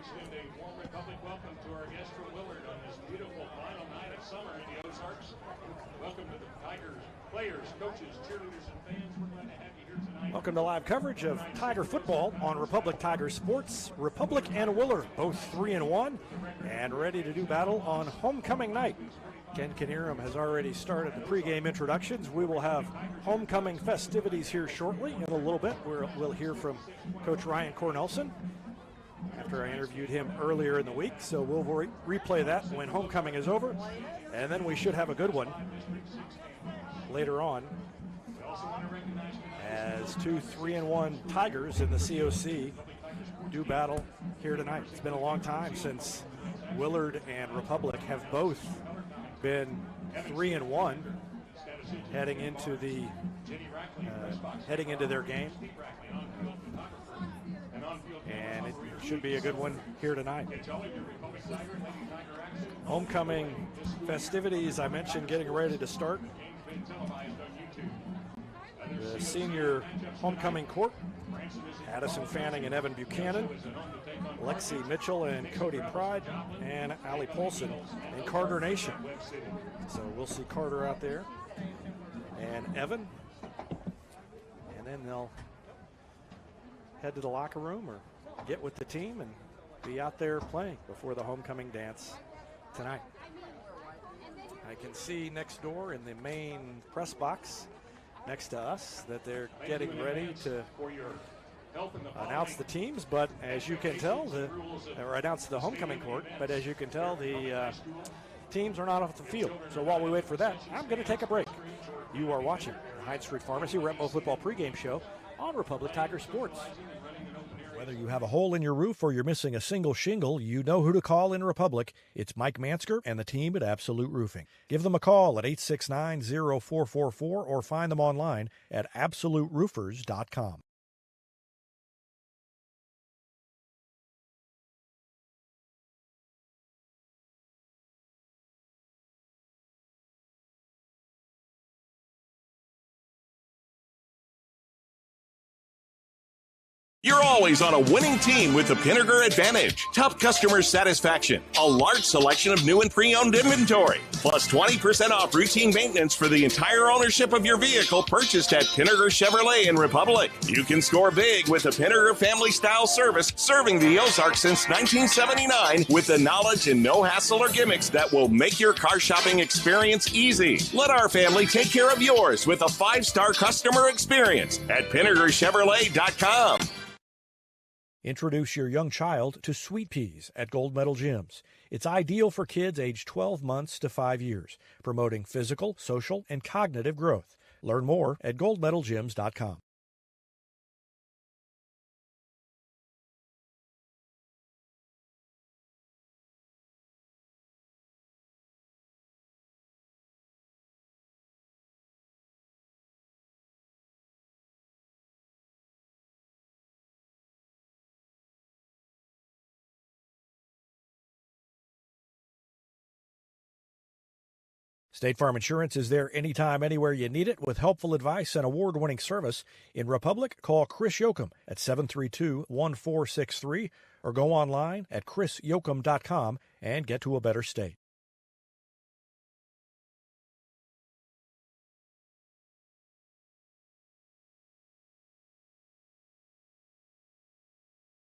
extend a warm Republic welcome to our guests from Willard on this beautiful final night of summer in the Ozarks. Welcome to the Tigers, players, coaches, cheerleaders, and fans. We're glad to have you here tonight. Welcome to live coverage of Tiger football on Republic Tiger Sports. Republic and Willard, both 3-1, and ready to do battle on homecoming night. Ken Knierim has already started the pregame introductions. We will have homecoming festivities here shortly. In a little bit, we'll hear from Coach Ryan Cornelson after I interviewed him earlier in the week. So we'll replay that when homecoming is over. And then we should have a good one later on as two 3-1 Tigers in the COC do battle here tonight. It's been a long time since Willard and Republic have both been 3-1 heading into their game, and it should be a good one here tonight. Homecoming festivities, I mentioned, getting ready to start. The senior homecoming court, Addison Fanning and Evan Buchanan, Lexi Mitchell and Cody Pride, and Allie Polson and Carter Nation. So we'll see Carter out there and Evan, and then they'll head to the locker room or get with the team and be out there playing before the homecoming dance tonight. I can see next door in the main press box next to us that they're getting ready to announce the teams, but as you can tell, or announce the homecoming court, but as you can tell, the teams are not off the field. So while we wait for that, I'm going to take a break. You are watching the Hines Street Pharmacy Retmo Football pregame show on Republic Tiger Sports. Whether you have a hole in your roof or you're missing a single shingle, you know who to call in Republic. It's Mike Mansker and the team at Absolute Roofing. Give them a call at 869-0444 or find them online at absoluteroofers.com. You're always on a winning team with the Pinnaker Advantage. Top customer satisfaction, a large selection of new and pre-owned inventory, plus 20% off routine maintenance for the entire ownership of your vehicle purchased at Pinnaker Chevrolet in Republic. You can score big with the Pinnaker family-style service serving the Ozarks since 1979 with the knowledge and no hassle or gimmicks that will make your car shopping experience easy. Let our family take care of yours with a 5-star customer experience at PinnakerChevrolet.com. Introduce your young child to Sweet Peas at Gold Medal Gyms. It's ideal for kids aged 12 months to 5 years, promoting physical, social, and cognitive growth. Learn more at goldmedalgyms.com. State Farm Insurance is there anytime, anywhere you need it with helpful advice and award-winning service. In Republic, call Chris Yoakum at 732-1463 or go online at chrisyoakum.com and get to a better state.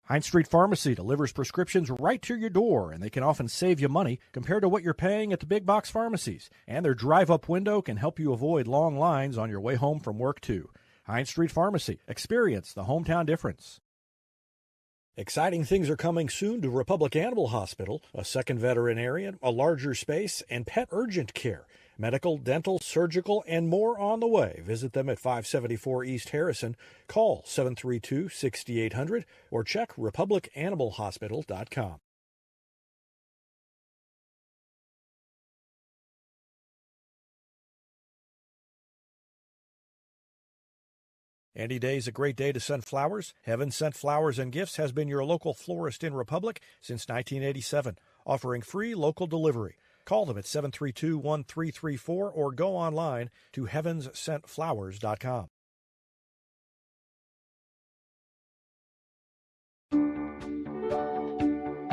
Hines Street Pharmacy delivers prescriptions right to your door, and they can often save you money compared to what you're paying at the big box pharmacies. And their drive-up window can help you avoid long lines on your way home from work, too. Hines Street Pharmacy. Experience the hometown difference. Exciting things are coming soon to Republic Animal Hospital, a second veterinarian, a larger space, and pet urgent care. Medical, dental, surgical, and more on the way. Visit them at 574 East Harrison. Call 732-6800 or check republicanimalhospital.com. Any day is a great day to send flowers. Heaven Sent Flowers and Gifts has been your local florist in Republic since 1987, offering free local delivery. Call them at 732-1334 or go online to heavenssentflowers.com.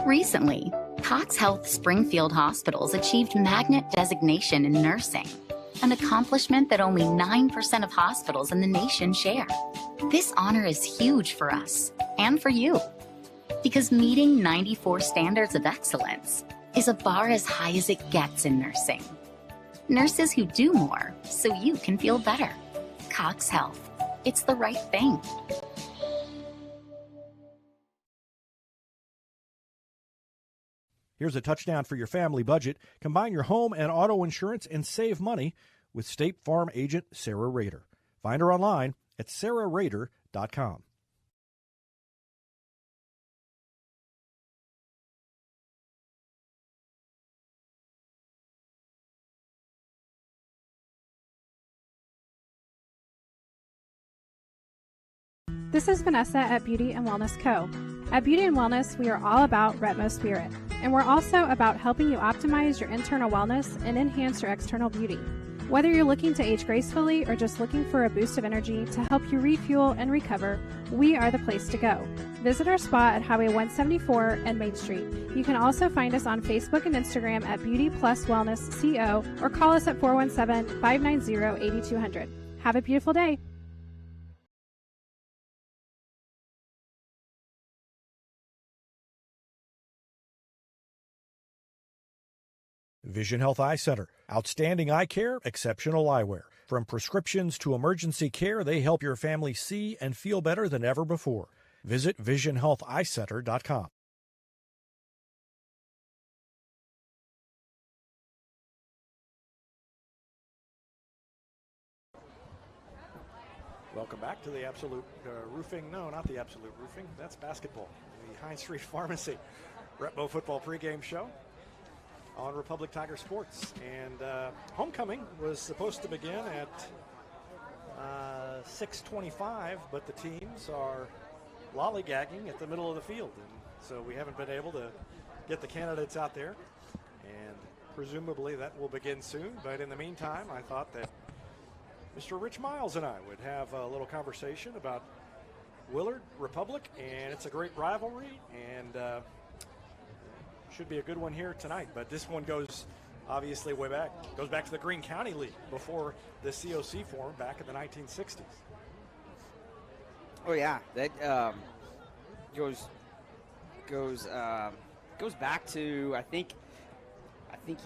Recently, Cox Health Springfield Hospitals achieved magnet designation in nursing, an accomplishment that only 9% of hospitals in the nation share. This honor is huge for us and for you, because meeting 94 standards of excellence is a bar as high as it gets in nursing. Nurses who do more so you can feel better. Cox Health. It's the right thing. Here's a touchdown for your family budget. Combine your home and auto insurance and save money with State Farm agent Sarah Rader. Find her online at sarahrader.com. This is Vanessa at Beauty and Wellness Co. At Beauty and Wellness, we are all about Retmo Spirit, and we're also about helping you optimize your internal wellness and enhance your external beauty. Whether you're looking to age gracefully or just looking for a boost of energy to help you refuel and recover, we are the place to go. Visit our spa at Highway 174 and Main Street. You can also find us on Facebook and Instagram at Beauty Plus Wellness CO or call us at 417-590-8200. Have a beautiful day. Vision Health Eye Center. Outstanding eye care, exceptional eyewear. From prescriptions to emergency care, they help your family see and feel better than ever before. Visit visionhealtheyecenter.com. Welcome back to the Absolute Roofing. No, not the Absolute Roofing. That's basketball. The Hines Street Pharmacy Retmo Football pregame show on Republic Tiger Sports. And homecoming was supposed to begin at 6:25, but the teams are lollygagging at the middle of the field. And so we haven't been able to get the candidates out there. And presumably that will begin soon. But in the meantime, I thought that Mr. Rich Miles and I would have a little conversation about Willard, Republic, and it's a great rivalry. And should be a good one here tonight, but this one goes obviously way back. Goes back to the Greene County League before the COC formed back in the 1960s. Oh yeah, that goes back to I think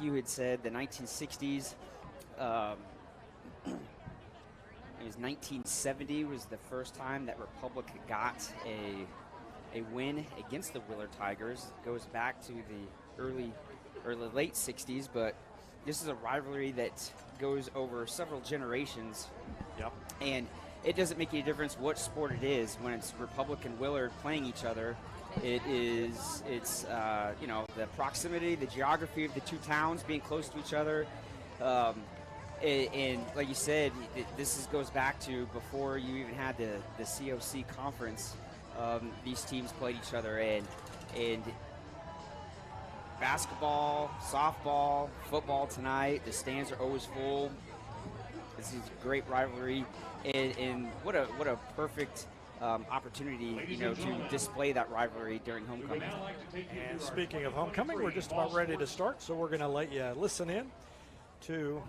you had said the 1960s. It was 1970 was the first time that Republic got a win against the Willard Tigers. It goes back to the early late 60s, but this is a rivalry that goes over several generations. Yep. And it doesn't make any difference what sport it is when it's Republic and Willard playing each other. It's the proximity, the geography of the two towns being close to each other. And like you said, this goes back to before you even had the COC conference. These teams played each other, and basketball, softball, football tonight. The stands are always full. This is a great rivalry, and what a perfect opportunity, to display that rivalry during homecoming. And speaking of homecoming, we're just about ready to start, so we're going to let you listen in to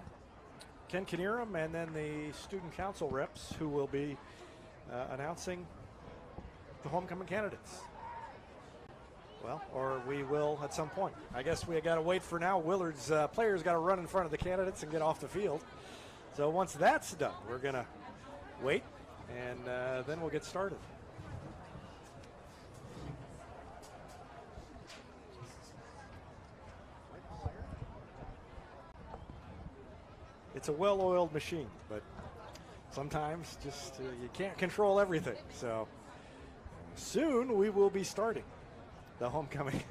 Ken Knierim and then the student council reps who will be announcing the homecoming candidates. Well, or we will at some point. I guess we got to wait for now. Willard's players got to run in front of the candidates and get off the field. So once that's done, we're going to wait, and then we'll get started. It's a well-oiled machine, but sometimes just you can't control everything. So soon we will be starting the homecoming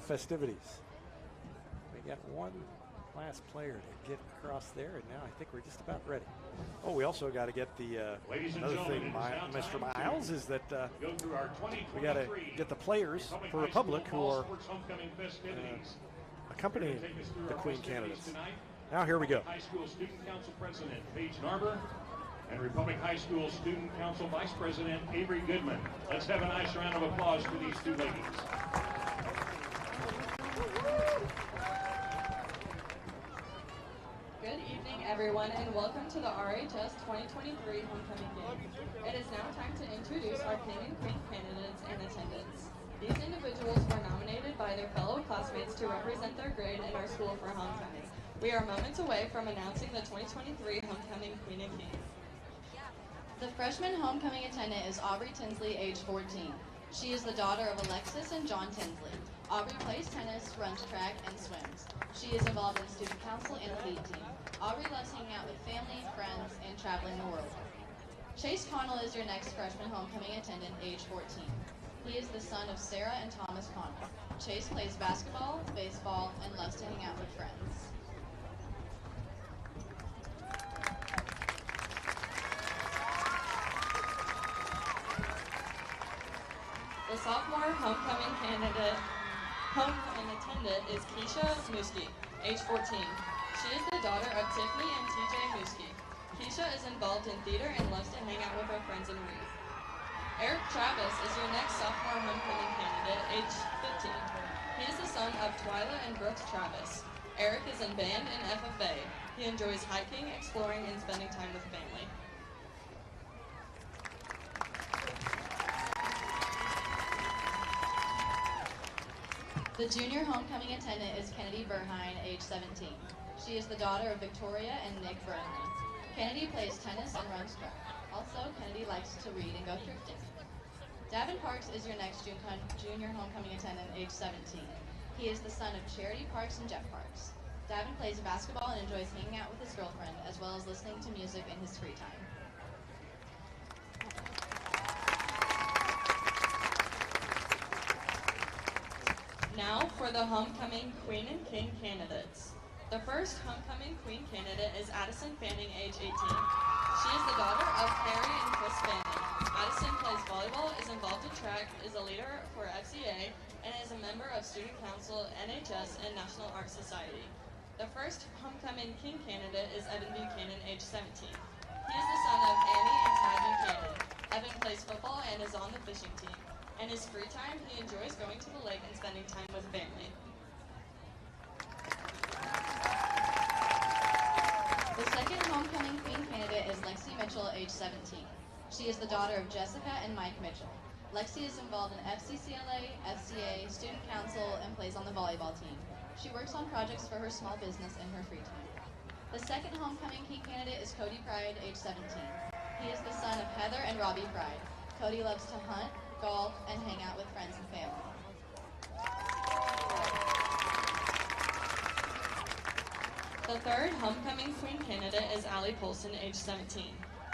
festivities. We got one last player to get across there, and now I think we're just about ready. Oh, we also got to get the another thing, Mr. Miles, is that we got to get the players for Republic who are accompanying the Queen candidates. Now here we go. High School Student Council President Paige Narber, and Republic High School Student Council Vice President Avery Goodman. Let's have a nice round of applause for these two ladies. Good evening, everyone, and welcome to the RHS 2023 Homecoming Game. It is now time to introduce our King and Queen candidates in attendance. These individuals were nominated by their fellow classmates to represent their grade in our school for homecoming. We are moments away from announcing the 2023 Homecoming Queen and King. The freshman homecoming attendant is Aubrey Tinsley, age 14. She is the daughter of Alexis and John Tinsley. Aubrey plays tennis, runs track, and swims. She is involved in student council and the lead team. Aubrey loves hanging out with family, friends, and traveling the world. Chase Connell is your next freshman homecoming attendant, age 14. He is the son of Sarah and Thomas Connell. Chase plays basketball, baseball, and loves to hang out with friends. The sophomore homecoming attendant is Keisha Muski, age 14. She is the daughter of Tiffany and TJ Muski. Keisha is involved in theater and loves to hang out with her friends and read. Eric Travis is your next sophomore homecoming candidate, age 15. He is the son of Twyla and Brooks Travis. Eric is in band and FFA. He enjoys hiking, exploring, and spending time with family. The junior homecoming attendant is Kennedy Burhine, age 17. She is the daughter of Victoria and Nick Burnley. Kennedy plays tennis and runs track. Also, Kennedy likes to read and go thrifting. Davin Parks is your next junior homecoming attendant, age 17. He is the son of Charity Parks and Jeff Parks. Davin plays basketball and enjoys hanging out with his girlfriend, as well as listening to music in his free time. Now for the homecoming Queen and King candidates. The first homecoming Queen candidate is Addison Fanning, age 18. She is the daughter of Carrie and Chris Fanning. Addison plays volleyball, is involved in track, is a leader for FCA, and is a member of Student Council, NHS, and National Art Society. The first homecoming King candidate is Evan Buchanan, age 17. He is the son of Annie and Tad Buchanan. Evan plays football and is on the fishing team. In his free time, he enjoys going to the lake and spending time with family. The second homecoming Queen candidate is Lexi Mitchell, age 17. She is the daughter of Jessica and Mike Mitchell. Lexi is involved in FCCLA, FCA, Student Council, and plays on the volleyball team. She works on projects for her small business in her free time. The second homecoming King candidate is Cody Pride, age 17. He is the son of Heather and Robbie Pride. Cody loves to hunt, golf, and hang out with friends and family. The third homecoming Queen candidate is Allie Polson, age 17.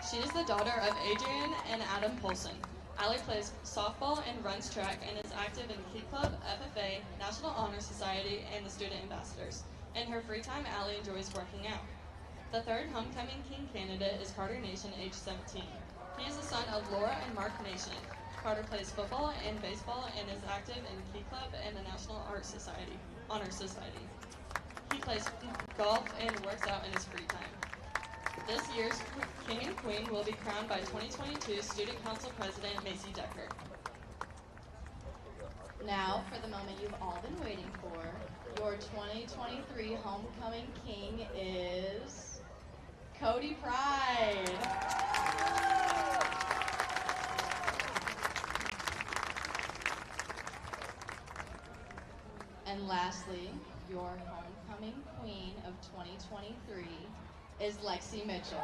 She is the daughter of Adrian and Adam Polson. Allie plays softball and runs track and is active in Key Club, FFA, National Honor Society, and the Student Ambassadors. In her free time, Allie enjoys working out. The third homecoming King candidate is Carter Nation, age 17. He is the son of Laura and Mark Nation. Carter plays football and baseball and is active in Key Club and the National Art Society, Honor Society. He plays golf and works out in his free time. This year's King and Queen will be crowned by 2022 Student Council President Macy Decker. Now for the moment you've all been waiting for. Your 2023 homecoming King is Cody Pride. And lastly, your homecoming Queen of 2023 is Lexi Mitchell.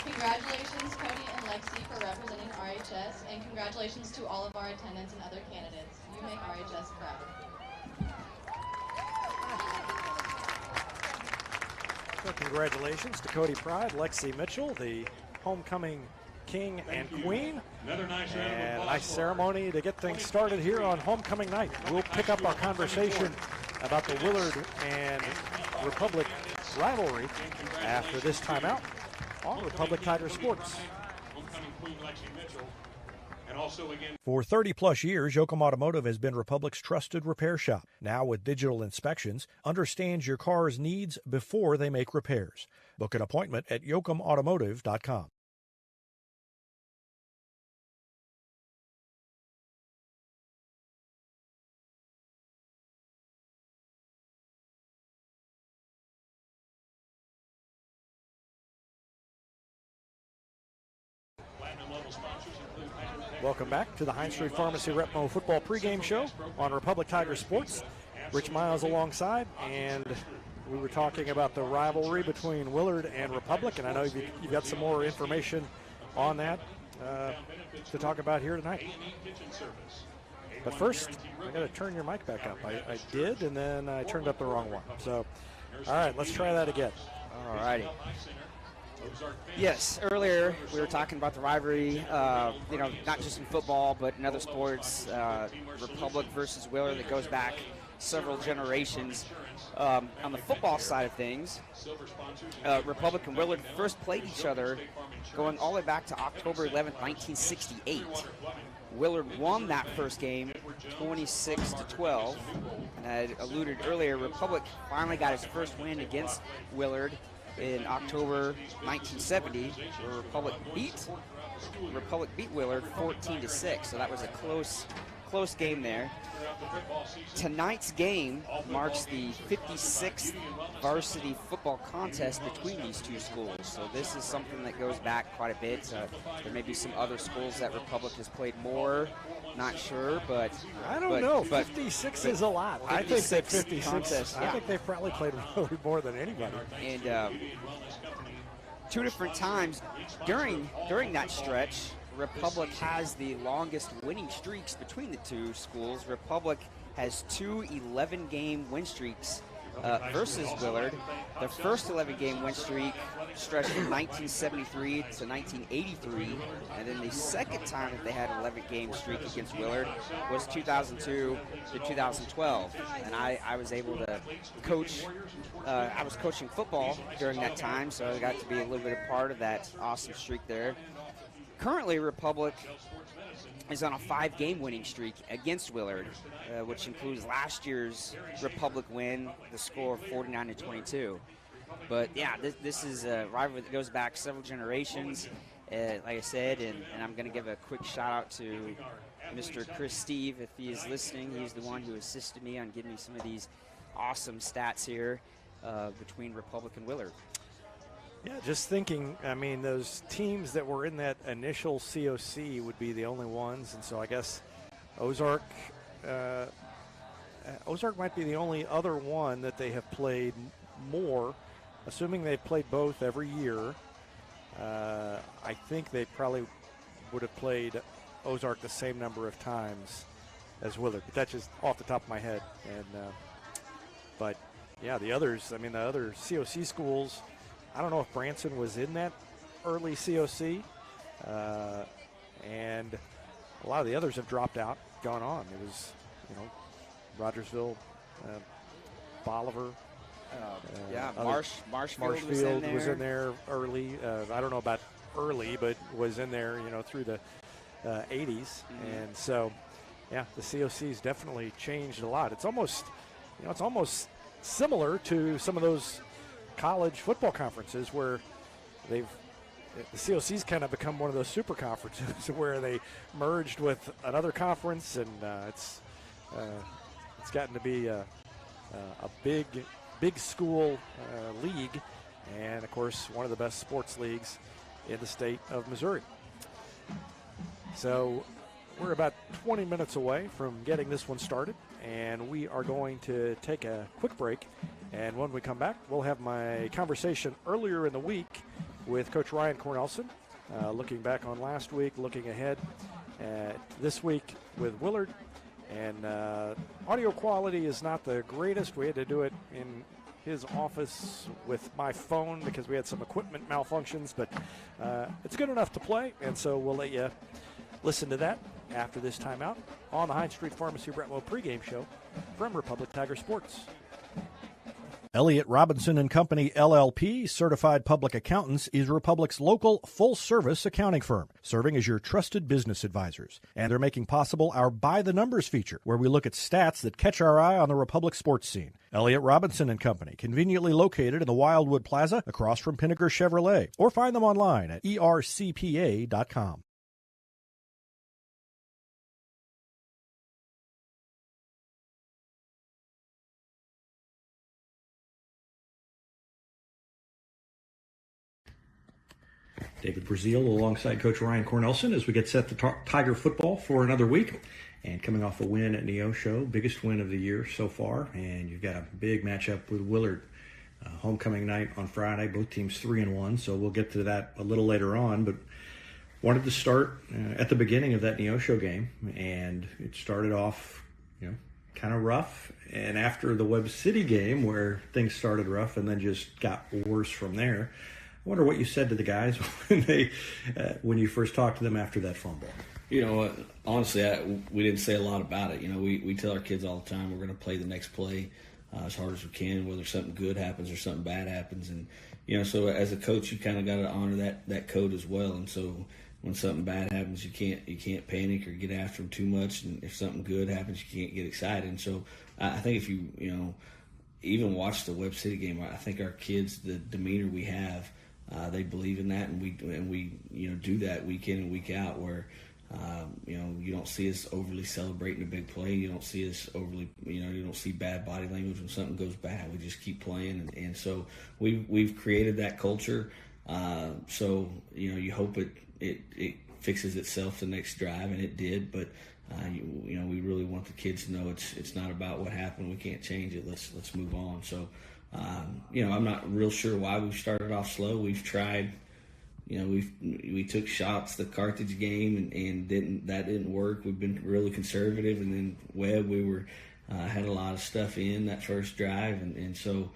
Congratulations, Cody and Lexi, for representing RHS, and congratulations to all of our attendants and other candidates. You make RHS proud. So congratulations to Cody Pride, Lexi Mitchell, the homecoming King and Queen. Another nice round of And a applause nice for ceremony to get things started here on homecoming night. We'll pick up our conversation about the Willard and Republic rivalry after this timeout on Republic Tiger Sports. homecoming Queen Lexi Mitchell And also again, For 30-plus years, Yoakum Automotive has been Republic's trusted repair shop. Now with digital inspections, understands your car's needs before they make repairs. Book an appointment at yoakumautomotive.com. Welcome back to the Hines Street Pharmacy Retmo Football Pregame Show on Republic Tiger Sports. Rich Miles alongside, and we were talking about the rivalry between Willard and Republic, and I know you've got some more information on that to talk about here tonight. But first, I got to turn your mic back up. I did, and then I turned up the wrong one. So, all right, let's try that again. All righty. Yes, earlier we were talking about the rivalry, not just in football, but in other sports, Republic versus Willard that goes back several generations. On the football side of things, Republic and Willard first played each other going all the way back to October 11th, 1968. Willard won that first game 26-12, and I alluded earlier, Republic finally got his first win against Willard in October 1970, where Republic beat Willard 14-6. So that was a close game there. Tonight's game marks the 56th varsity football contest between these two schools. So this is something that goes back quite a bit. There may be some other schools that Republic has played more. Not sure, but I don't know. 56 is a lot. I think that 56. Contests, yeah. I think they've probably played really more than anybody. And two different times during that stretch, Republic has the longest winning streaks between the two schools. Republic has two 11-game win streaks versus Willard. The first 11-game win streak stretched from 1973 to 1983, and then the second time that they had an 11-game streak against Willard was 2002 to 2012. And I was able to coach. I was coaching football during that time, so I got to be a little bit a part of that awesome streak there. Currently, Republic is on a 5-game winning streak against Willard, which includes last year's Republic win, the score of 49-22. But yeah, this is a rivalry that goes back several generations, like I said, and I'm going to give a quick shout out to Mr. Chris Steve, if he is listening. He's the one who assisted me on giving me some of these awesome stats here between Republic and Willard. Yeah, just thinking, I mean, those teams that were in that initial COC would be the only ones, and so I guess Ozark might be the only other one that they have played more, assuming they've played both every year. I think they probably would have played Ozark the same number of times as Willard, but that's just off the top of my head. And but yeah, the others, I mean, the other COC schools, I don't know if Branson was in that early COC, and a lot of the others have dropped out, gone on. It was, Rogersville, Bolivar. Marshfield was in there early. I don't know about early, but was in there, through the 80s. Mm-hmm. And so, yeah, the COC's definitely changed a lot. It's almost similar to some of those college football conferences where the COC's kind of become one of those super conferences where they merged with another conference, and it's gotten to be a big school league, and of course one of the best sports leagues in the state of Missouri. So we're about 20 minutes away from getting this one started, and we are going to take a quick break. And when we come back, we'll have my conversation earlier in the week with Coach Ryan Cornelson, looking back on last week, looking ahead at this week with Willard. And audio quality is not the greatest. We had to do it in his office with my phone because we had some equipment malfunctions, but it's good enough to play, and so we'll let you listen to that after this timeout on the Hines Street Pharmacy Retmo pregame show from Republic Tiger Sports. Elliott Robinson and Company, LLP, Certified Public Accountants, is Republic's local full-service accounting firm, serving as your trusted business advisors. And they're making possible our By the Numbers feature, where we look at stats that catch our eye on the Republic sports scene. Elliott Robinson and Company, conveniently located in the Wildwood Plaza across from Pinnaker Chevrolet, or find them online at ercpa.com. David Brazil alongside Coach Ryan Cornelson as we get set to talk Tiger football for another week. And coming off a win at Neosho, biggest win of the year so far. And you've got a big matchup with Willard. Homecoming night on Friday, both teams 3-1. So we'll get to that a little later on. But wanted to start at the beginning of that Neosho game. And it started off, kind of rough. And after the Webb City game where things started rough and then just got worse from there, I wonder what you said to the guys when you first talked to them after that fumble. Honestly, we didn't say a lot about it. We tell our kids all the time we're going to play the next play as hard as we can, whether something good happens or something bad happens. And, so as a coach, you kind of got to honor that code as well. And so when something bad happens, you can't panic or get after them too much. And if something good happens, you can't get excited. And so I think if you even watch the Webb City game, I think our kids, the demeanor we have, they believe in that, and we do that week in and week out. Where you don't see us overly celebrating a big play. You don't see us overly you don't see bad body language when something goes bad. We just keep playing, and so we've created that culture. So you hope it fixes itself the next drive, and it did. But we really want the kids to know it's not about what happened. We can't change it. Let's move on. So. I'm not real sure why we started off slow. We've tried, we took shots the Carthage game and didn't work. We've been really conservative, and then Webb we had a lot of stuff in that first drive, and so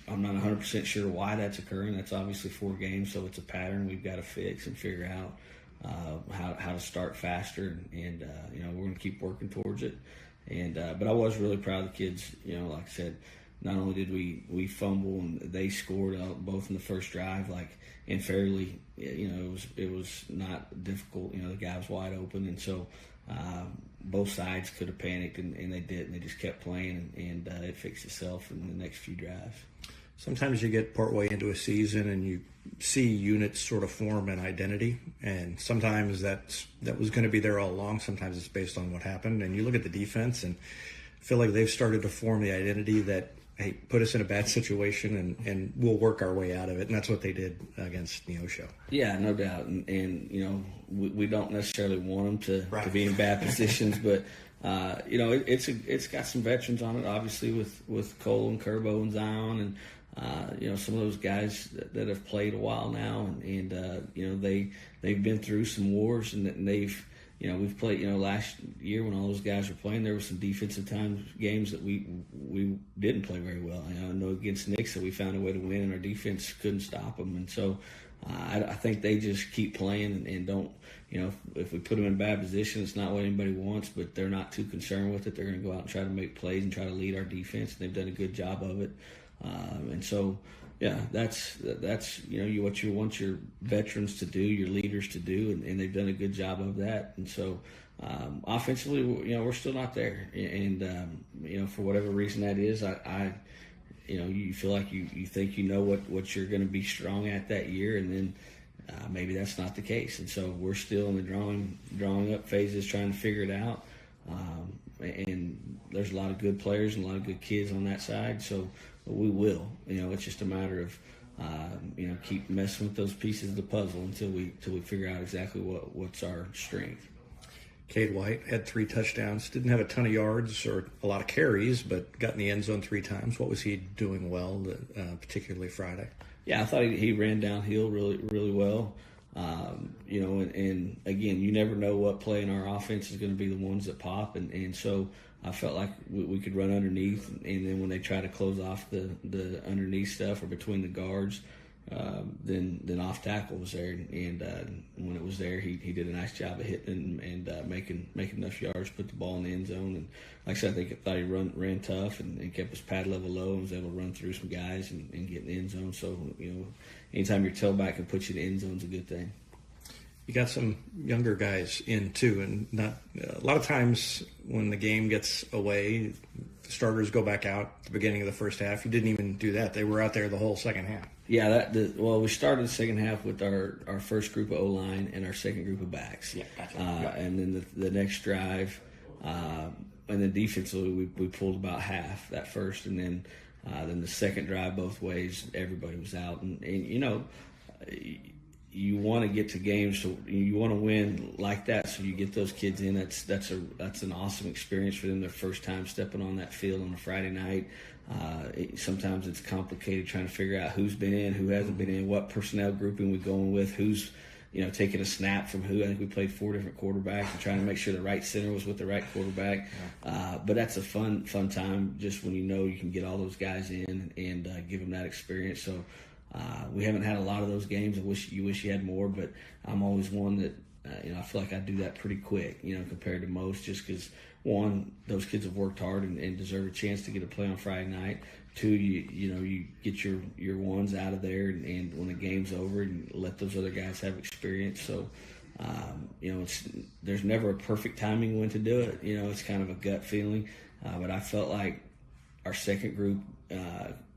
I'm not 100% sure why that's occurring. That's obviously 4 games, so it's a pattern we've got to fix and figure out how to start faster, and we're going to keep working towards it. And but I was really proud of the kids. Like I said. Not only did we fumble and they scored both in the first drive, and fairly, it was not difficult. The guy was wide open, and so both sides could have panicked, and they didn't. They just kept playing, and it fixed itself in the next few drives. Sometimes you get partway into a season and you see units sort of form an identity, and sometimes that was going to be there all along. Sometimes it's based on what happened, and you look at the defense and feel like they've started to form the identity that, hey, put us in a bad situation and we'll work our way out of it. And that's what they did against Neosho. Yeah, no doubt. And we don't necessarily want them to be in bad positions, but, it's got some veterans on it, obviously, with Cole and Kerbo and Zion and, some of those guys that have played a while now. And they've been through some wars, and they've, we've played, last year when all those guys were playing, there were some defensive games that we didn't play very well. I know against Nix that we found a way to win, and our defense couldn't stop them. And so I think they just keep playing and don't, if we put them in a bad position, it's not what anybody wants, but they're not too concerned with it. They're going to go out and try to make plays and try to lead our defense, and they've done a good job of it. And so, yeah, that's what you want your veterans to do, your leaders to do, and they've done a good job of that. And so, offensively, we're still not there. And for whatever reason that is, you feel like you think what you're going to be strong at that year, and then maybe that's not the case. And so we're still in the drawing up phases, trying to figure it out. And there's a lot of good players and a lot of good kids on that side. So we will. It's just a matter of keep messing with those pieces of the puzzle until we figure out exactly what's our strength. Cade White had 3 touchdowns, didn't have a ton of yards or a lot of carries, but got in the end zone 3 times. What was he doing well, particularly Friday? Yeah, I thought he ran downhill really, really well. And again, you never know what play in our offense is going to be the ones that pop. And so I felt like we could run underneath. And then when they try to close off the underneath stuff or between the guards, than off tackle was there. And when it was there, he did a nice job of hitting and making enough yards, put the ball in the end zone. And like I said, I thought he ran tough and kept his pad level low and was able to run through some guys and get in the end zone. So, anytime your tailback can put you in the end zone is a good thing. You got some younger guys in too, and not a lot of times when the game gets away, the starters go back out at the beginning of the first half. You didn't even do that; they were out there the whole second half. Yeah, we started the second half with our first group of O-line and our second group of backs. Yeah, gotcha. And then the next drive, and then defensively we pulled about half that first, and then the second drive both ways everybody was out, and you want to get to games, so you want to win like that. So you get those kids in. That's an awesome experience for them. Their first time stepping on that field on a Friday night. Sometimes it's complicated trying to figure out who's been in, who hasn't been in, what personnel grouping we're going with, who's taking a snap from who. I think we played 4 different quarterbacks and trying to make sure the right center was with the right quarterback. But that's a fun time just when you can get all those guys in and give them that experience. So. We haven't had a lot of those games. You wish you had more, but I'm always one that I feel like I do that pretty quick, compared to most, just because one, those kids have worked hard and deserve a chance to get a play on Friday night. Two, you get your ones out of there, and when the game's over, and let those other guys have experience. So, there's never a perfect timing when to do it. It's kind of a gut feeling, but I felt like our second group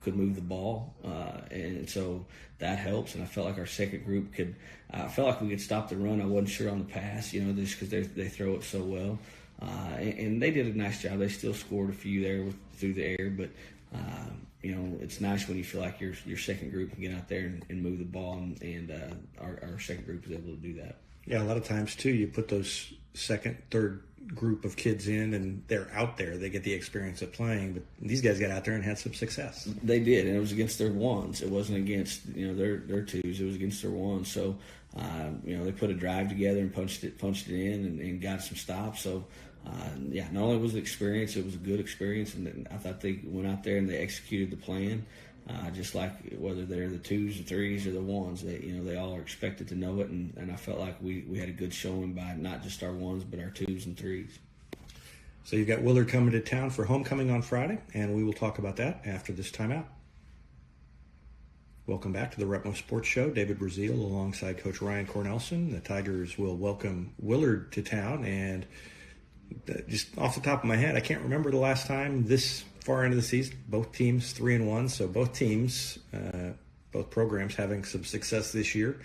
could move the ball, and so that helps. And I felt like our second group I felt like we could stop the run. I wasn't sure on the pass, just because they throw it so well, and they did a nice job. They still scored a few there through the air, but it's nice when you feel like your second group can get out there and move the ball, and our second group is able to do that. Yeah, a lot of times too, you put those second, third group of kids in, and they're out there. They get the experience of playing, but these guys got out there and had some success. They did, and it was against their ones. It wasn't against their twos. It was against their ones. So they put a drive together and punched it in and got some stops. So not only was it experience, it was a good experience, and I thought they went out there and they executed the plan. Just like whether they're the twos, the threes, or the ones, they all are expected to know it, and I felt like we had a good showing by not just our ones, but our twos and threes. So you've got Willard coming to town for homecoming on Friday, and we will talk about that after this timeout. Welcome back to the Retmo Sports Show. David Brazil alongside Coach Ryan Cornelson. The Tigers will welcome Willard to town, and just off the top of my head, I can't remember the last time this far into the season, both teams 3-1, so both teams, both programs having some success this year.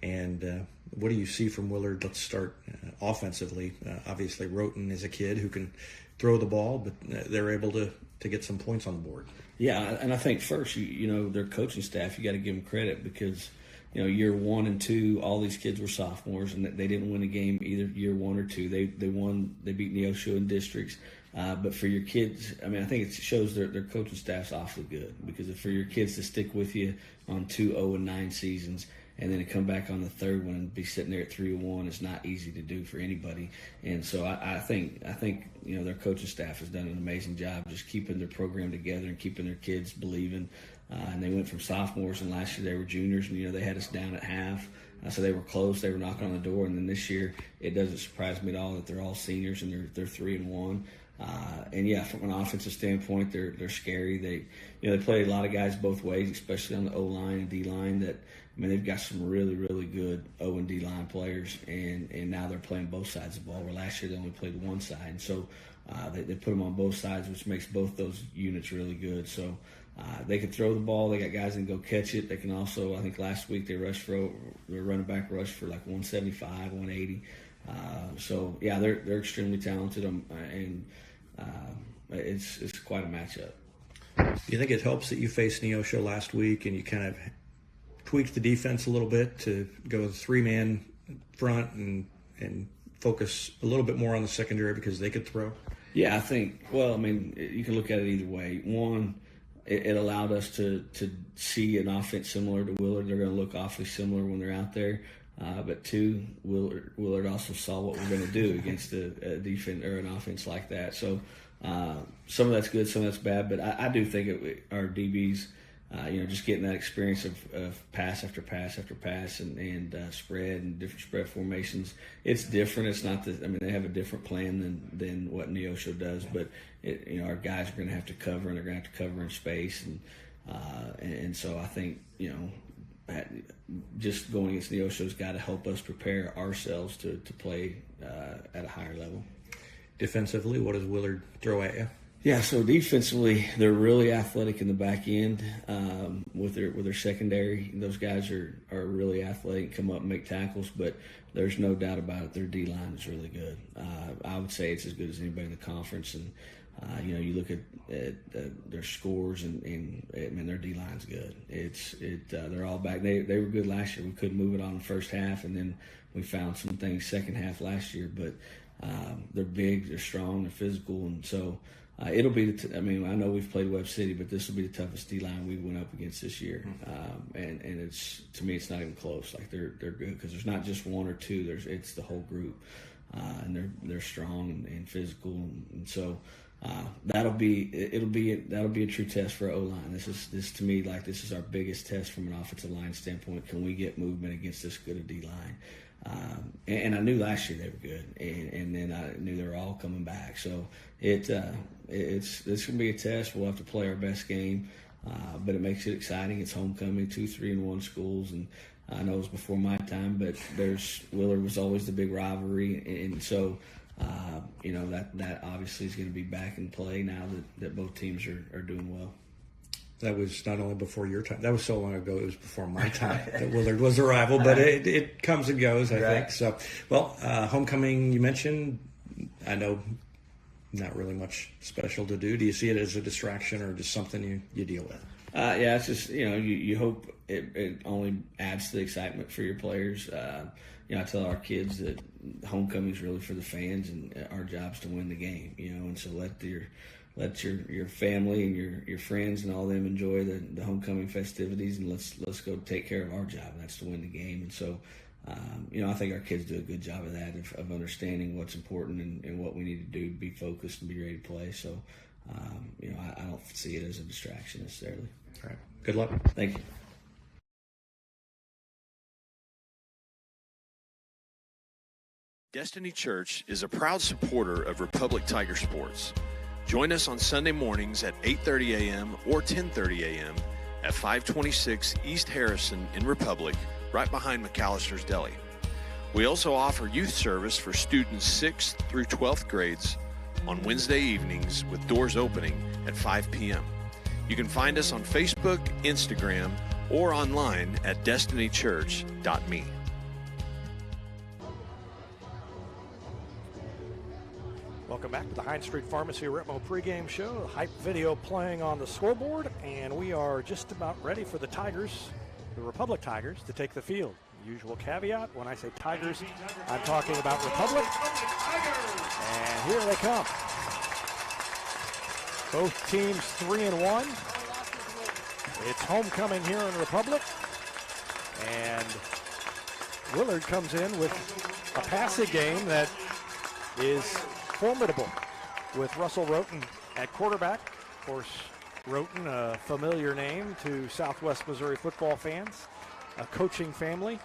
And what do you see from Willard? Let's start offensively. Obviously, Roten is a kid who can throw the ball, but they're able to get some points on the board. Yeah, and I think first, their coaching staff, you got to give them credit because, year 1 and 2, all these kids were sophomores, and they didn't win a game either year 1 or 2. They beat Neosho in districts. But for your kids, I think it shows their coaching staff's awfully good, because for your kids to stick with you on 2 0-9 seasons and then to come back on the third one and be sitting there at 3-1 is not easy to do for anybody. And so I think their coaching staff has done an amazing job just keeping their program together and keeping their kids believing. And they went from sophomores, and last year they were juniors, and they had us down at half. So they were close. They were knocking on the door. And then this year, it doesn't surprise me at all that they're all seniors and they're 3-1. From an offensive standpoint, they're scary. They play a lot of guys both ways, especially on the O line and D line. They've got some really, really good O and D line players, and now they're playing both sides of the ball. Where last year they only played one side, and so they put them on both sides, which makes both those units really good. So they can throw the ball. They got guys that can go catch it. They can also, I think last week their running back rushed for like 175, 180. They're extremely talented, and it's quite a matchup. Do you think it helps that you faced Neosho last week and you kind of tweaked the defense a little bit to go with 3-man front and focus a little bit more on the secondary because they could throw? Yeah, I think, you can look at it either way. One, it allowed us to see an offense similar to Willard. They're going to look awfully similar when they're out there. But two, Willard also saw what we're going to do against a defense or an offense like that. So some of that's good, some of that's bad. But I do think our DBs just getting that experience of pass after pass after pass and spread and different spread formations. It's different. It's not they have a different plan than what Neosho does, but our guys are going to have to cover, and they're going to have to cover in space, and so I think just going against Neosho's got to help us prepare ourselves to play at a higher level. Defensively, what does Willard throw at you? Yeah, so defensively, they're really athletic in the back end with their secondary. Those guys are really athletic, come up and make tackles, but there's no doubt about it, their D-line is really good. I would say it's as good as anybody in the conference, and you look at their scores, and their D-line's good. They're all back. They were good last year. We couldn't move it on the first half, and then we found some things second half last year, but they're big, they're strong, they're physical, and so it'll be. I know we've played Webb City, but this will be the toughest D-line we went up against this year. And it's, to me, it's not even close. Like they're good because there's not just one or two. It's the whole group, and they're strong and physical, and so that'll be a true test for O-line. This to me, like, this is our biggest test from an offensive line standpoint. Can we get movement against this good a D-line? And I knew last year they were good, and then I knew they were all coming back. So it's going to be a test. We'll have to play our best game, but it makes it exciting. It's homecoming, 2 3-1 schools, and I know it was before my time, but Willard was always the big rivalry, and so that obviously is going to be back in play now that both teams are doing well. That was not only before your time. That was so long ago. It was before my time that Willard was a rival, but it comes and goes, I think. So, well, homecoming, you mentioned, I know not really much special to do. Do you see it as a distraction or just something you deal with? Yeah, it's just, you hope it only adds to the excitement for your players. I tell our kids that homecoming is really for the fans, and our job's to win the game, and so let your family and your friends and all them enjoy the homecoming festivities, and let's go take care of our job, and that's to win the game. And so I think our kids do a good job of that, of understanding what's important and what we need to do to be focused and be ready to play. So I don't see it as a distraction necessarily. All right, good luck. Thank you. Destiny Church is a proud supporter of Republic Tiger Sports. Join us on Sunday mornings at 8:30 a.m. or 10:30 a.m. at 526 East Harrison in Republic, right behind McAllister's Deli. We also offer youth service for students 6th through 12th grades on Wednesday evenings with doors opening at 5 p.m. You can find us on Facebook, Instagram, or online at destinychurch.me. Welcome back to the Hines Street Pharmacy Ritmo pregame show. The hype video playing on the scoreboard, and we are just about ready for the Tigers, the Republic Tigers, to take the field. Usual caveat, when I say Tigers, I'm talking about Republic. And here they come. Both teams 3-1. It's homecoming here in Republic. And Willard comes in with a passing game that is formidable, with Russell Roten at quarterback. Of course, Roten, a familiar name to Southwest Missouri football fans, a coaching family,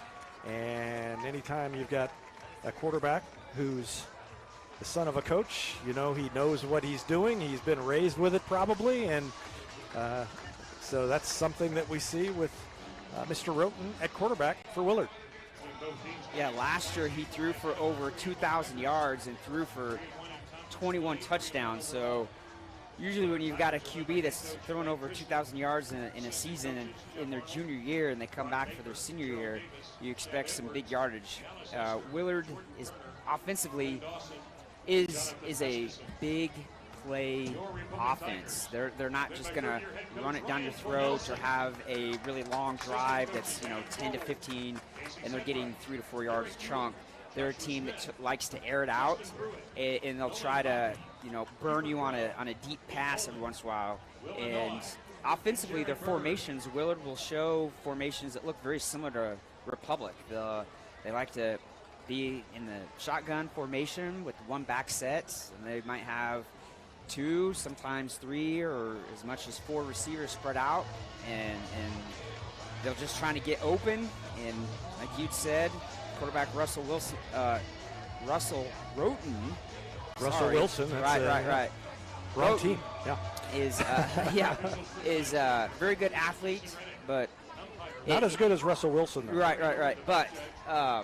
and anytime you've got a quarterback who's the son of a coach, he knows what he's doing. He's been raised with it probably, and so that's something that we see with Mr. Roten at quarterback for Willard. Yeah, last year he threw for over 2,000 yards and threw for 21 touchdowns. So usually when you've got a QB that's throwing over 2,000 yards in a season and in their junior year, and they come back for their senior year, you expect some big yardage. Willard is offensively is a big play offense. They're not just going to run it down your throat or have a really long drive that's 10 to 15 and they're getting 3 to 4 yards chunk. They're a team that likes to air it out, and they'll try to burn you on a deep pass every once in a while. And offensively, their formations, Willard will show formations that look very similar to Republic. They like to be in the shotgun formation with one back set, and they might have 2, sometimes 3, or as much as 4 receivers spread out, and they're just trying to get open. And like you'd said, quarterback Russell Wilson, Russell Roten. Russell Wilson. That's right. Wrong team. Yeah. Is a very good athlete, but not as good as Russell Wilson, though. Right. But a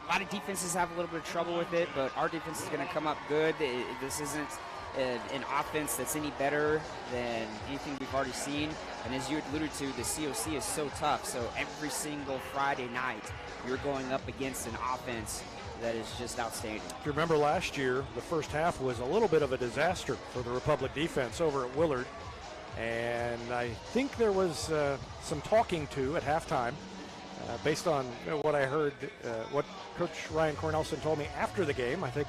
lot of defenses have a little bit of trouble with it, but our defense is going to come up good. This isn't an offense that's any better than anything we've already seen. And as you alluded to, the COC is so tough. So every single Friday night, you're going up against an offense that is just outstanding. If you remember last year, the first half was a little bit of a disaster for the Republic defense over at Willard. And I think there was some talking to at halftime based on what I heard, what Coach Ryan Cornelson told me after the game. I think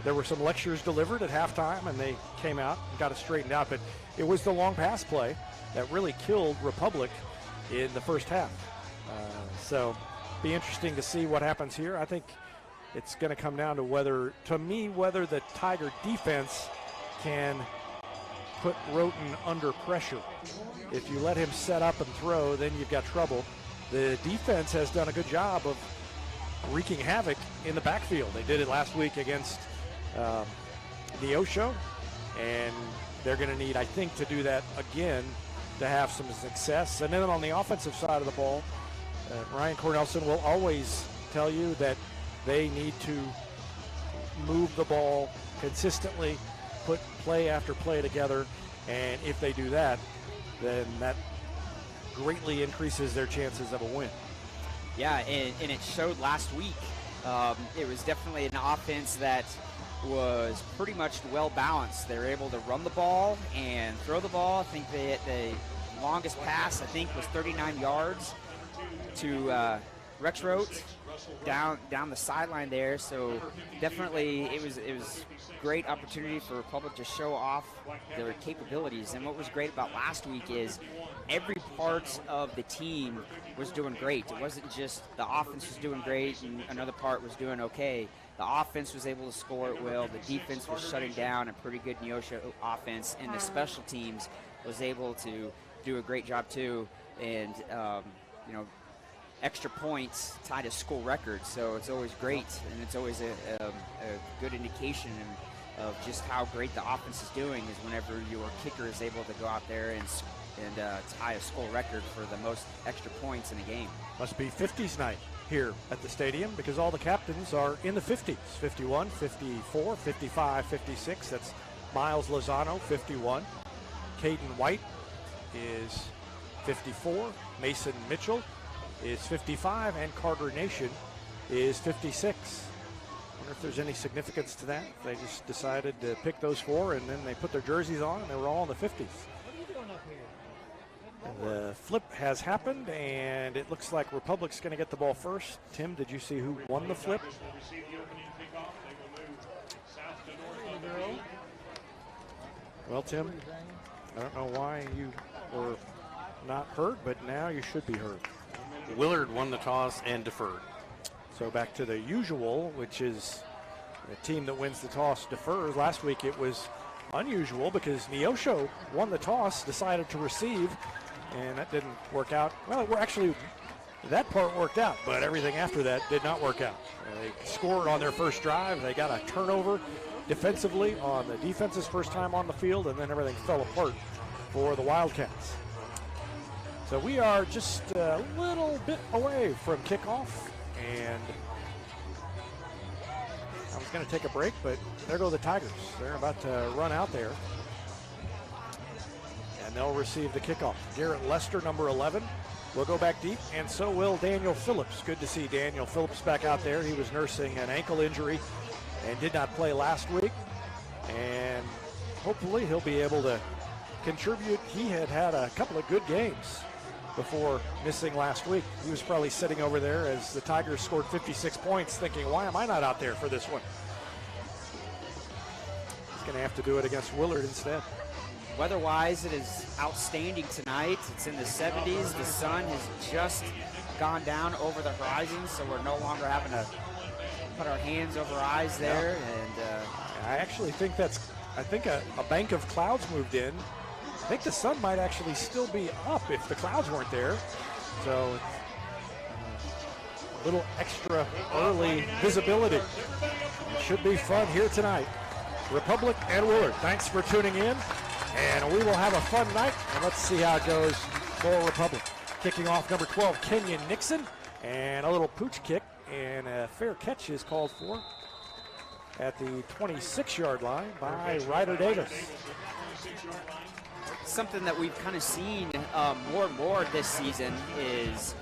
there were some lectures delivered at halftime, and they came out and got it straightened out. But it was the long pass play that really killed Republic in the first half. So be interesting to see what happens here. I think it's going to come down to whether the Tiger defense can put Roten under pressure. If you let him set up and throw, then you've got trouble. The defense has done a good job of wreaking havoc in the backfield. They did it last week against Neosho, and they're going to need, I think, to do that again to have some success. And then on the offensive side of the ball, Ryan Cornelson will always tell you that they need to move the ball consistently, put play after play together, and if they do that, then that greatly increases their chances of a win. Yeah, and it showed last week. It was definitely an offense that was pretty much well balanced. They were able to run the ball and throw the ball. I think the longest pass, I think, was 39 yards to Rex Rote down the sideline there. So definitely it was great opportunity for Republic to show off their capabilities. And what was great about last week is every part of the team was doing great. It wasn't just the offense was doing great and another part was doing okay. The offense was able to score at will. The defense was shutting down a pretty good Neosho offense, and the special teams was able to do a great job too. And extra points tied a school record, so it's always great, and it's always a good indication of just how great the offense is doing is whenever your kicker is able to go out there and tie a school record for the most extra points in a game. Must be 50s night here at the stadium because all the captains are in the 50s. 51, 54, 55, 56. That's Miles Lozano, 51. Caden White is 54. Mason Mitchell is 55, and Carter Nation is 56. Wonder if there's any significance to that. They just decided to pick those four, and then they put their jerseys on, and they were all in the 50s. The flip has happened, and it looks like Republic's going to get the ball first. Tim, did you see who won the flip? Well, Tim, I don't know why you were not heard, but now you should be heard. Willard won the toss and deferred. So back to the usual, which is the team that wins the toss defers. Last week it was unusual because Neosho won the toss, decided to receive, and that didn't work out. Well, that part worked out, but everything after that did not work out. They scored on their first drive. They got a turnover defensively on the defense's first time on the field, and then everything fell apart for the Wildcats. So we are just a little bit away from kickoff, and I was going to take a break, but there go the Tigers. They're about to run out there, and they'll receive the kickoff. Garrett Lester, number 11, will go back deep, and so will Daniel Phillips. Good to see Daniel Phillips back out there. He was nursing an ankle injury and did not play last week, and hopefully he'll be able to contribute. He had a couple of good games before missing last week. He was probably sitting over there as the Tigers scored 56 points thinking, why am I not out there for this one? He's going to have to do it against Willard instead. Weather-wise, it is outstanding tonight. It's in the 70s. The sun has just gone down over the horizon, so we're no longer having to put our hands over our eyes there. And I actually think a bank of clouds moved in. I think the sun might actually still be up if the clouds weren't there. So a little extra early visibility. It should be fun here tonight. Republic and Willard, thanks for tuning in. And we will have a fun night. And let's see how it goes for Republic. Kicking off number 12, Kenyon Nixon. And a little pooch kick. And a fair catch is called for at the 26-yard line by Ryder Davis. Something that we've kind of seen more and more this season is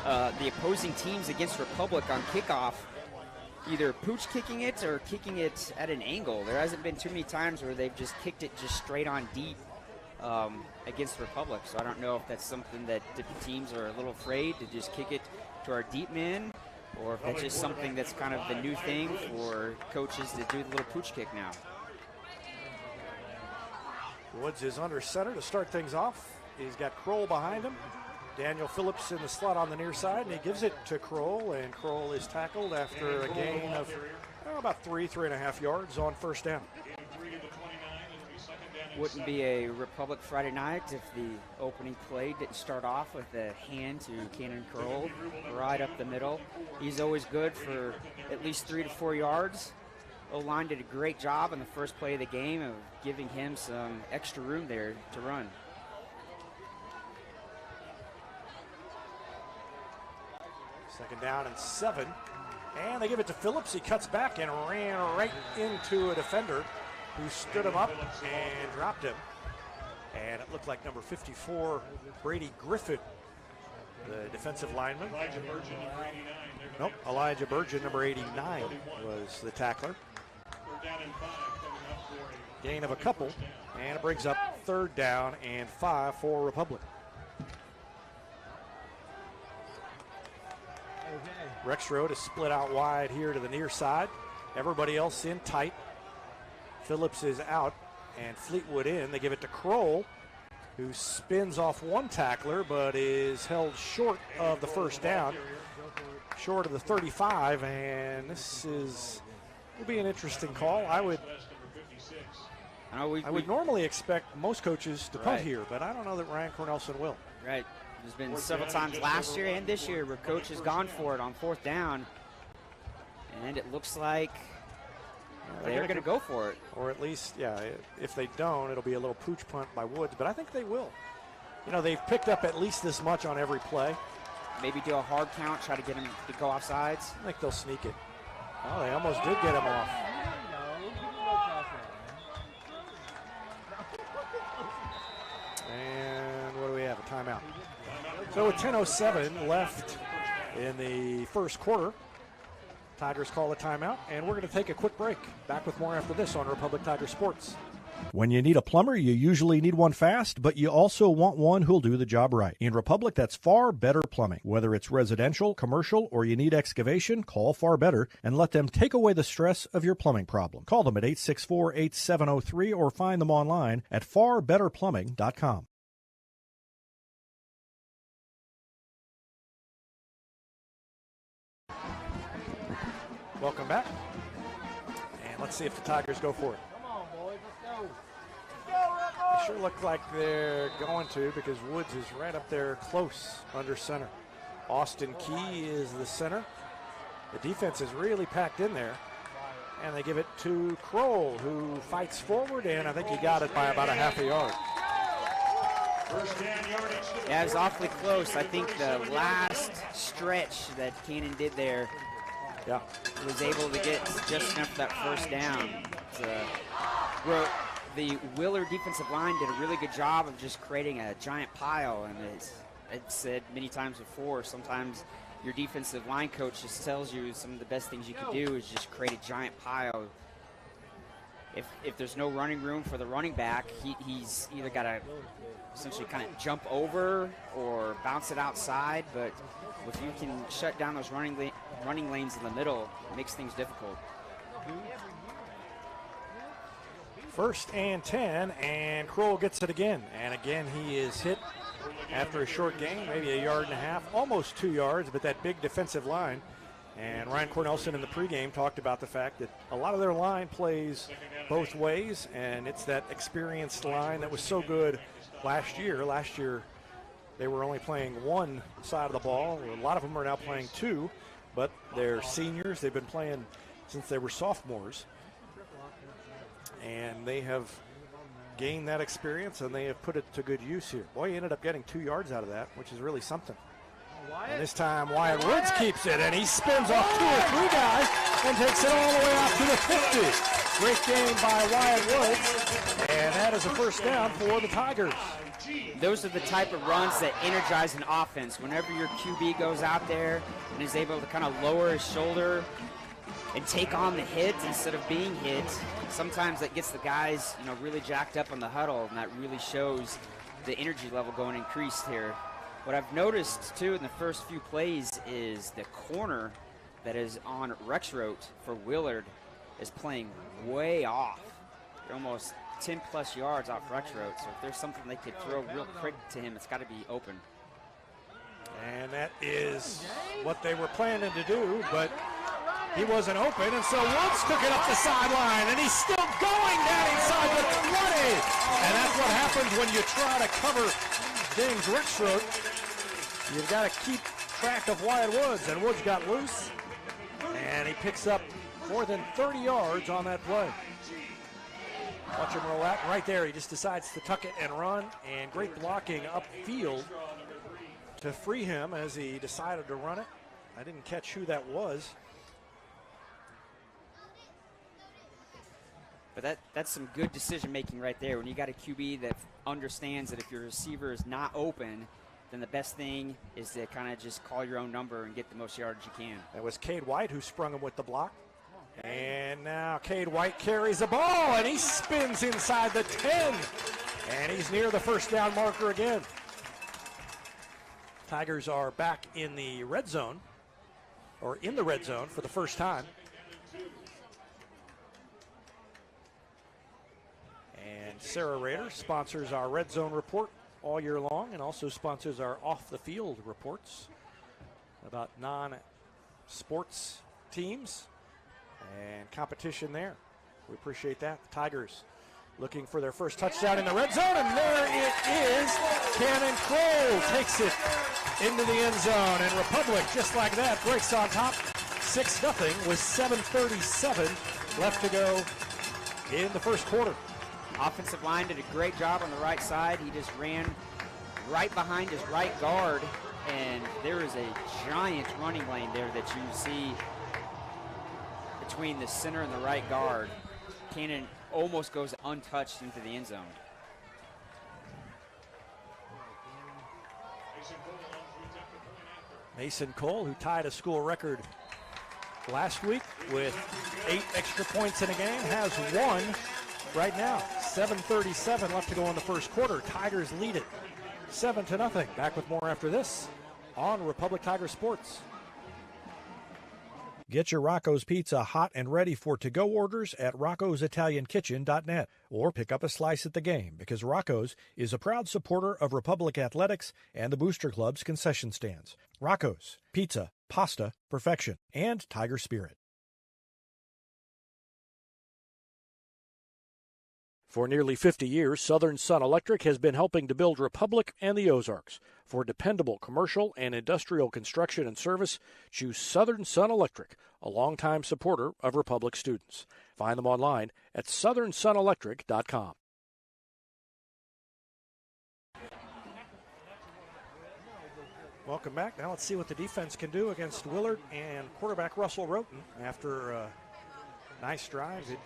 the opposing teams against Republic on kickoff either pooch kicking it or kicking it at an angle. There hasn't been too many times where they've just kicked it just straight on deep against Republic. So I don't know if that's something that the teams are a little afraid to just kick it to our deep men, or if that's just something that's kind of the new thing for coaches to do the little pooch kick now. Woods is under center to start things off. He's got Kroll behind him. Daniel Phillips in the slot on the near side, and he gives it to Kroll, and Kroll is tackled after a gain of about 3.5 yards on first down. Wouldn't be a Republic Friday night if the opening play didn't start off with a hand to Cannon Kroll right up the middle. He's always good for at least 3 to 4 yards. O-line did a great job on the first play of the game of giving him some extra room there to run. Second down and 7. And they give it to Phillips. He cuts back and ran right into a defender who stood him up and dropped him. And it looked like number 54, Brady Griffin, the defensive lineman. Nope, Elijah Burgeon, number 89, was the tackler. Gain of a couple, and it brings up 3rd down and 5 for Republic. Rexroad is split out wide here to the near side. Everybody else in tight. Phillips is out and Fleetwood in. They give it to Kroll, who spins off one tackler but is held short of the first down, short of the 35, and this will be an interesting call. I would normally expect most coaches to punt here, but I don't know that Ryan Cornelson will. Right. There's been several times last year and this year where coach has gone for it on 4th down, and it looks like they're going to go for it. Or at least, yeah, if they don't, it'll be a little pooch punt by Woods, but I think they will. You know, they've picked up at least this much on every play. Maybe do a hard count, try to get him to go off sides. I think they'll sneak it. Oh, they almost did get him off. And what do we have? A timeout. So with 10:07 left in the first quarter, Tigers call a timeout, and we're going to take a quick break. Back with more after this on Republic Tiger Sports. When you need a plumber, you usually need one fast, but you also want one who'll do the job right. In Republic, that's Far Better Plumbing. Whether it's residential, commercial, or you need excavation, call Far Better and let them take away the stress of your plumbing problem. Call them at 864-8703 or find them online at farbetterplumbing.com. Welcome back. And let's see if the Tigers go for it. Come on, boys. Let's go. They sure look like they're going to, because Woods is right up there close under center. Austin Key is the center. The defense is really packed in there. And they give it to Kroll, who fights forward, and I think he got it by about a half a yard. Yeah, it was awfully close. I think the last stretch that Cannon did there, was able to get just enough of that first down. The Willard defensive line did a really good job of just creating a giant pile, and I've said many times before, sometimes your defensive line coach just tells you some of the best things you can do is just create a giant pile. If there's no running room for the running back, he's either got to essentially kind of jump over or bounce it outside, but if you can shut down those running lanes in the middle, it makes things difficult. 1st and 10, and Kroll gets it again. And again, he is hit after a short gain, maybe a yard and a half, almost 2 yards, but that big defensive line And Ryan Cornelson in the pregame talked about the fact that a lot of their line plays both ways, and it's that experienced line that was so good last year. Last year, they were only playing one side of the ball. A lot of them are now playing two, but they're seniors. They've been playing since they were sophomores, and they have gained that experience, and they have put it to good use here. Boy, he ended up getting 2 yards out of that, which is really something. And this time, Wyatt Woods keeps it, and he spins off 2 or 3 guys and takes it all the way out to the 50. Great game by Wyatt Woods, and that is a first down for the Tigers. Those are the type of runs that energize an offense. Whenever your QB goes out there and is able to kind of lower his shoulder and take on the hit instead of being hit, sometimes that gets the guys, really jacked up on the huddle, and that really shows the energy level going increased here. What I've noticed, too, in the first few plays is the corner that is on Rexroth for Willard is playing way off. They're almost 10-plus yards off Rexroth, so if there's something they could throw real quick to him, it's got to be open. And that is what they were planning to do, but he wasn't open, and so Woods took it up the sideline, and he's still going down inside the 20. And that's what happens when you try to cover James Rexroth. You've got to keep track of Wyatt Woods, and Woods got loose, and he picks up more than 30 yards on that play. Watch him roll out right there. He just decides to tuck it and run, and great blocking upfield to free him as he decided to run it. I didn't catch who that was. But that's some good decision-making right there. When you got a QB that understands that if your receiver is not open, then the best thing is to kind of just call your own number and get the most yards you can. That was Cade White who sprung him with the block. And now Cade White carries the ball, and he spins inside the 10. And he's near the first down marker again. Tigers are back in the red zone, or in the red zone for the first time. And Sarah Rader sponsors our red zone report all year long, and also sponsors our off-the-field reports about non-sports teams and competition there. We appreciate that. The Tigers looking for their first touchdown in the red zone, and there it is. Cannon Kroll takes it into the end zone, and Republic, just like that, breaks on top 6-0 with 7:37 left to go in the first quarter. Offensive line did a great job on the right side. He just ran right behind his right guard, and there is a giant running lane there that you see between the center and the right guard. Cannon almost goes untouched into the end zone. Mason Cole, who tied a school record last week with 8 extra points in a game, has one right now. 7:37 left to go in the first quarter. Tigers lead it 7-0. Back with more after this on Republic Tiger Sports. Get your Rocco's Pizza hot and ready for to-go orders at roccositaliankitchen.net, or pick up a slice at the game, because Rocco's is a proud supporter of Republic Athletics and the Booster Club's concession stands. Rocco's, pizza, pasta, perfection, and Tiger Spirit. For nearly 50 years, Southern Sun Electric has been helping to build Republic and the Ozarks. For dependable commercial and industrial construction and service, choose Southern Sun Electric, a longtime supporter of Republic students. Find them online at southernsunelectric.com. Welcome back. Now let's see what the defense can do against Willard and quarterback Russell Roten after a nice drive. It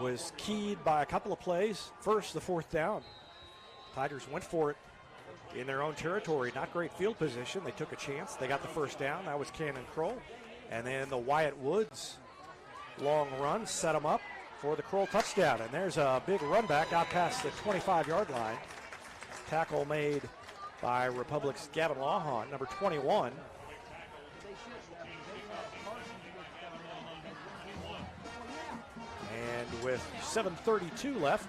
was keyed by a couple of plays. First, the fourth down. Tigers went for it in their own territory. Not great field position. They took a chance. They got the first down. That was Cannon Kroll. And then the Wyatt Woods long run set them up for the Kroll touchdown. And there's a big run back out past the 25-yard line. Tackle made by Republic's Gavin Lawhon, number 21. And with 7:32 left,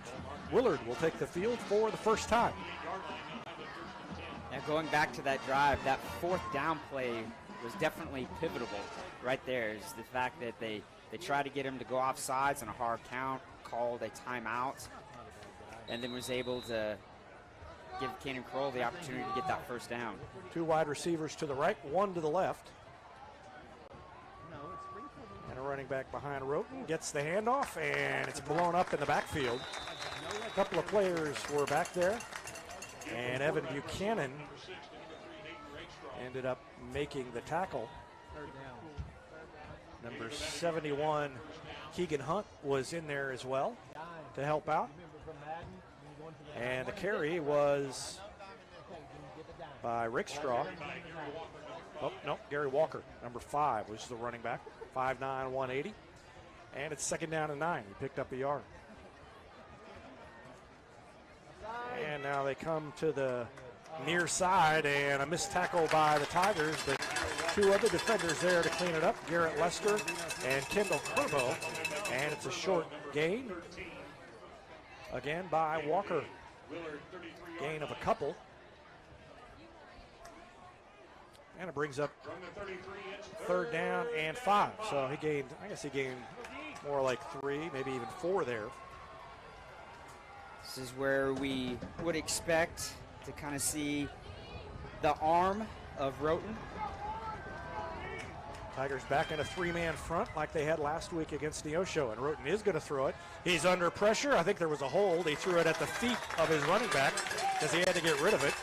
Willard will take the field for the first time. Now going back to that drive, that fourth down play was definitely pivotal. right there is the fact that they tried to get him to go off sides on a hard count, called a timeout, and then was able to give Cannon Kroll the opportunity to get that first down. 2 wide receivers to the right, 1 to the left. And a running back behind Roten gets the handoff, and it's blown up in the backfield. A couple of players were back there, and Evan Buchanan ended up making the tackle. Number 71, Keegan Hunt, was in there as well to help out. And the carry was by Rickstraw. Oh, no, Gary Walker, number 5, was the running back. 5'9", 180. And it's 2nd down and 9. He picked up a yard. And now they come to the near side, and a missed tackle by the Tigers, but 2 other defenders there to clean it up, Garrett Lester and Kendall Curbo. And it's a short gain, again by Walker. Gain of a couple. And it brings up 3rd down and 5. So he gained, I guess he gained more like 3, maybe even 4 there. This is where we would expect to kind of see the arm of Roten. Tigers back in a 3-man front like they had last week against Neosho, and Roten is going to throw it. He's under pressure. I think there was a hold. He threw it at the feet of his running back because he had to get rid of it.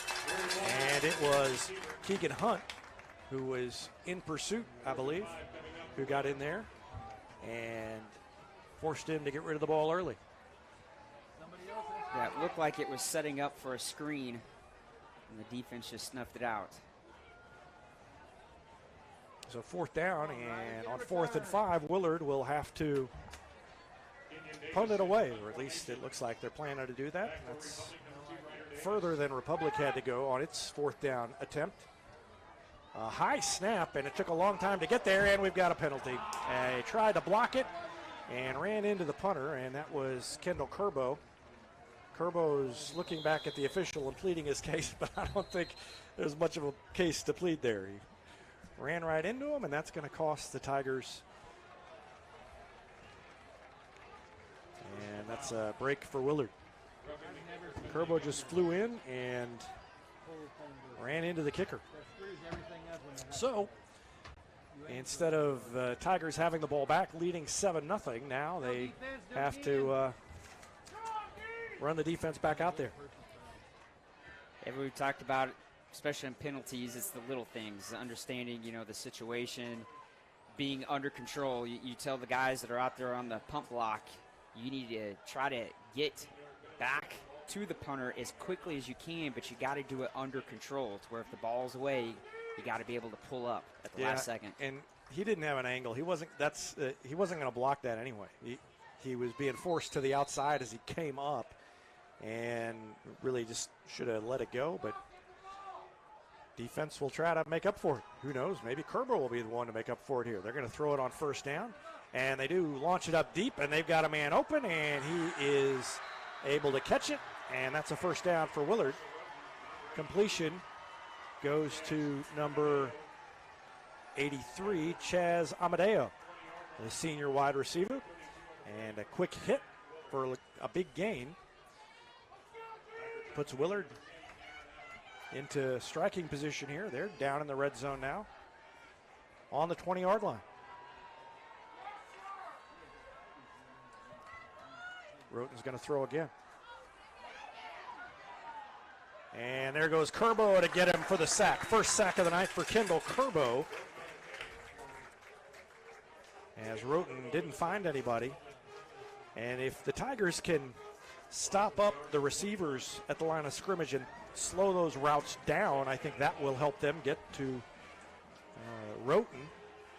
And it was Keegan Hunt, who was in pursuit, I believe, who got in there and forced him to get rid of the ball early. Yeah, it looked like it was setting up for a screen, and the defense just snuffed it out. So 4th down, and on 4th and 5, Willard will have to punt it away, or at least it looks like they're planning to do that. That's further than Republic had to go on its 4th down attempt. A high snap, and it took a long time to get there, and we've got a penalty. He tried to block it and ran into the punter, and that was Kendall Curbo. Curbo's looking back at the official and pleading his case, but I don't think there's much of a case to plead there. He ran right into him, and that's going to cost the Tigers. And that's a break for Willard. Curbo just flew in and ran into the kicker. So instead of Tigers having the ball back, leading 7-0, now they have to run the defense back out there. We've talked about it, especially in penalties, it's the little things, understanding, the situation, being under control. You tell the guys that are out there on the pump block, you need to try to get back to the punter as quickly as you can, but you got to do it under control, to where if the ball's away, you got to be able to pull up at the last second. And he didn't have an angle. He wasn't going to block that anyway. He was being forced to the outside as he came up, and really just should have let it go, but defense will try to make up for it. Who knows? Maybe Kerber will be the one to make up for it here. They're going to throw it on 1st down, and they do launch it up deep, and they've got a man open, and he is able to catch it, and that's a 1st down for Willard. Completion goes to number 83, Chaz Amadeo, the senior wide receiver, and a quick hit for a big gain. Puts Willard into striking position here. They're down in the red zone now on the 20-yard line. Roten's going to throw again. And there goes Curbo to get him for the sack. First sack of the night for Kendall Curbo, as Roten didn't find anybody. And if the Tigers can stop up the receivers at the line of scrimmage and slow those routes down, I think that will help them get to Roten,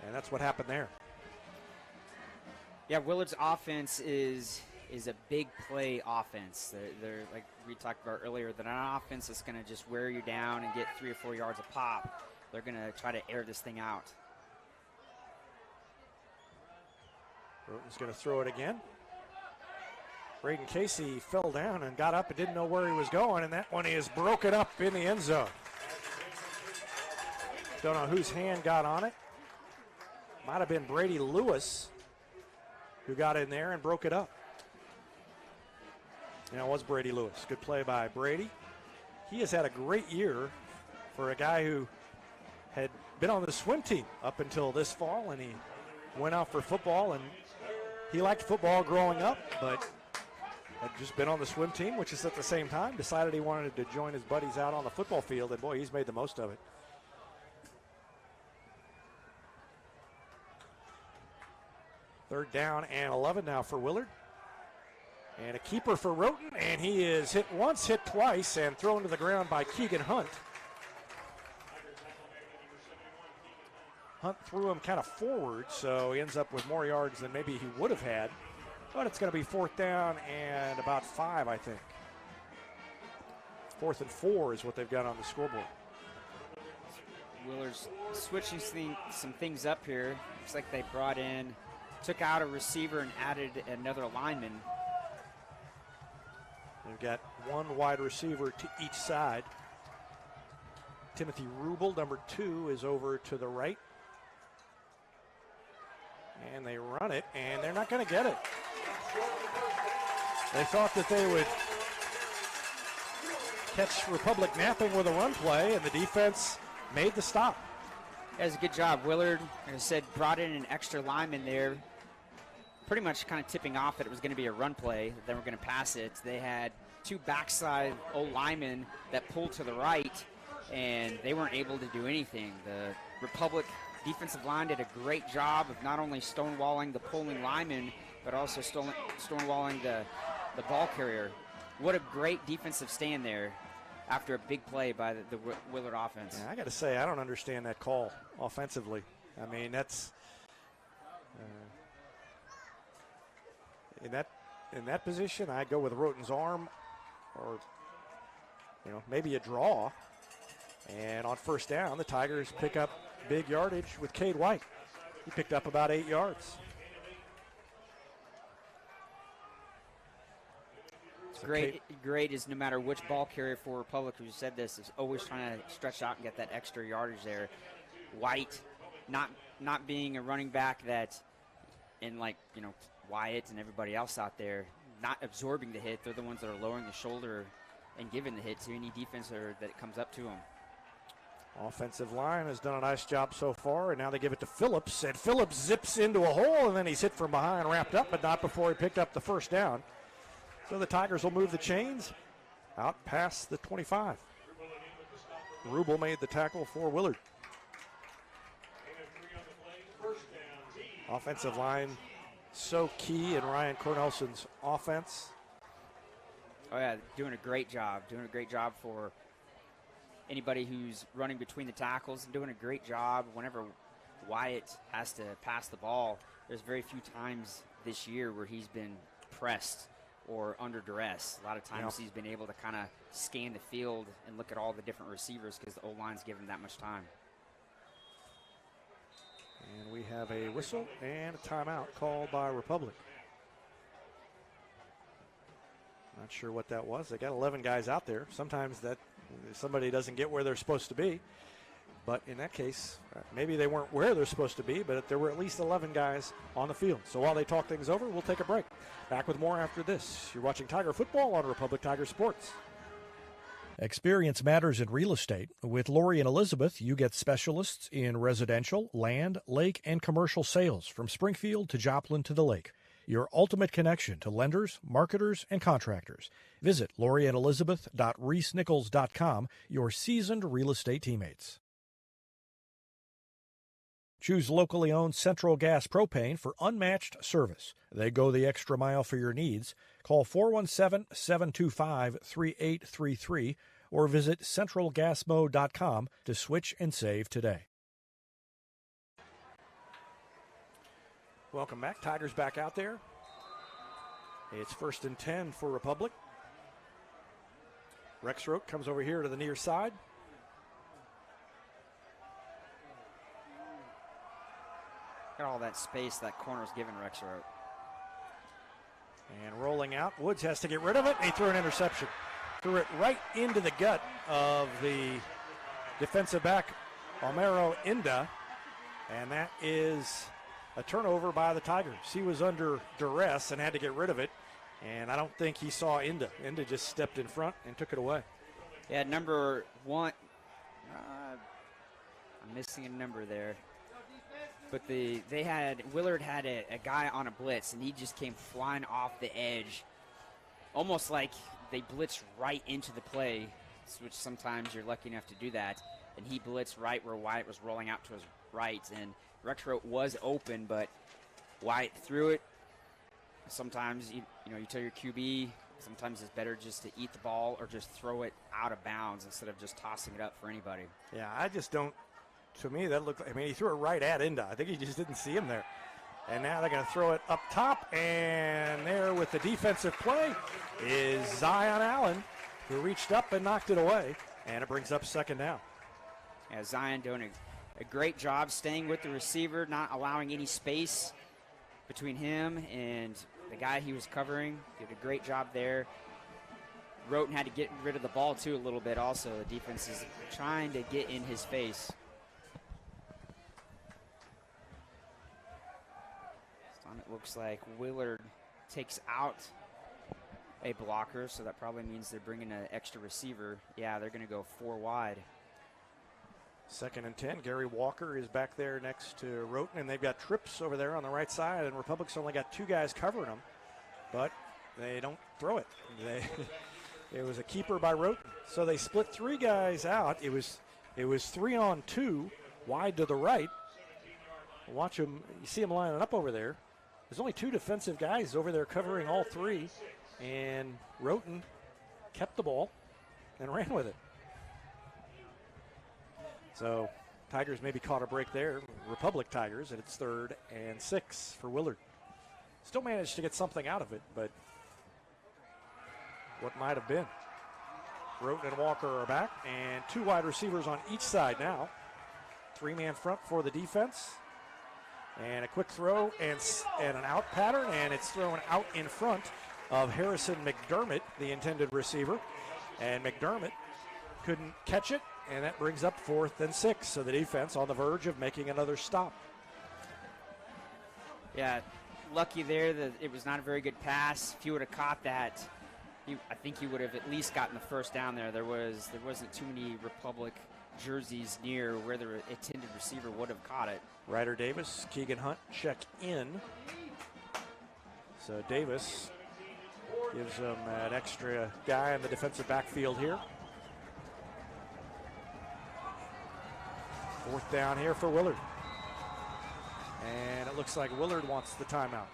and that's what happened there. Yeah, Willard's offense is a big play offense. They're like we talked about earlier, that an offense that's going to just wear you down and get 3 or 4 yards a pop. They're going to try to air this thing out. Roten's going to throw it again. Braden Casey fell down and got up and didn't know where he was going, and that one is broken up in the end zone. Don't know whose hand got on it. might have been Brady Lewis who got in there and broke it up. It was Brady Lewis. Good play by Brady. He has had a great year for a guy who had been on the swim team up until this fall, and he went out for football, and he liked football growing up, but had just been on the swim team, which is at the same time, decided he wanted to join his buddies out on the football field, and boy, he's made the most of it. Third down and 11 now for Willard. And a keeper for Roten, and he is hit once, hit twice, and thrown to the ground by Keegan Hunt. Hunt threw him kind of forward, so he ends up with more yards than maybe he would have had. But it's going to be 4th down and about 5, I think. 4th and 4 is what they've got on the scoreboard. Willard's switching some things up here. Looks like they took out a receiver and added another lineman. They've got one wide receiver to each side. Timothy Rubel, number 2, is over to the right. And they run it, and they're not going to get it. They thought that they would catch Republic napping with a run play, and the defense made the stop. That was a good job. Willard, like I said, brought in an extra lineman there, pretty much kind of tipping off that it was going to be a run play, that they were going to pass it. They had 2 backside linemen that pulled to the right, and they weren't able to do anything. The Republic defensive line did a great job of not only stonewalling the pulling lineman, but also stonewalling the ball carrier. What a great defensive stand there after a big play by the Willard offense. Yeah, I got to say, I don't understand that call offensively. I mean, that's in that position, I go with Roten's arm, or maybe a draw. And on 1st down, the Tigers pick up big yardage with Cade White. He picked up about 8 yards. Great is no matter which ball carrier for Republic, who said this, is always trying to stretch out and get that extra yardage there. White, not being a running back that, and Wyatt and everybody else out there, not absorbing the hit. They're the ones that are lowering the shoulder and giving the hit to any defender that comes up to them. Offensive line has done a nice job so far, and now they give it to Phillips, and Phillips zips into a hole, and then he's hit from behind, wrapped up, but not before he picked up the 1st down. So the Tigers will move the chains out past the 25. Rubel made the tackle for Willard. Offensive line so key in Ryan Cornelson's offense. Oh, yeah, doing a great job for anybody who's running between the tackles, and doing a great job whenever Wyatt has to pass the ball. There's very few times this year where he's been pressed or under duress. A lot of times he's been able to kind of scan the field and look at all the different receivers because the O-line's given him that much time. And we have a whistle and a timeout called by Republic. Not sure what that was. They got 11 guys out there. Sometimes that somebody doesn't get where they're supposed to be. But in that case, maybe they weren't where they're supposed to be, but there were at least 11 guys on the field. So while they talk things over, we'll take a break. Back with more after this. You're watching Tiger Football on Republic Tiger Sports. Experience matters in real estate. With Lori and Elizabeth, you get specialists in residential, land, lake, and commercial sales from Springfield to Joplin to the lake. Your ultimate connection to lenders, marketers, and contractors. Visit loriandelizabeth.reesnichols.com, your seasoned real estate teammates. Choose locally owned Central Gas Propane for unmatched service. They go the extra mile for your needs. Call 417-725-3833 or visit centralgasmo.com to switch and save today. Welcome back. Tigers back out there. It's 1st and 10 for Republic. Rexroth comes over here to the near side. Look at all that space that corner's given Rexroth. And rolling out, Woods has to get rid of it. He threw an interception. Threw it right into the gut of the defensive back, Omero Inda. And that is a turnover by the Tigers. He was under duress and had to get rid of it, and I don't think he saw Inda. Inda just stepped in front and took it away. Yeah, number 1. I'm missing a number there. But Willard had a guy on a blitz, and he just came flying off the edge, almost like they blitzed right into the play, which sometimes you're lucky enough to do that. And he blitzed right where Wyatt was rolling out to his right, and Rexroth was open, but Wyatt threw it. Sometimes you tell your QB, sometimes it's better just to eat the ball or just throw it out of bounds instead of just tossing it up for anybody. Yeah, I just don't. To me, that looked. He threw it right at Inda. I think he just didn't see him there. And now they're going to throw it up top, and there with the defensive play is Zion Allen, who reached up and knocked it away, and it brings up second down. Yeah, Zion doing a great job staying with the receiver, not allowing any space between him and the guy he was covering. Did a great job there. Roten had to get rid of the ball, too, a little bit also. The defense is trying to get in his face. It looks like Willard takes out a blocker, so that probably means they're bringing an extra receiver. Yeah, they're going to go 4 wide. 2nd and 10. Gary Walker is back there next to Roten, and they've got trips over there on the right side, and Republic's only got 2 guys covering them, but they don't throw it. It was a keeper by Roten, so they split 3 guys out. It was 3 on 2 wide to the right. Watch them. You see them lining up over there. There's only 2 defensive guys over there covering all 3, and Roten kept the ball and ran with it. So Tigers maybe caught a break there. Republic Tigers, and it's 3rd and 6 for Willard. Still managed to get something out of it, but what might have been. Roten and Walker are back, and 2 wide receivers on each side now. 3-man front for the defense. And a quick throw and an out pattern, and it's thrown out in front of Harrison McDermott, the intended receiver. And McDermott couldn't catch it, and that brings up 4th and 6. So the defense on the verge of making another stop. Yeah, lucky there that it was not a very good pass. If he would have caught that, I think he would have at least gotten the first down there. There wasn't too many Republic jerseys near where the intended receiver would have caught it. Ryder Davis, Keegan Hunt check in. So Davis gives them an extra guy in the defensive backfield here. 4th down here for Willard. And it looks like Willard wants the timeout.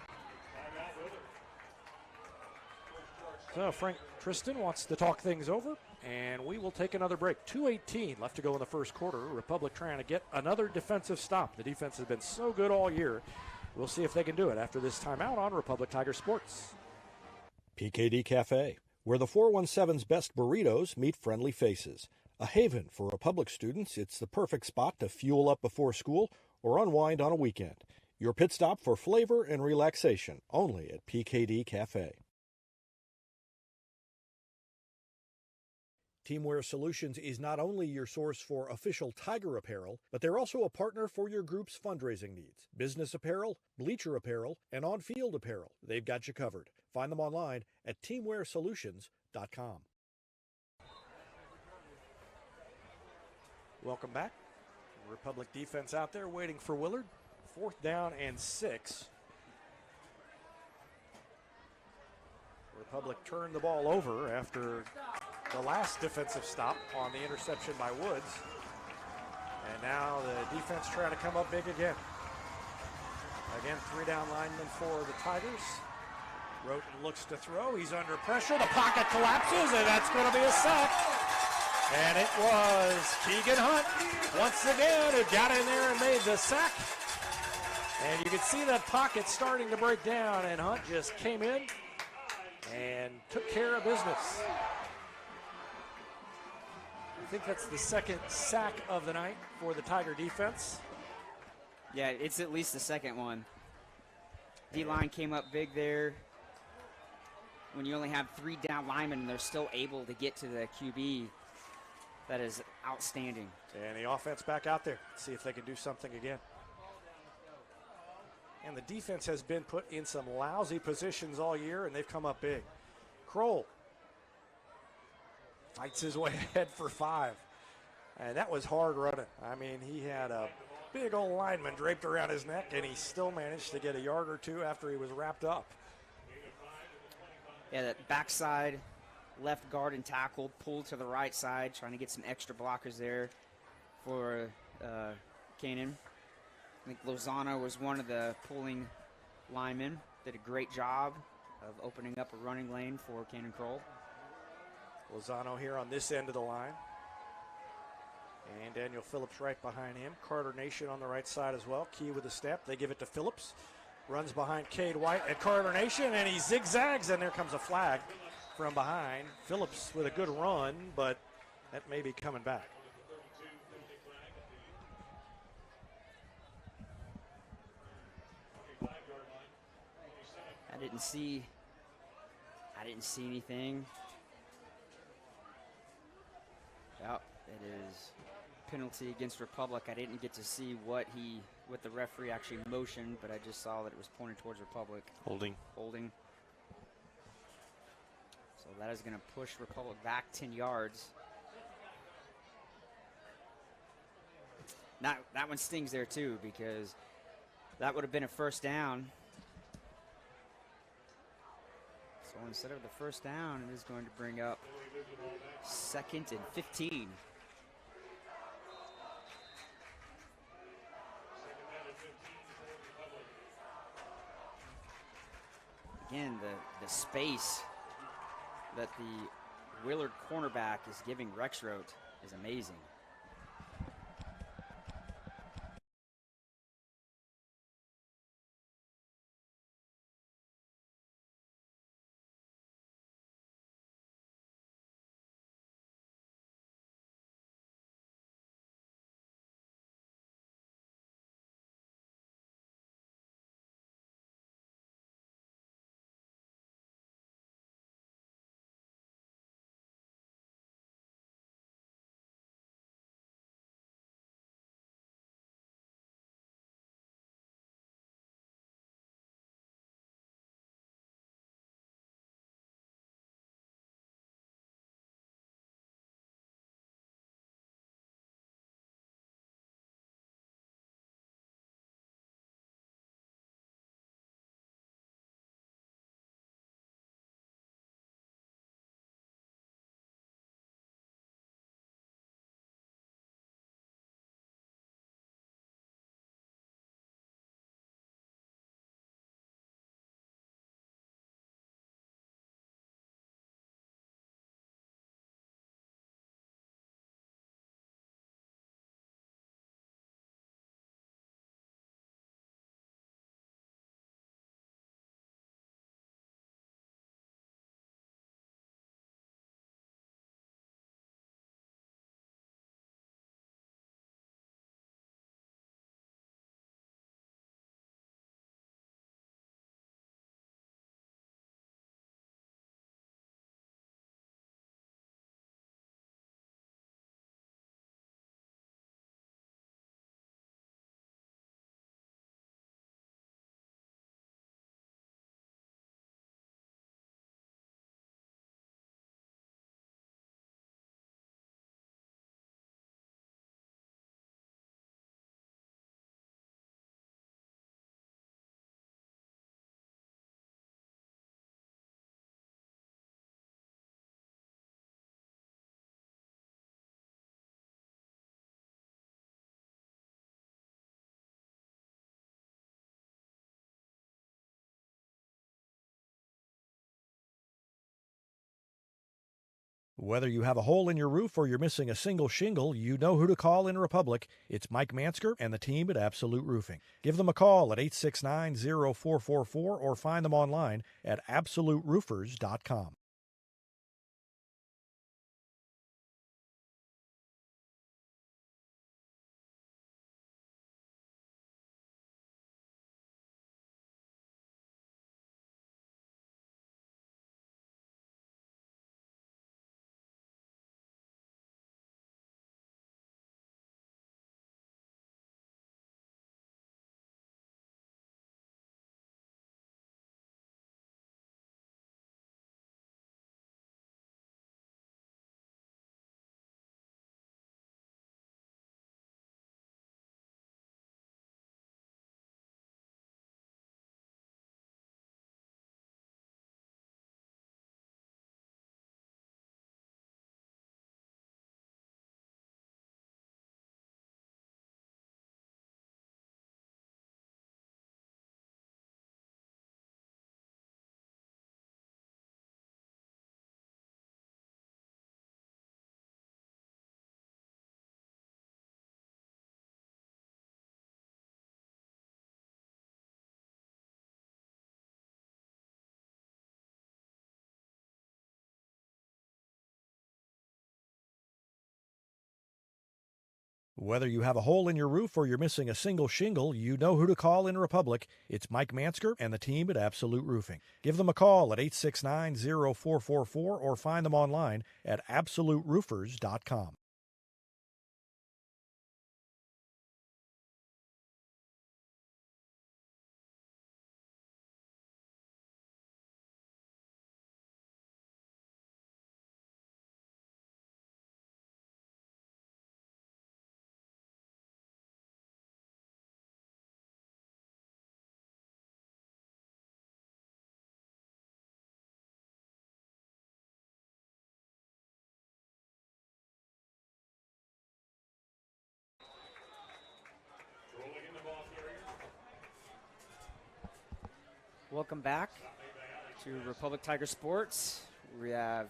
So Frank Tristan wants to talk things over, and we will take another break. 2:18 left to go in the first quarter. Republic trying to get another defensive stop. The defense has been so good all year. We'll see if they can do it after this timeout on Republic Tiger Sports. PKD Cafe, where the 417's best burritos meet friendly faces. A haven for Republic students, it's the perfect spot to fuel up before school or unwind on a weekend. Your pit stop for flavor and relaxation, only at PKD Cafe. Teamwear Solutions is not only your source for official Tiger apparel, but they're also a partner for your group's fundraising needs. Business apparel, bleacher apparel, and on-field apparel. They've got you covered. Find them online at teamwearsolutions.com. Welcome back. Republic defense out there waiting for Willard. 4th down and 6. Republic turned the ball over after the last defensive stop on the interception by Woods. And now the defense trying to come up big again. Again, 3 down linemen for the Tigers. Roten looks to throw. He's under pressure. The pocket collapses, and that's going to be a sack. And it was Keegan Hunt, once again, who got in there and made the sack. And you can see that pocket starting to break down, and Hunt just came in and took care of business. I think that's the 2nd sack of the night for the Tiger defense. Yeah, it's at least the 2nd one. D-line came up big there. When you only have 3 down linemen and they're still able to get to the QB, that is outstanding. And the offense back out there. See if they can do something again. And the defense has been put in some lousy positions all year, and they've come up big. Kroll fights his way ahead for 5. And that was hard running. I mean, he had a big old lineman draped around his neck, and he still managed to get a yard or two after he was wrapped up. Yeah, that backside left guard and tackle pulled to the right side, trying to get some extra blockers there for Canaan. I think Lozano was one of the pulling linemen. Did a great job of opening up a running lane for Canaan Kroll. Lozano here on this end of the line. And Daniel Phillips right behind him. Carter Nation on the right side as well. Key with a step. They give it to Phillips. Runs behind Cade White and Carter Nation, and he zigzags, and there comes a flag from behind. Phillips with a good run, but that may be coming back. I didn't see anything. Yep, it is penalty against Republic. I didn't get to see what the referee actually motioned, but I just saw that it was pointed towards Republic. Holding. So that is going to push Republic back 10 yards. That one stings there too, because that would have been a first down. So instead of the first down, it is going to bring up 2nd and 15. Again, the space that the Willard cornerback is giving Rexroth is amazing. Whether you have a hole in your roof or you're missing a single shingle, you know who to call in Republic. It's Mike Mansker and the team at Absolute Roofing. Give them a call at 869-0444 or find them online at absoluteroofers.com. Whether you have a hole in your roof or you're missing a single shingle, you know who to call in Republic. It's Mike Mansker and the team at Absolute Roofing. Give them a call at 869-0444 or find them online at absoluteroofers.com. Welcome back to Republic Tiger Sports. We have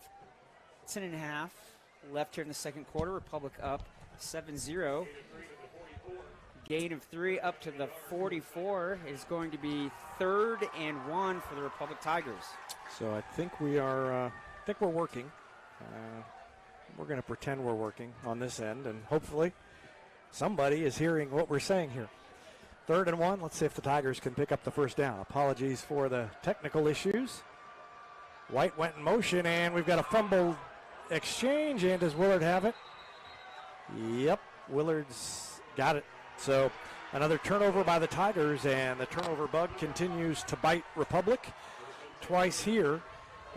10.5 left here in the second quarter. Republic up 7-0. Gain of 3 up to the 44 is going to be 3rd and 1 for the Republic Tigers. So I think we're working. We're going to pretend we're working on this end, and hopefully somebody is hearing what we're saying here. 3rd and 1. Let's see if the Tigers can pick up the first down. Apologies for the technical issues. White went in motion, and we've got a fumble exchange. And does Willard have it? Yep, Willard's got it. So another turnover by the Tigers, and the turnover bug continues to bite Republic twice here.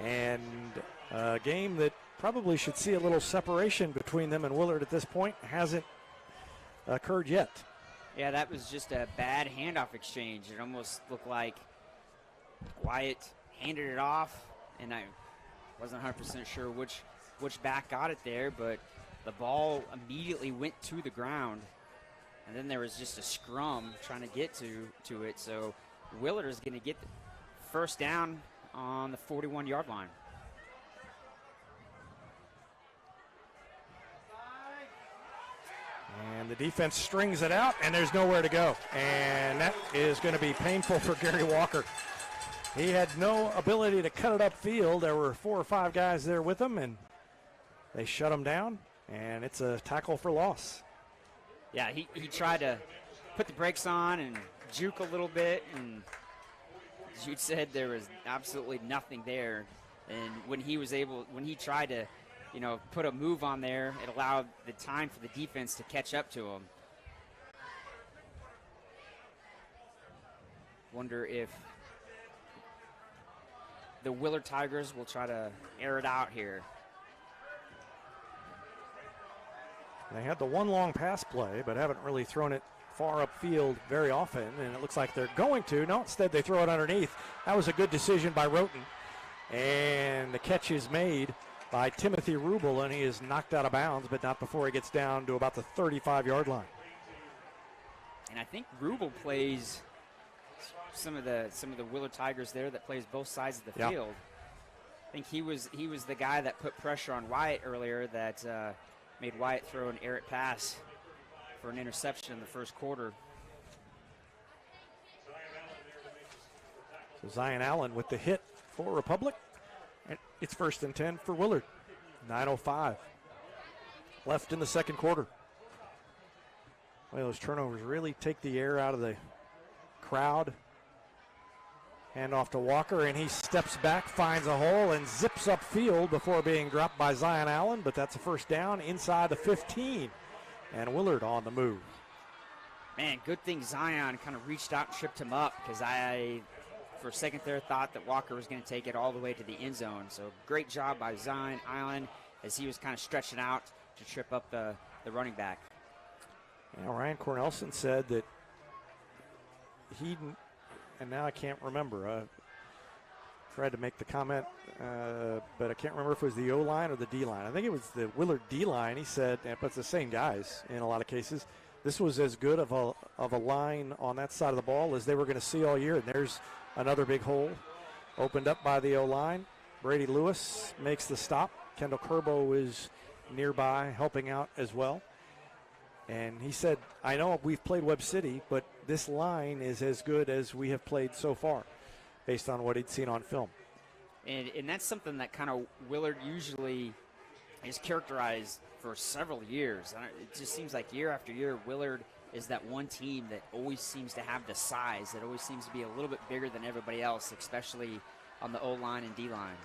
And a game that probably should see a little separation between them and Willard at this point hasn't occurred yet. Yeah, that was just a bad handoff exchange. It almost looked like Wyatt handed it off, and I wasn't 100% sure which back got it there, but the ball immediately went to the ground, and then there was just a scrum trying to get to it. So Willard is going to get the first down on the 41-yard line. And the defense strings it out, and there's nowhere to go. And that is going to be painful for Gary Walker. He had no ability to cut it upfield. There were 4 or 5 guys there with him, and they shut him down, and it's a tackle for loss. Yeah, he tried to put the brakes on and juke a little bit, and as you said, there was absolutely nothing there. And when he tried to put a move on there, it allowed the time for the defense to catch up to him. Wonder if the Willard Tigers will try to air it out here. They had the one long pass play, but haven't really thrown it far upfield very often, and it looks like they're going to. No, instead they throw it underneath. That was a good decision by Roten, and the catch is made by Timothy Rubel, and he is knocked out of bounds, but not before he gets down to about the 35-yard line. And I think Rubel plays some of the Willard Tigers there that plays both sides of the field. I think he was the guy that put pressure on Wyatt earlier that made Wyatt throw an errant pass for an interception in the first quarter. So Zion Allen with the hit for Republic. And it's 1st and 10 for Willard. 9:05 left in the second quarter. Well, those turnovers really take the air out of the crowd. Hand off to Walker, and he steps back, finds a hole, and zips upfield before being dropped by Zion Allen, but that's a first down inside the 15. And Willard on the move. Man, good thing Zion kind of reached out and tripped him up, because I, for a second there, thought that Walker was going to take it all the way to the end zone. So great job by Zion Allen as he was kind of stretching out to trip up the running back. Now, Ryan Cornelson said that he, and now I can't remember, I tried to make the comment, but I can't remember if it was the O-line or the D-line. I think it was the Willard D-line. He said, but it's the same guys in a lot of cases. This was as good of a line on that side of the ball as they were going to see all year. And there's another big hole opened up by the O-line. Brady Lewis makes the stop. Kendall Kerbo is nearby helping out as well. And he said, I know we've played Webb City, but this line is as good as we have played so far, based on what he'd seen on film. And that's something that kind of Willard usually is characterized for several years. It just seems like year after year, Willard is that one team that always seems to have the size, that always seems to be a little bit bigger than everybody else, especially on the O-line and D-line.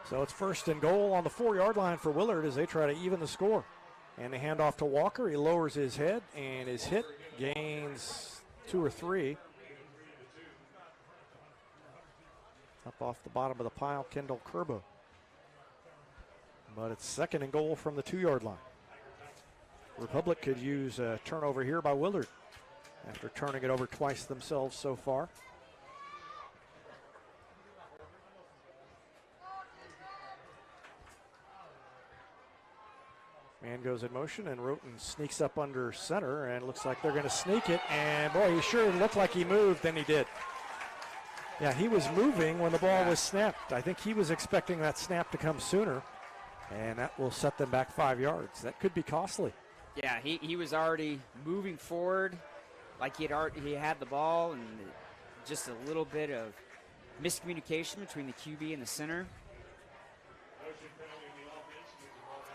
So it's 1st and goal on the 4-yard line for Willard as they try to even the score. And they hand off to Walker. He lowers his head and is hit, gains 2 or 3. Up off the bottom of the pile, Kendall Kerbo. But it's 2nd and goal from the 2-yard line. Republic could use a turnover here by Willard after turning it over twice themselves so far. Man goes in motion, and Roten sneaks up under center, and looks like they're going to sneak it. And boy, he sure looked like he moved, then he did. Yeah, he was moving when the ball was snapped. I think he was expecting that snap to come sooner, and that will set them back 5 yards. That could be costly. Yeah, he was already moving forward like he had the ball, and just a little bit of miscommunication between the QB and the center.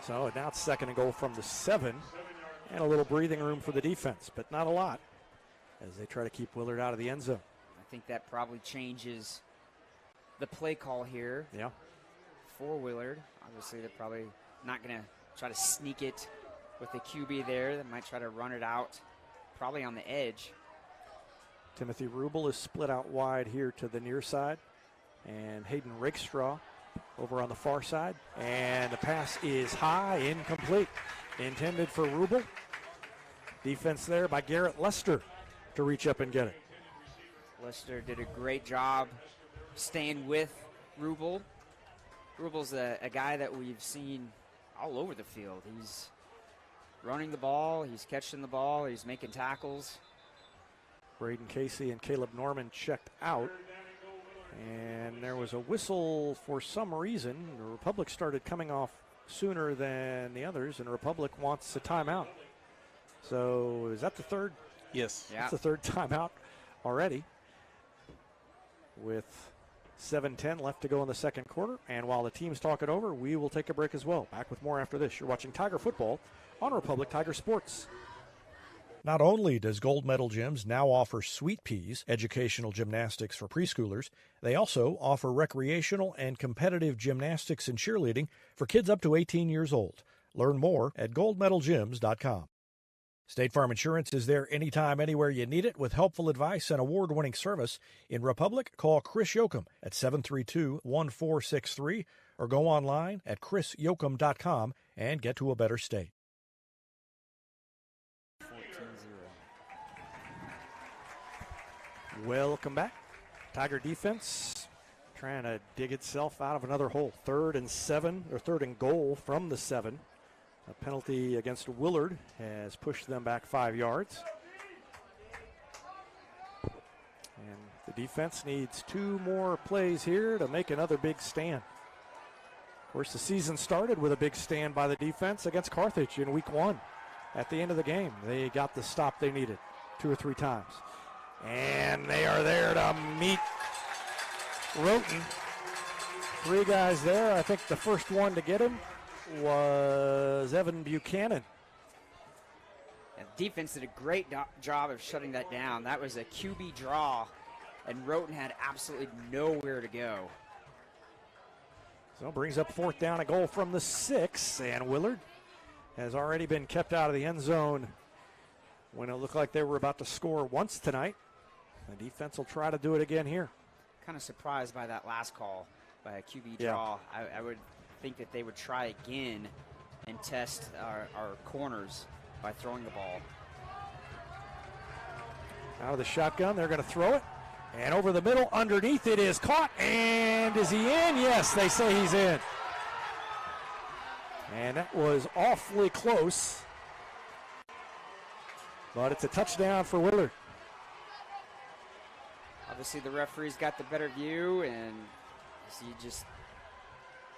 So now it's 2nd and goal from the 7, and a little breathing room for the defense, but not a lot as they try to keep Willard out of the end zone. I think that probably changes the play call here. Yeah. For Willard. Obviously, they're probably not going to try to sneak it with the QB there. They might try to run it out probably on the edge. Timothy Rubel is split out wide here to the near side, and Hayden Rakestraw over on the far side. And the pass is high, incomplete. Intended for Rubel. Defense there by Garrett Lester to reach up and get it. Lester did a great job staying with Rubel. Rubel's a guy that we've seen all over the field. He's running the ball, he's catching the ball, he's making tackles. Braden Casey and Caleb Norman checked out. And there was a whistle for some reason. The Republic started coming off sooner than the others, and the Republic wants a timeout. So is that the third? Yes. That's the third timeout already, with 7:10 left to go in the second quarter. And while the teams talk it over, we will take a break as well. Back with more after this. You're watching Tiger Football on Republic Tiger Sports. Not only does Gold Medal Gyms now offer Sweet Peas, educational gymnastics for preschoolers, they also offer recreational and competitive gymnastics and cheerleading for kids up to 18 years old. Learn more at goldmedalgyms.com. State Farm Insurance is there anytime, anywhere you need it with helpful advice and award-winning service. In Republic, call Chris Yoakum at 732-1463 or go online at chrisyoakum.com and get to a better state. Welcome back. Tiger defense trying to dig itself out of another hole. 3rd and 7, or 3rd and goal from the 7. A penalty against Willard has pushed them back 5 yards. And the defense needs 2 more plays here to make another big stand. Of course, the season started with a big stand by the defense against Carthage in week 1. At the end of the game, they got the stop they needed 2 or 3 times. And they are there to meet Roten. 3 guys there. I think the first one to get him was Evan Buchanan. And defense did a great job of shutting that down. That was a QB draw, and Roten had absolutely nowhere to go. So it brings up 4th down, a goal from the 6, and Willard has already been kept out of the end zone when it looked like they were about to score once tonight. The defense will try to do it again here. Kind of surprised by that last call by a QB draw. I would think that they would try again and test our corners by throwing the ball. Out of the shotgun, they're going to throw it. And over the middle, underneath it is caught. And is he in? Yes, they say he's in. And that was awfully close. But it's a touchdown for Willard. Obviously, the referee's got the better view, and he just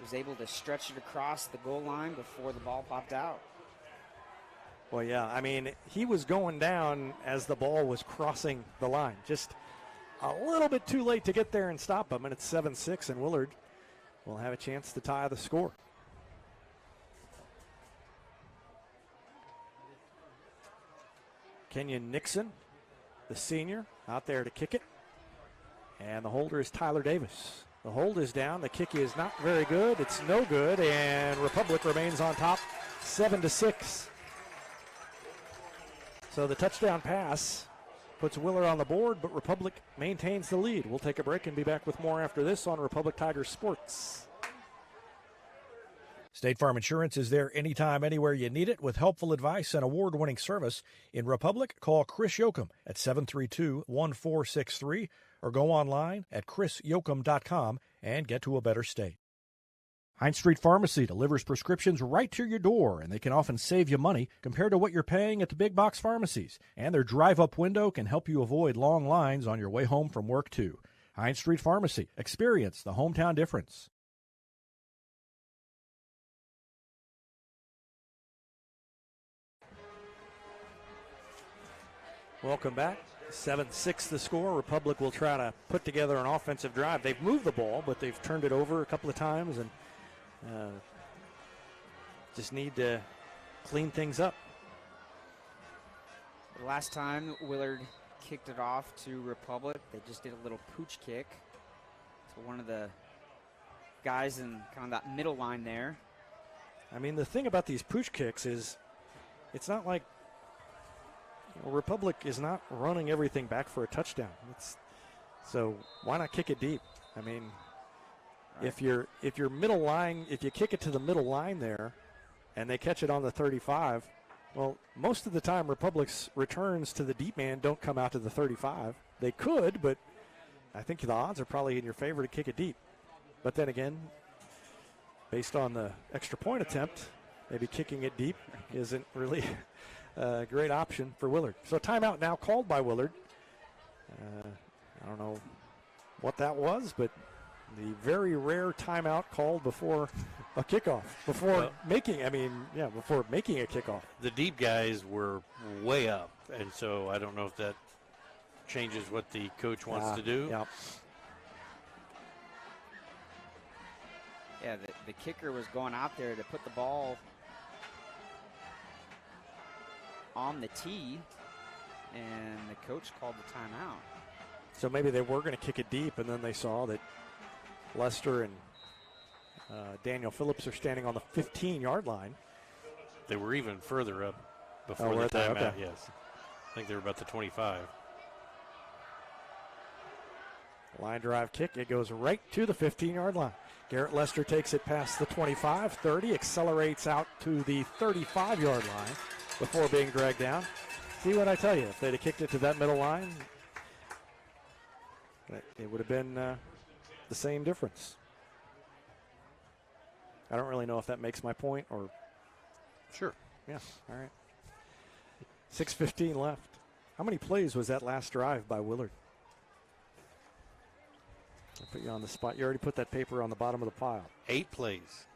was able to stretch it across the goal line before the ball popped out. Well, yeah, I mean, he was going down as the ball was crossing the line. Just a little bit too late to get there and stop him, and it's 7-6, and Willard will have a chance to tie the score. Kenyon Nixon, the senior, out there to kick it. And the holder is Tyler Davis. The hold is down. The kick is not very good. It's no good, and Republic remains on top, 7-6. So the touchdown pass puts Willard on the board, but Republic maintains the lead. We'll take a break and be back with more after this on Republic Tigers Sports. State Farm Insurance is there anytime, anywhere you need it with helpful advice and award-winning service. In Republic, call Chris Yoakum at 732-1463 or go online at chrisyoakum.com and get to a better state. Hines Street Pharmacy delivers prescriptions right to your door, and they can often save you money compared to what you're paying at the big box pharmacies. And their drive-up window can help you avoid long lines on your way home from work, too. Hines Street Pharmacy. Experience the hometown difference. Welcome back. 7-6 the score. Republic will try to put together an offensive drive. They've moved the ball, but they've turned it over a couple of times and just need to clean things up. The last time Willard kicked it off to Republic, they just did a little pooch kick to one of the guys in kind of that middle line there. I mean, the thing about these pooch kicks is it's not like Republic is not running everything back for a touchdown. So why not kick it deep? I mean, right. if your middle line, if you kick it to the middle line there and they catch it on the 35, well, most of the time Republic's returns to the deep man don't come out to the 35. They could, but I think the odds are probably in your favor to kick it deep. But then again, based on the extra point attempt, maybe kicking it deep isn't really a great option for Willard. So timeout now called by Willard. I don't know what that was, but the very rare timeout called before a kickoff, before making a kickoff. The deep guys were way up, and so I don't know if that changes what the coach wants to do. Yeah. Yeah, the kicker was going out there to put the ball on the tee, and the coach called the timeout. So maybe they were going to kick it deep, and then they saw that Lester and Daniel Phillips are standing on the 15-yard line. They were even further up before the timeout, okay. Yes. I think they were about the 25. Line drive kick. It goes right to the 15-yard line. Garrett Lester takes it past the 25, 30, accelerates out to the 35-yard line before being dragged down. See what I tell you, if they'd have kicked it to that middle line, it would have been the same difference. I don't really know if that makes my point or. Sure. Yeah, all right. 6:15 left. How many plays was that last drive by Willard? I'll put you on the spot. You already put that paper on the bottom of the pile. 8 plays.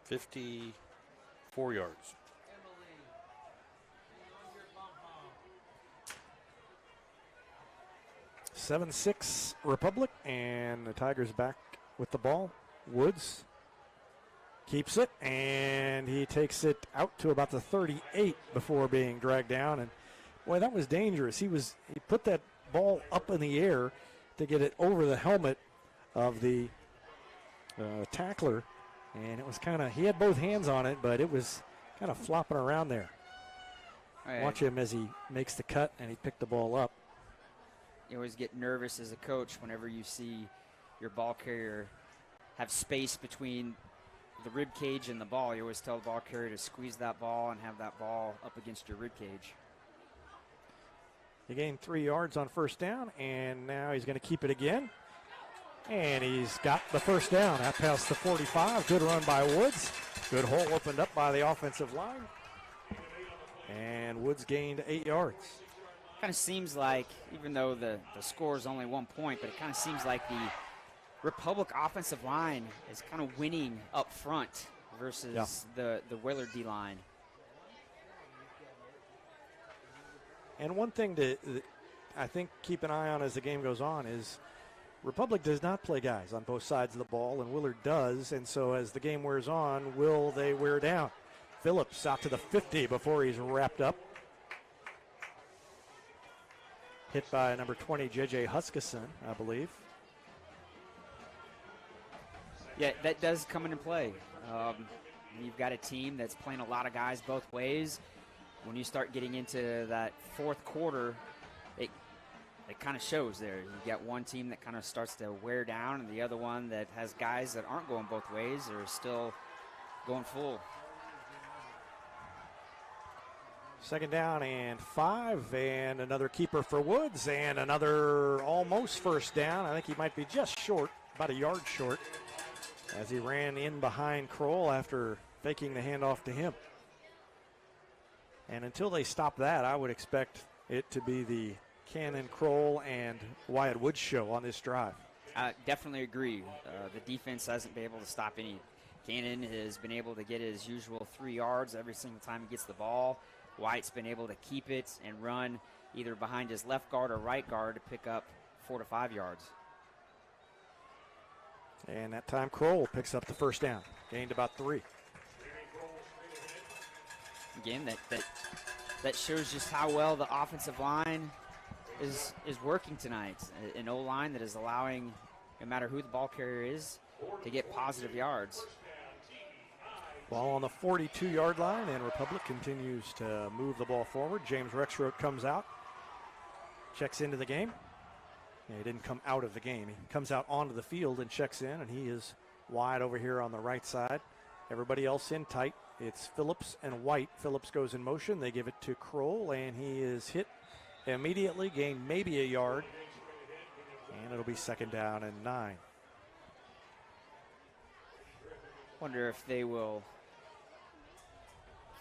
54 yards. Emily. 7-6 Republic, and the Tigers back with the ball. Woods keeps it, and he takes it out to about the 38 before being dragged down. And boy, that was dangerous. He put that ball up in the air to get it over the helmet of the tackler, and it was he had both hands on it, but it was kind of flopping around there. Right. Watch him as he makes the cut, and he picked the ball up. You always get nervous as a coach whenever you see your ball carrier have space between the rib cage and the ball. You always tell the ball carrier to squeeze that ball and have that ball up against your rib cage. He gained 3 yards on first down, and now he's going to keep it again. And he's got the first down out past the 45. Good run by Woods. Good hole opened up by the offensive line. And Woods gained 8 yards. Kind of seems like, even though the score is only 1 point, but it kind of seems like the Republic offensive line is kind of winning up front versus the Willard D-line. And one thing to, I think, keep an eye on as the game goes on is Republic does not play guys on both sides of the ball, and Willard does. And so as the game wears on, will they wear down? Phillips out to the 50 before he's wrapped up. hit by number 20, J.J. Huskisson, I believe. Yeah, that does come into play. You've got a team that's playing a lot of guys both ways. When you start getting into that fourth quarter, it kind of shows there. You've got one team that kind of starts to wear down, and the other one that has guys that aren't going both ways or are still going full. 2nd down and 5, and another keeper for Woods, and another almost 1st down. I think he might be just short, about a yard short, as he ran in behind Kroll after faking the handoff to him. And until they stop that, I would expect it to be the Cannon, Kroll, and Wyatt Woods show on this drive. I definitely agree. The defense hasn't been able to stop any. Cannon has been able to get his usual 3 yards every single time he gets the ball. Wyatt's been able to keep it and run either behind his left guard or right guard to pick up 4 to 5 yards. And that time Kroll picks up the 1st down, gained about 3. Again, that shows just how well the offensive line is working tonight. An O-line that is allowing, no matter who the ball carrier is, to get positive yards. Ball on the 42-yard line, and Republic continues to move the ball forward. James Rexroth comes out, checks into the game. He didn't come out of the game. He comes out onto the field and checks in, and he is wide over here on the right side. Everybody else in tight. It's Phillips and White. Phillips goes in motion. They give it to Kroll, and he is hit immediately, gained maybe a yard, and it'll be 2nd down and 9. Wonder if they will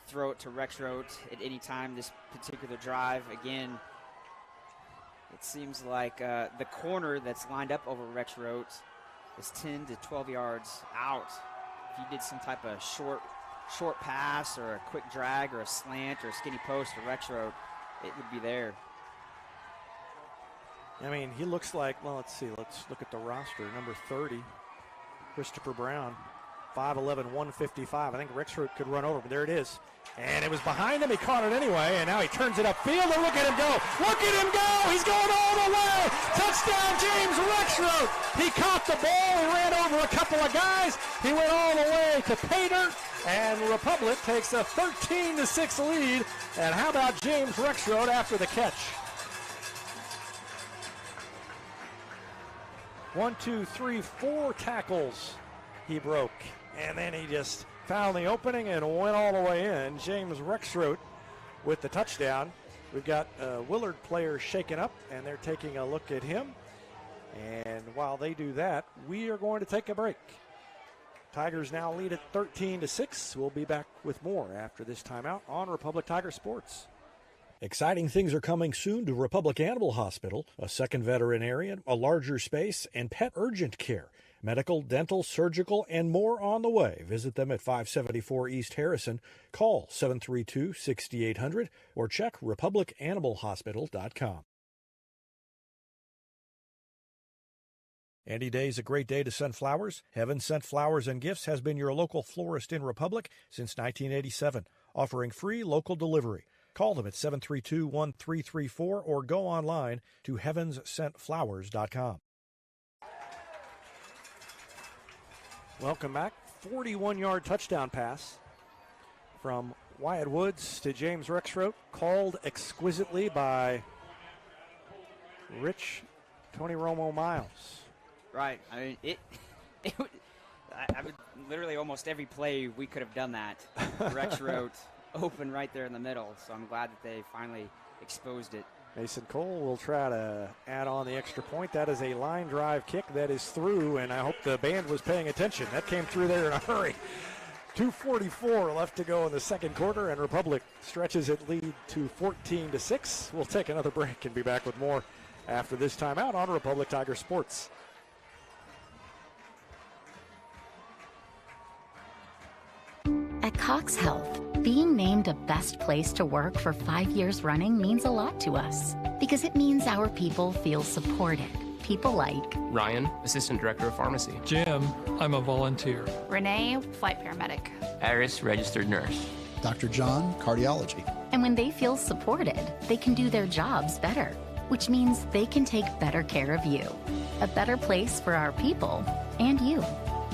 throw it to Rexroth at any time this particular drive. Again, it seems like the corner that's lined up over Rexroth is 10 to 12 yards out. If you did some type of short pass or a quick drag or a slant or a skinny post to Rexroth, it would be there. I mean, he looks like, well, let's see. Let's look at the roster. Number 30, Christopher Brown, 5'11", 155. I think Rexroth could run over, but there it is. And it was behind him. He caught it anyway, and now he turns it upfield, and look at him go. Look at him go. He's going all the way. Touchdown, James Rexroth. He caught the ball. He ran over a couple of guys. He went all the way to Pater, and Republic takes a 13-6 lead. And how about James Rexroth after the catch? 1, 2, 3, 4 tackles he broke. And then he just found the opening and went all the way in. James Rexroth with the touchdown. We've got Willard players shaken up, and they're taking a look at him. And while they do that, we are going to take a break. Tigers now lead at 13-6. We'll be back with more after this timeout on Republic Tiger Sports. Exciting things are coming soon to Republic Animal Hospital, a 2nd veterinarian, a larger space, and pet urgent care. Medical, dental, surgical, and more on the way. Visit them at 574 East Harrison. Call 732-6800 or check republicanimalhospital.com. Any day is a great day to send flowers. Heaven Sent Flowers and Gifts has been your local florist in Republic since 1987, offering free local delivery. Call them at 732-1334 or go online to heavenssentflowers.com. Welcome back. 41-yard touchdown pass from Wyatt Woods to James Rexroth, called exquisitely by Rich Tony Romo Miles. Right. I mean, I would literally almost every play we could have done that. Rexroth open right there in the middle, so I'm glad that they finally exposed it. Mason Cole will try to add on the extra point. That is a line drive kick that is through, and I hope the band was paying attention. That came through there in a hurry. 2:44 left to go in the 2nd quarter, and Republic stretches its lead to 14-6. We'll take another break and be back with more after this timeout on Republic Tiger Sports. At Cox Health, being named a best place to work for 5 years running means a lot to us because it means our people feel supported. People like Ryan, Assistant Director of Pharmacy. Jim, I'm a volunteer. Renee, Flight Paramedic. Aris, Registered Nurse. Dr. John, Cardiology. And when they feel supported, they can do their jobs better. which means they can take better care of you. A better place for our people and you.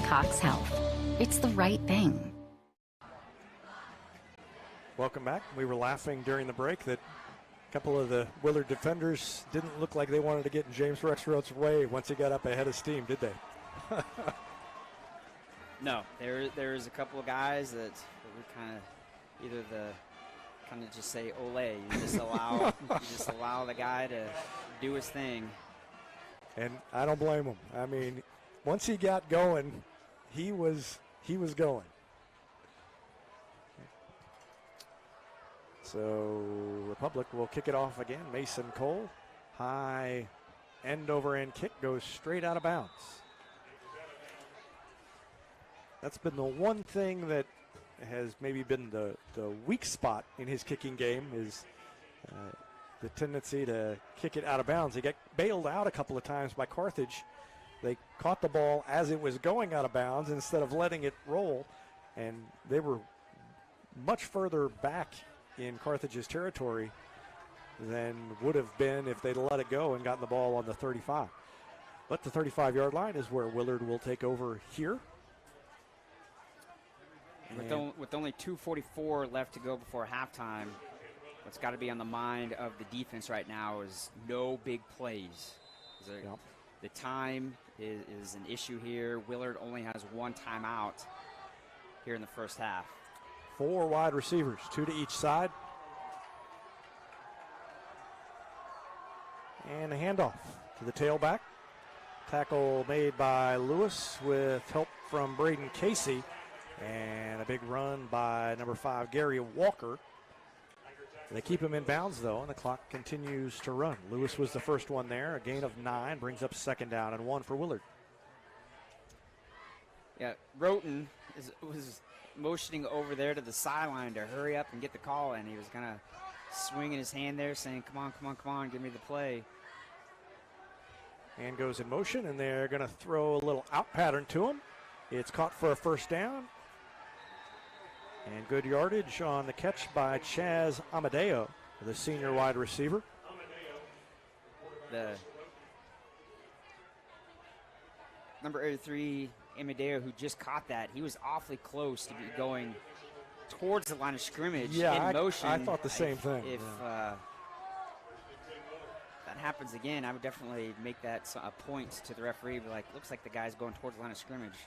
Cox Health. It's the right thing. Welcome back. We were laughing during the break that a couple of the Willard defenders didn't look like they wanted to get in James Rexroth's way once he got up ahead of steam, did they? No, there's a couple of guys that would kind of either just say ole. You just allow the guy to do his thing. And I don't blame him. I mean, once he got going, he was going. So Republic will kick it off again. Mason Cole, high end over end kick, goes straight out of bounds. That's been the one thing that has maybe been the weak spot in his kicking game is the tendency to kick it out of bounds. He got bailed out a couple of times by Carthage. They caught the ball as it was going out of bounds instead of letting it roll, and they were much further back in Carthage's territory than would have been if they'd let it go and gotten the ball on the 35. But the 35-yard line is where Willard will take over here. With only 2:44 left to go before halftime, what's got to be on the mind of the defense right now is no big plays. The time is an issue here. Willard only has one timeout here in the first half. 4 wide receivers, 2 to each side. And a handoff to the tailback. Tackle made by Lewis with help from Braden Casey. And a big run by number 5, Gary Walker. They keep him in bounds, though, and the clock continues to run. Lewis was the first one there. A gain of 9 brings up 2nd down and 1 for Willard. Yeah, Roten was motioning over there to the sideline to hurry up and get the call, and he was kind of swinging his hand there saying, come on, give me the play. And goes in motion, and they're going to throw a little out pattern to him. It's caught for a 1st down. And good yardage on the catch by Chaz Amadeo, the senior wide receiver. The number 83, Amadeo, who just caught that, he was awfully close to be going towards the line of scrimmage in motion. I thought the same thing. If that happens again, I would definitely make that a point to the referee. Be like, looks like the guy's going towards the line of scrimmage.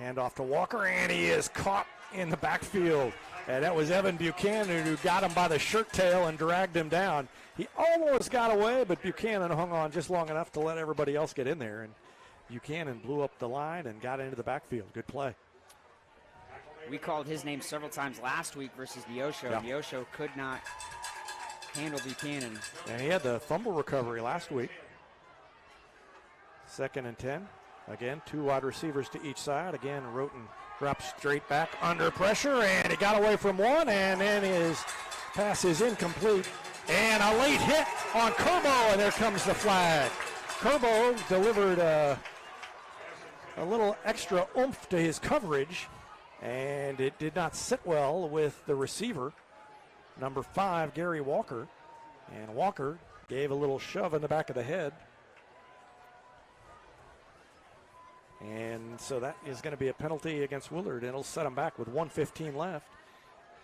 Handoff to Walker, and he is caught in the backfield. And that was Evan Buchanan who got him by the shirt tail and dragged him down. He almost got away, but Buchanan hung on just long enough to let everybody else get in there. And Buchanan blew up the line and got into the backfield. Good play. We called his name several times last week versus Neosho. Yeah. Neosho could not handle Buchanan. And he had the fumble recovery last week. 2nd and 10. Again, 2 wide receivers to each side. Again, Roten drops straight back under pressure, and he got away from one, and then his pass is incomplete. And a late hit on Kerbo, and there comes the flag. Kerbo delivered a little extra oomph to his coverage, and it did not sit well with the receiver, number 5, Gary Walker. And Walker gave a little shove in the back of the head. And so that is going to be a penalty against Willard, and it'll set them back with 1:15 left.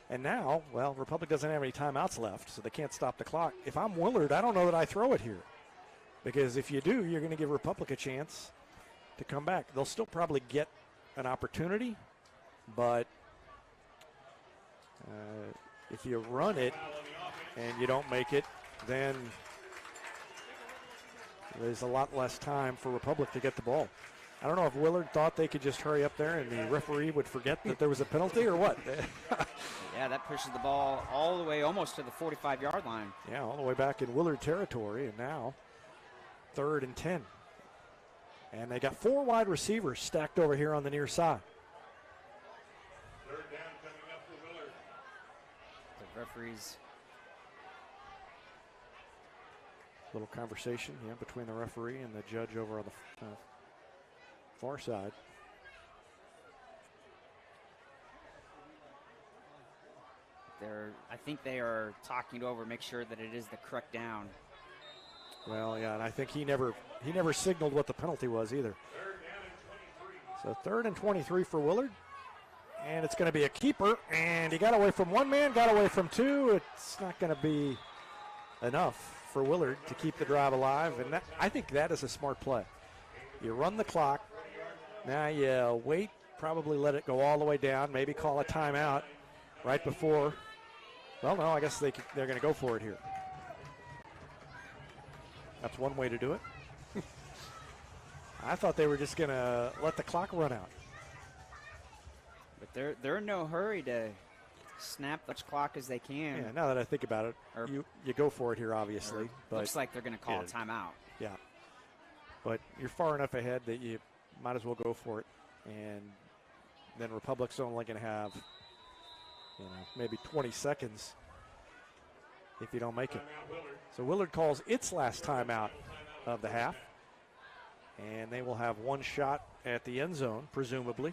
And now, well, Republic doesn't have any timeouts left, so they can't stop the clock. If I'm Willard, I don't know that I throw it here. Because if you do, you're going to give Republic a chance to come back. They'll still probably get an opportunity, but if you run it and you don't make it, then there's a lot less time for Republic to get the ball. I don't know if Willard thought they could just hurry up there and the referee would forget that there was a penalty or what. Yeah, that pushes the ball all the way almost to the 45-yard line. Yeah, all the way back in Willard territory, and now 3rd and 10. And they got 4 wide receivers stacked over here on the near side. 3rd down coming up for Willard. The referees. Little conversation between the referee and the judge over on the far side. I think they are talking it over, make sure that it is the correct down. Well, yeah, and I think he never signaled what the penalty was either. So 3rd and 23 for Willard. And it's going to be a keeper, and he got away from one man, got away from two. It's not going to be enough for Willard to keep the drive alive, and I think that is a smart play. You run the clock, now you wait, probably let it go all the way down, maybe call a timeout right before. Well, no, I guess they're going to go for it here. That's one way to do it. I thought they were just going to let the clock run out. But they're in no hurry to snap much clock as they can. Yeah, now that I think about it, you go for it here, obviously. But looks like they're going to call a timeout. Yeah. But you're far enough ahead that you might as well go for it. And then Republic's only going to have, maybe 20 seconds if you don't make it. So Willard calls its last timeout of the half. And they will have one shot at the end zone, presumably,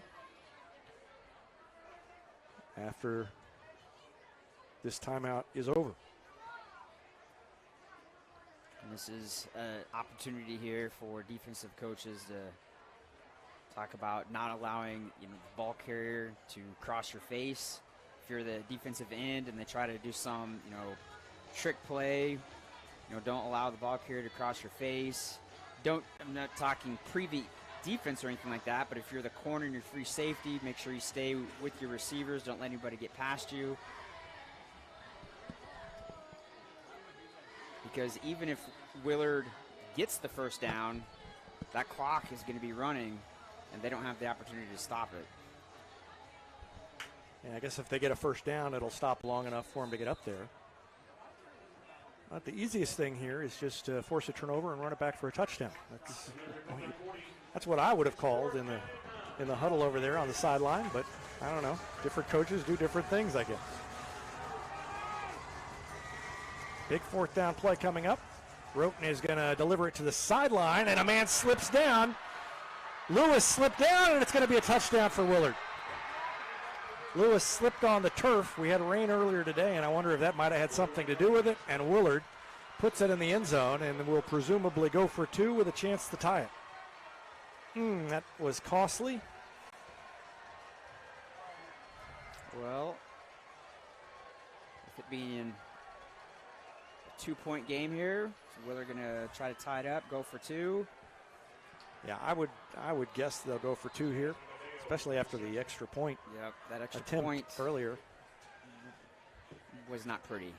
after this timeout is over. And this is an opportunity here for defensive coaches to talk about not allowing the ball carrier to cross your face. If you're the defensive end and they try to do some trick play, don't allow the ball carrier to cross your face. I'm not talking prevent defense or anything like that, but if you're the corner and you're free safety, make sure you stay with your receivers. Don't let anybody get past you. Because even if Willard gets the first down, that clock is going to be running, and they don't have the opportunity to stop it. Yeah, I guess if they get a first down, it'll stop long enough for them to get up there. But the easiest thing here is just to force a turnover and run it back for a touchdown. That's what I would have called in the huddle over there on the sideline, but I don't know. Different coaches do different things, I guess. Big 4th down play coming up. Roten is going to deliver it to the sideline, and a man slips down. Lewis slipped down, and it's going to be a touchdown for Willard. Lewis slipped on the turf. We had rain earlier today, and I wonder if that might have had something to do with it. And Willard puts it in the end zone and will presumably go for 2 with a chance to tie it. That was costly. Well, with it being a 2-point game here, so Willard going to try to tie it up, go for 2. Yeah, I would guess they'll go for 2 here, especially after the extra point. Yep, that extra attempt point earlier was not pretty.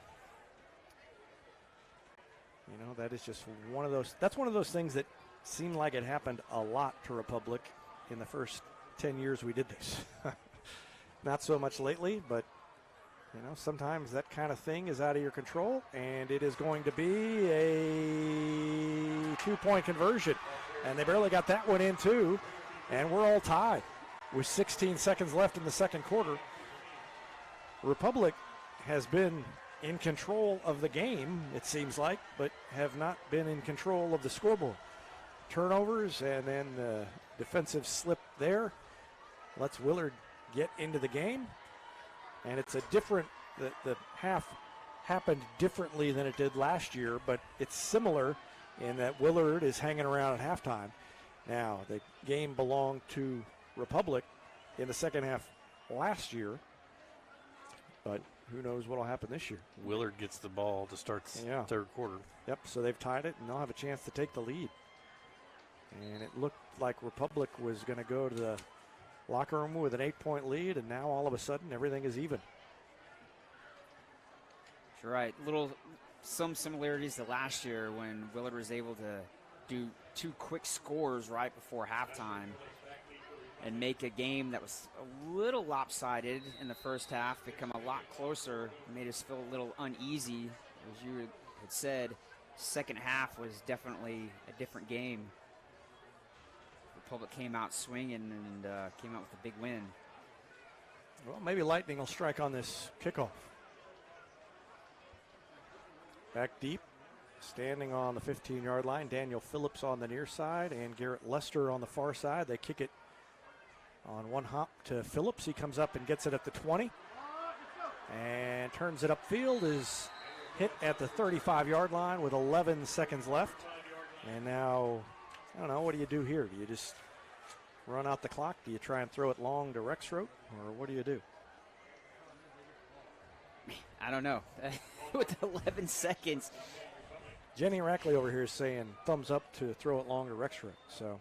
That is just one of those. That's one of those things that seemed like it happened a lot to Republic in the first 10 years we did this. Not so much lately, but sometimes that kind of thing is out of your control, and it is going to be a 2-point conversion. And they barely got that one in too, and we're all tied with 16 seconds left in the second quarter. Republic has been in control of the game, it seems like, but have not been in control of the scoreboard. Turnovers and then the defensive slip there lets Willard get into the game. And it's a different, the half happened differently than it did last year, but it's similar in that Willard is hanging around at halftime. Now, the game belonged to Republic in the second half last year, but who knows what will happen this year. Willard gets the ball to start the third quarter. Yep, so they've tied it, and they'll have a chance to take the lead. And it looked like Republic was going to go to the locker room with an 8-point lead, and now all of a sudden everything is even. You're right. Some similarities to last year when Willard was able to do 2 quick scores right before halftime and make a game that was a little lopsided in the first half become a lot closer, made us feel a little uneasy. As you had said, second half was definitely a different game. Republic came out swinging and came out with a big win. Well, maybe lightning will strike on this kickoff. Back deep, standing on the 15-yard line, Daniel Phillips on the near side and Garrett Lester on the far side. They kick it on one hop to Phillips. He comes up and gets it at the 20 and turns it upfield, is hit at the 35-yard line with 11 seconds left. And now, I don't know, what do you do here? Do you just run out the clock? Do you try and throw it long to Rexroth? Or what do you do? I don't know. With 11 seconds. Jenny Rackley over here is saying thumbs up to throw it long to Rexroth. So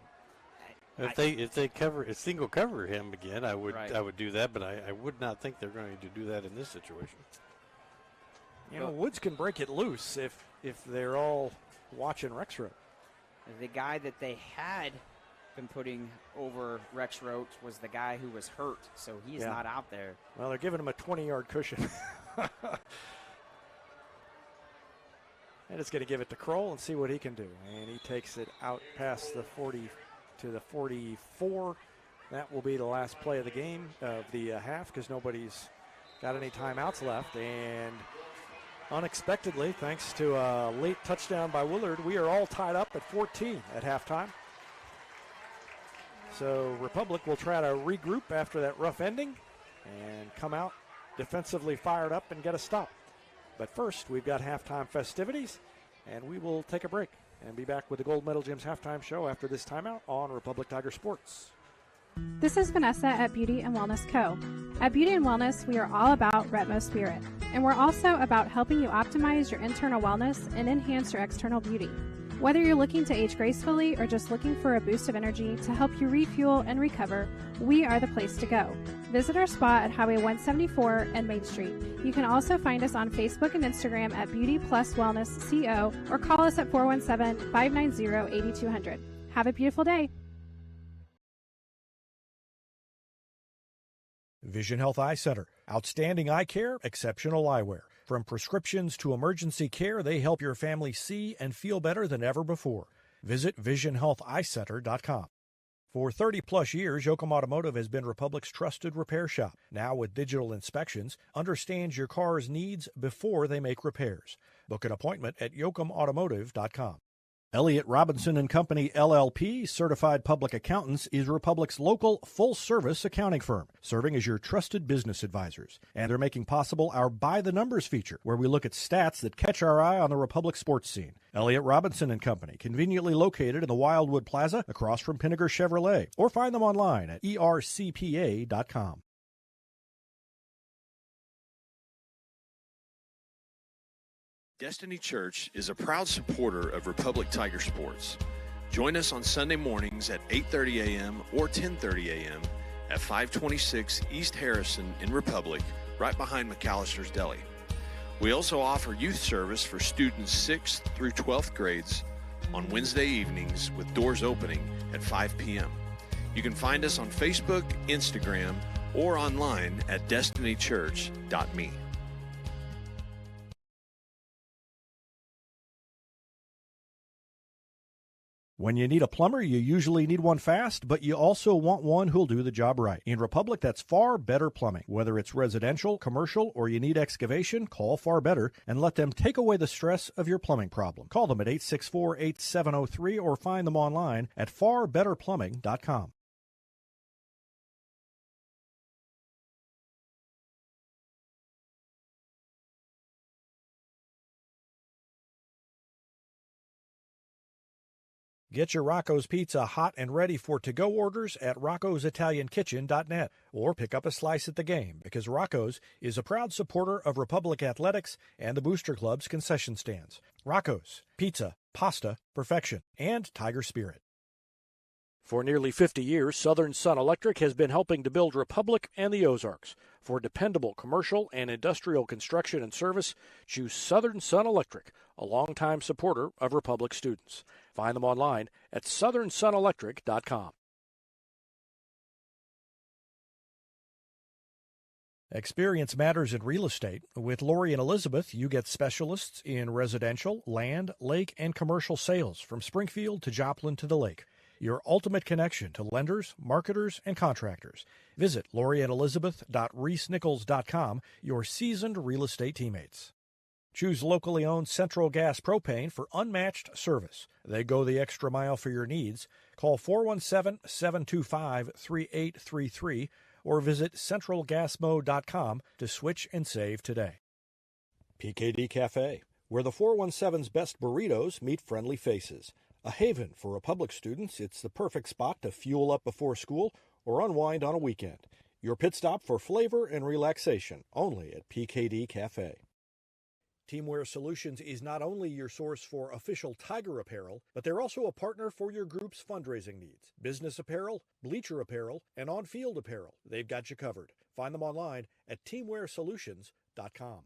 if they single cover him again, I would do that, but I would not think they're going to do that in this situation. You know, Woods can break it loose if they're all watching Rexroth. The guy that they had been putting over Rexroth was the guy who was hurt, so he's not out there. Well, they're giving him a 20-yard cushion. And it's going to give it to Kroll and see what he can do. And he takes it out past the 40 to the 44. That will be the last play of the game, of the half, because nobody's got any timeouts left. And unexpectedly, thanks to a late touchdown by Willard, we are all tied up at 14 at halftime. So Republic will try to regroup after that rough ending and come out defensively fired up and get a stop. But first, we've got halftime festivities, and we will take a break and be back with the Gold Medal Gym's halftime show after this timeout on Republic Tiger Sports. This is Vanessa at Beauty and Wellness Co. At Beauty and Wellness, we are all about Retmo Spirit, and we're also about helping you optimize your internal wellness and enhance your external beauty. Whether you're looking to age gracefully or just looking for a boost of energy to help you refuel and recover, we are the place to go. Visit our spot at Highway 174 and Main Street. You can also find us on Facebook and Instagram at Beauty Plus Wellness CO or call us at 417-590-8200. Have a beautiful day. Vision Health Eye Center. Outstanding eye care, exceptional eyewear. From prescriptions to emergency care, they help your family see and feel better than ever before. Visit visionhealtheyecenter.com. For 30-plus years, Yoakum Automotive has been Republic's trusted repair shop. Now with digital inspections, understands your car's needs before they make repairs. Book an appointment at yoakumautomotive.com. Elliott Robinson and Company, LLP, Certified Public Accountants, is Republic's local full-service accounting firm, serving as your trusted business advisors. And they're making possible our By the Numbers feature, where we look at stats that catch our eye on the Republic sports scene. Elliott Robinson and Company, conveniently located in the Wildwood Plaza across from Pinnaker Chevrolet, or find them online at ercpa.com. Destiny Church is a proud supporter of Republic Tiger Sports. Join us on Sunday mornings at 8:30 a.m. or 10:30 a.m. at 526 East Harrison in Republic, right behind McAllister's Deli. We also offer youth service for students 6th through 12th grades on Wednesday evenings with doors opening at 5 p.m. You can find us on Facebook, Instagram, or online at destinychurch.me. When you need a plumber, you usually need one fast, but you also want one who'll do the job right. In Republic, that's Far Better Plumbing. Whether it's residential, commercial, or you need excavation, call Far Better and let them take away the stress of your plumbing problem. Call them at 864-8703 or find them online at farbetterplumbing.com. Get your Rocco's Pizza hot and ready for to-go orders at roccositaliankitchen.net or pick up a slice at the game, because Rocco's is a proud supporter of Republic Athletics and the Booster Club's concession stands. Rocco's, pizza, pasta, perfection, and Tiger Spirit. For nearly 50 years, Southern Sun Electric has been helping to build Republic and the Ozarks. For dependable commercial and industrial construction and service, choose Southern Sun Electric, a longtime supporter of Republic students. Find them online at southernsunelectric.com. Experience matters in real estate. With Lori and Elizabeth, you get specialists in residential, land, lake, and commercial sales from Springfield to Joplin to the lake. Your ultimate connection to lenders, marketers, and contractors. Visit loriandelizabeth.reesnichols.com, your seasoned real estate teammates. Choose locally owned Central Gas Propane for unmatched service. They go the extra mile for your needs. Call 417-725-3833 or visit centralgasmo.com to switch and save today. PKD Cafe, where the 417's best burritos meet friendly faces. A haven for Republic students, it's the perfect spot to fuel up before school or unwind on a weekend. Your pit stop for flavor and relaxation, only at PKD Cafe. Teamwear Solutions is not only your source for official Tiger apparel, but they're also a partner for your group's fundraising needs. Business apparel, bleacher apparel, and on-field apparel. They've got you covered. Find them online at teamwearsolutions.com.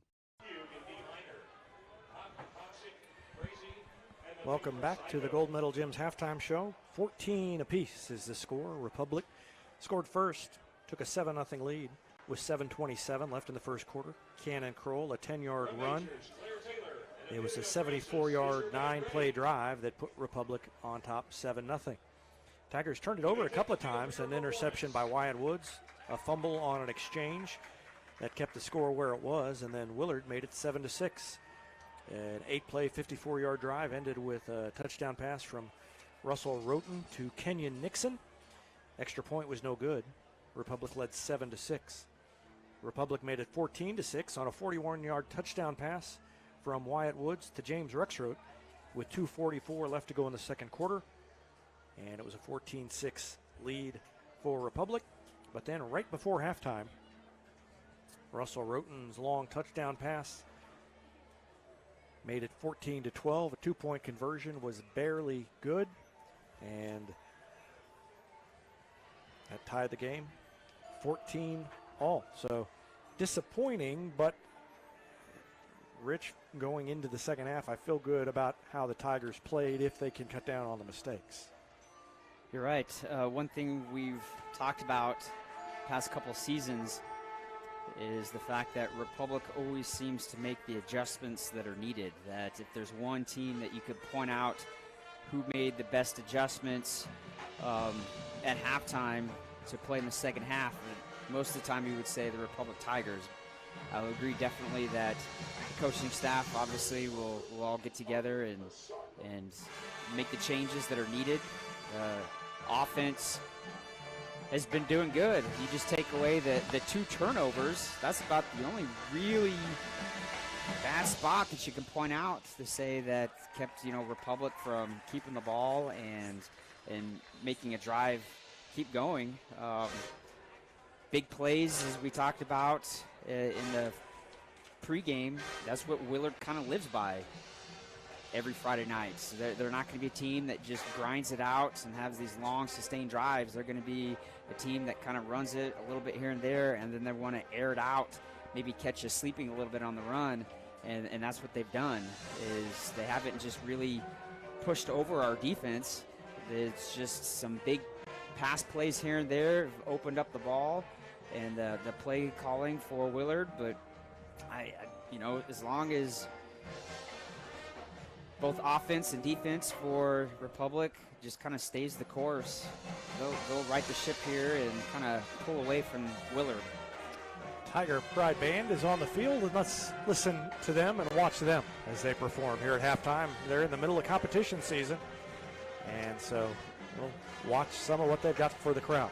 Welcome back to the Gold Medal Gym's halftime show. 14 apiece is the score. Republic scored first, took a 7-0 lead with 7:27 left in the first quarter. Cannon Kroll, a 10-yard run. It was a 74-yard, 9-play drive that put Republic on top 7-0. Tigers turned it over a couple of times, an interception by Wyatt Woods, a fumble on an exchange that kept the score where it was, and then Willard made it 7-6. An 8-play, 54-yard drive ended with a touchdown pass from Russell Roten to Kenyon Nixon. Extra point was no good. Republic led 7-6. Republic made it 14-6 on a 41-yard touchdown pass from Wyatt Woods to James Rexroth with 2:44 left to go in the second quarter. And it was a 14-6 lead for Republic. But then right before halftime, Russell Roten's long touchdown pass made it 14-12. A 2-point conversion was barely good, and that tied the game 14 all. So disappointing, but Rich, going into the second half, I feel good about how the Tigers played if they can cut down on the mistakes. You're right. One thing we've talked about past couple seasons is the fact that Republic always seems to make the adjustments that are needed. That if there's one team that you could point out who made the best adjustments at halftime to play in the second half, most of the time you would say the Republic Tigers. I would agree definitely that the coaching staff obviously will all get together and make the changes that are needed. Offense has been doing good. You just take away the 2 turnovers. That's about the only really bad spot that you can point out to say that kept Republic from keeping the ball and making a drive keep going. Big plays, as we talked about in the pregame. That's what Willard kind of lives by every Friday night. So they're not going to be a team that just grinds it out and has these long, sustained drives. They're going to be a team that kind of runs it a little bit here and there, and then they want to air it out, maybe catch us sleeping a little bit on the run, and that's what they've done, is they haven't just really pushed over our defense. It's just some big pass plays here and there have opened up the ball, and the play calling for Willard, but as long as both offense and defense for Republic just kind of stays the course, they'll right the ship here and kind of pull away from Willard. Tiger Pride Band is on the field, and let's listen to them and watch them as they perform here at halftime. They're in the middle of competition season, and so we'll watch some of what they've got for the crowd.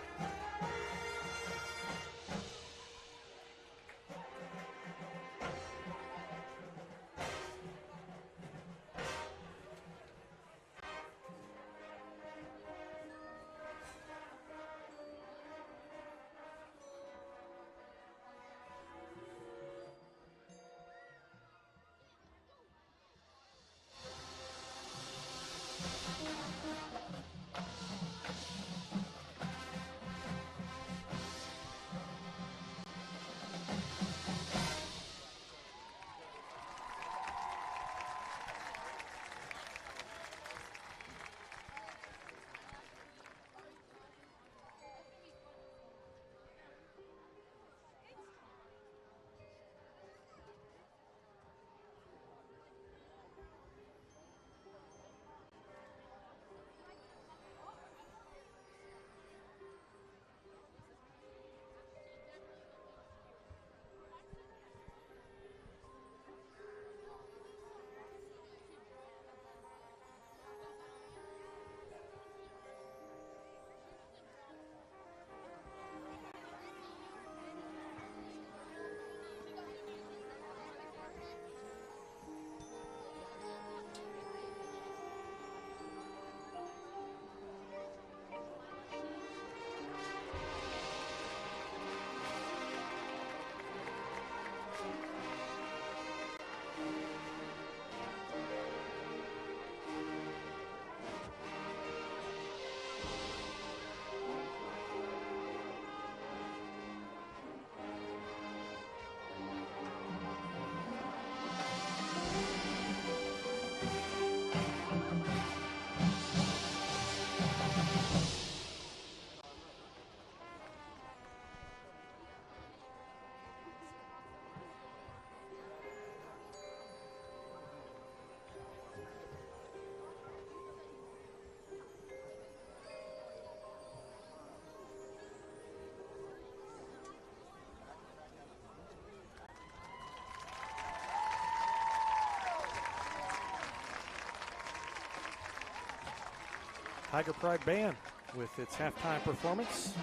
Tiger Pride Band with its halftime performance.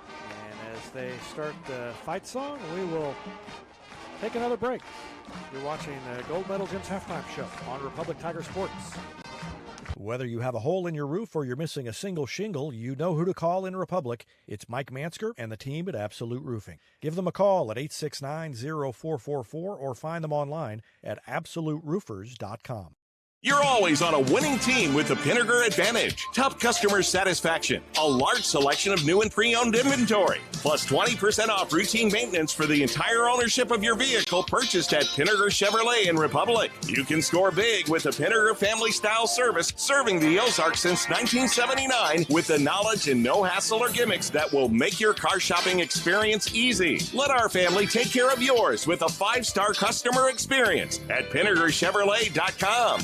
And as they start the fight song, we will take another break. You're watching the Gold Medal Gym's halftime show on Republic Tiger Sports. Whether you have a hole in your roof or you're missing a single shingle, you know who to call in Republic. It's Mike Mansker and the team at Absolute Roofing. Give them a call at 869-0444 or find them online at absoluteroofers.com. You're always on a winning team with the Pinnaker Advantage. Top customer satisfaction, a large selection of new and pre-owned inventory, plus 20% off routine maintenance for the entire ownership of your vehicle purchased at Pinnaker Chevrolet in Republic. You can score big with the Pinnaker family-style service serving the Ozarks since 1979 with the knowledge and no hassle or gimmicks that will make your car shopping experience easy. Let our family take care of yours with a 5-star customer experience at PinnakerChevrolet.com.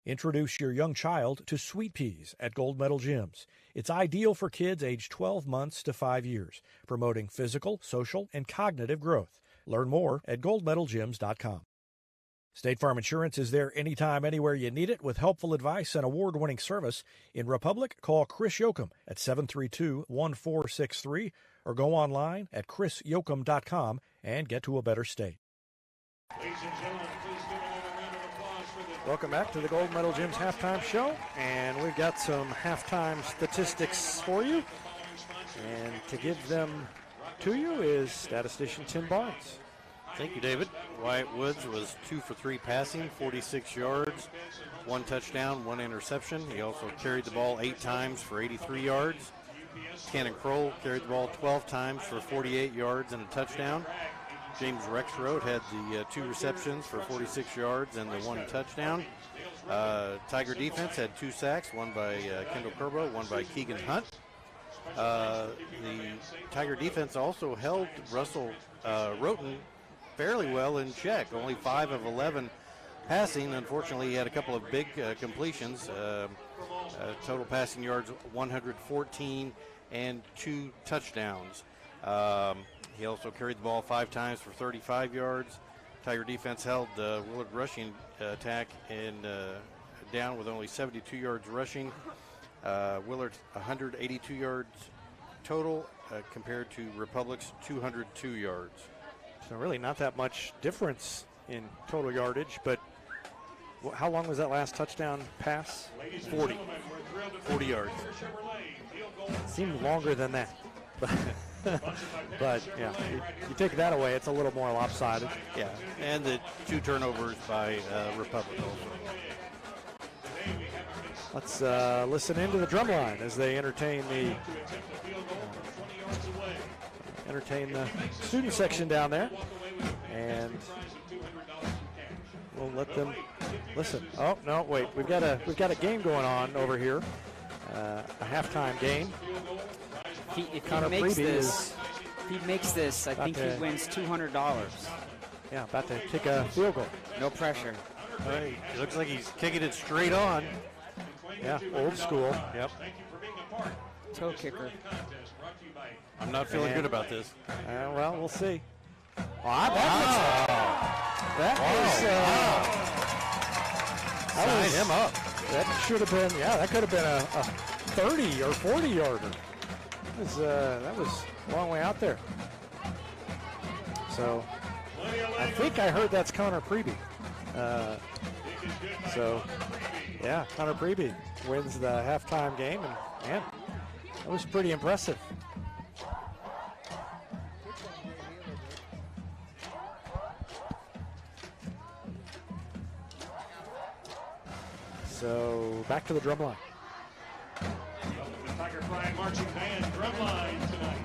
Introduce your young child to Sweet Peas at Gold Medal Gyms. It's ideal for kids aged 12 months to 5 years, promoting physical, social, and cognitive growth. Learn more at goldmedalgyms.com. State Farm Insurance is there anytime, anywhere you need it with helpful advice and award-winning service. In Republic, call Chris Yoakum at 732-1463 or go online at chrisyoakum.com and get to a better state. Ladies and gentlemen, please give another round of applause for the... Welcome back to the Gold Medal Gym's halftime show, and we've got some halftime statistics for you. And to give them to you is statistician Tim Barnes. Thank you, David. Wyatt Woods was 2 for 3 passing, 46 yards, 1 touchdown, 1 interception. He also carried the ball 8 times for 83 yards. Cannon Kroll carried the ball 12 times for 48 yards and a touchdown. James Rexroad had the 2 receptions for 46 yards and the 1 touchdown. Tiger defense had 2 sacks, one by Kendall Kerbo, one by Keegan Hunt. The Tiger defense also held Russell Roten fairly well in check, only 5 of 11 passing. Unfortunately, he had a couple of big completions. Total passing yards 114 and 2 touchdowns. He also carried the ball 5 times for 35 yards. Tiger defense held Willard rushing attack and down with only 72 yards rushing. Willard 182 yards total compared to Republic's 202 yards. So really not that much difference in total yardage, but how long was that last touchdown pass? 40 yards. Seemed longer than that. But yeah, you take that away, it's a little more lopsided. Yeah, and the 2 turnovers by Republic also. Let's listen into the drum line as they entertain the student section down there, and we'll let them listen. Oh no, wait, we've got a game going on over here, a halftime game. If he makes this, I think he wins $200. Yeah, about to kick a field goal. No pressure. It looks like he's kicking it straight on. Yeah, old school. Yep. Toe kicker. I'm not feeling good about this. Well, we'll see. That was him up. That should have been, that could have been a 30 or 40 yarder. That was a long way out there. So I think I heard that's Connor Preby. Connor Preby wins the halftime game, and man, that was pretty impressive. So back to the drum line. The Tiger Pride Marching Band drum line tonight.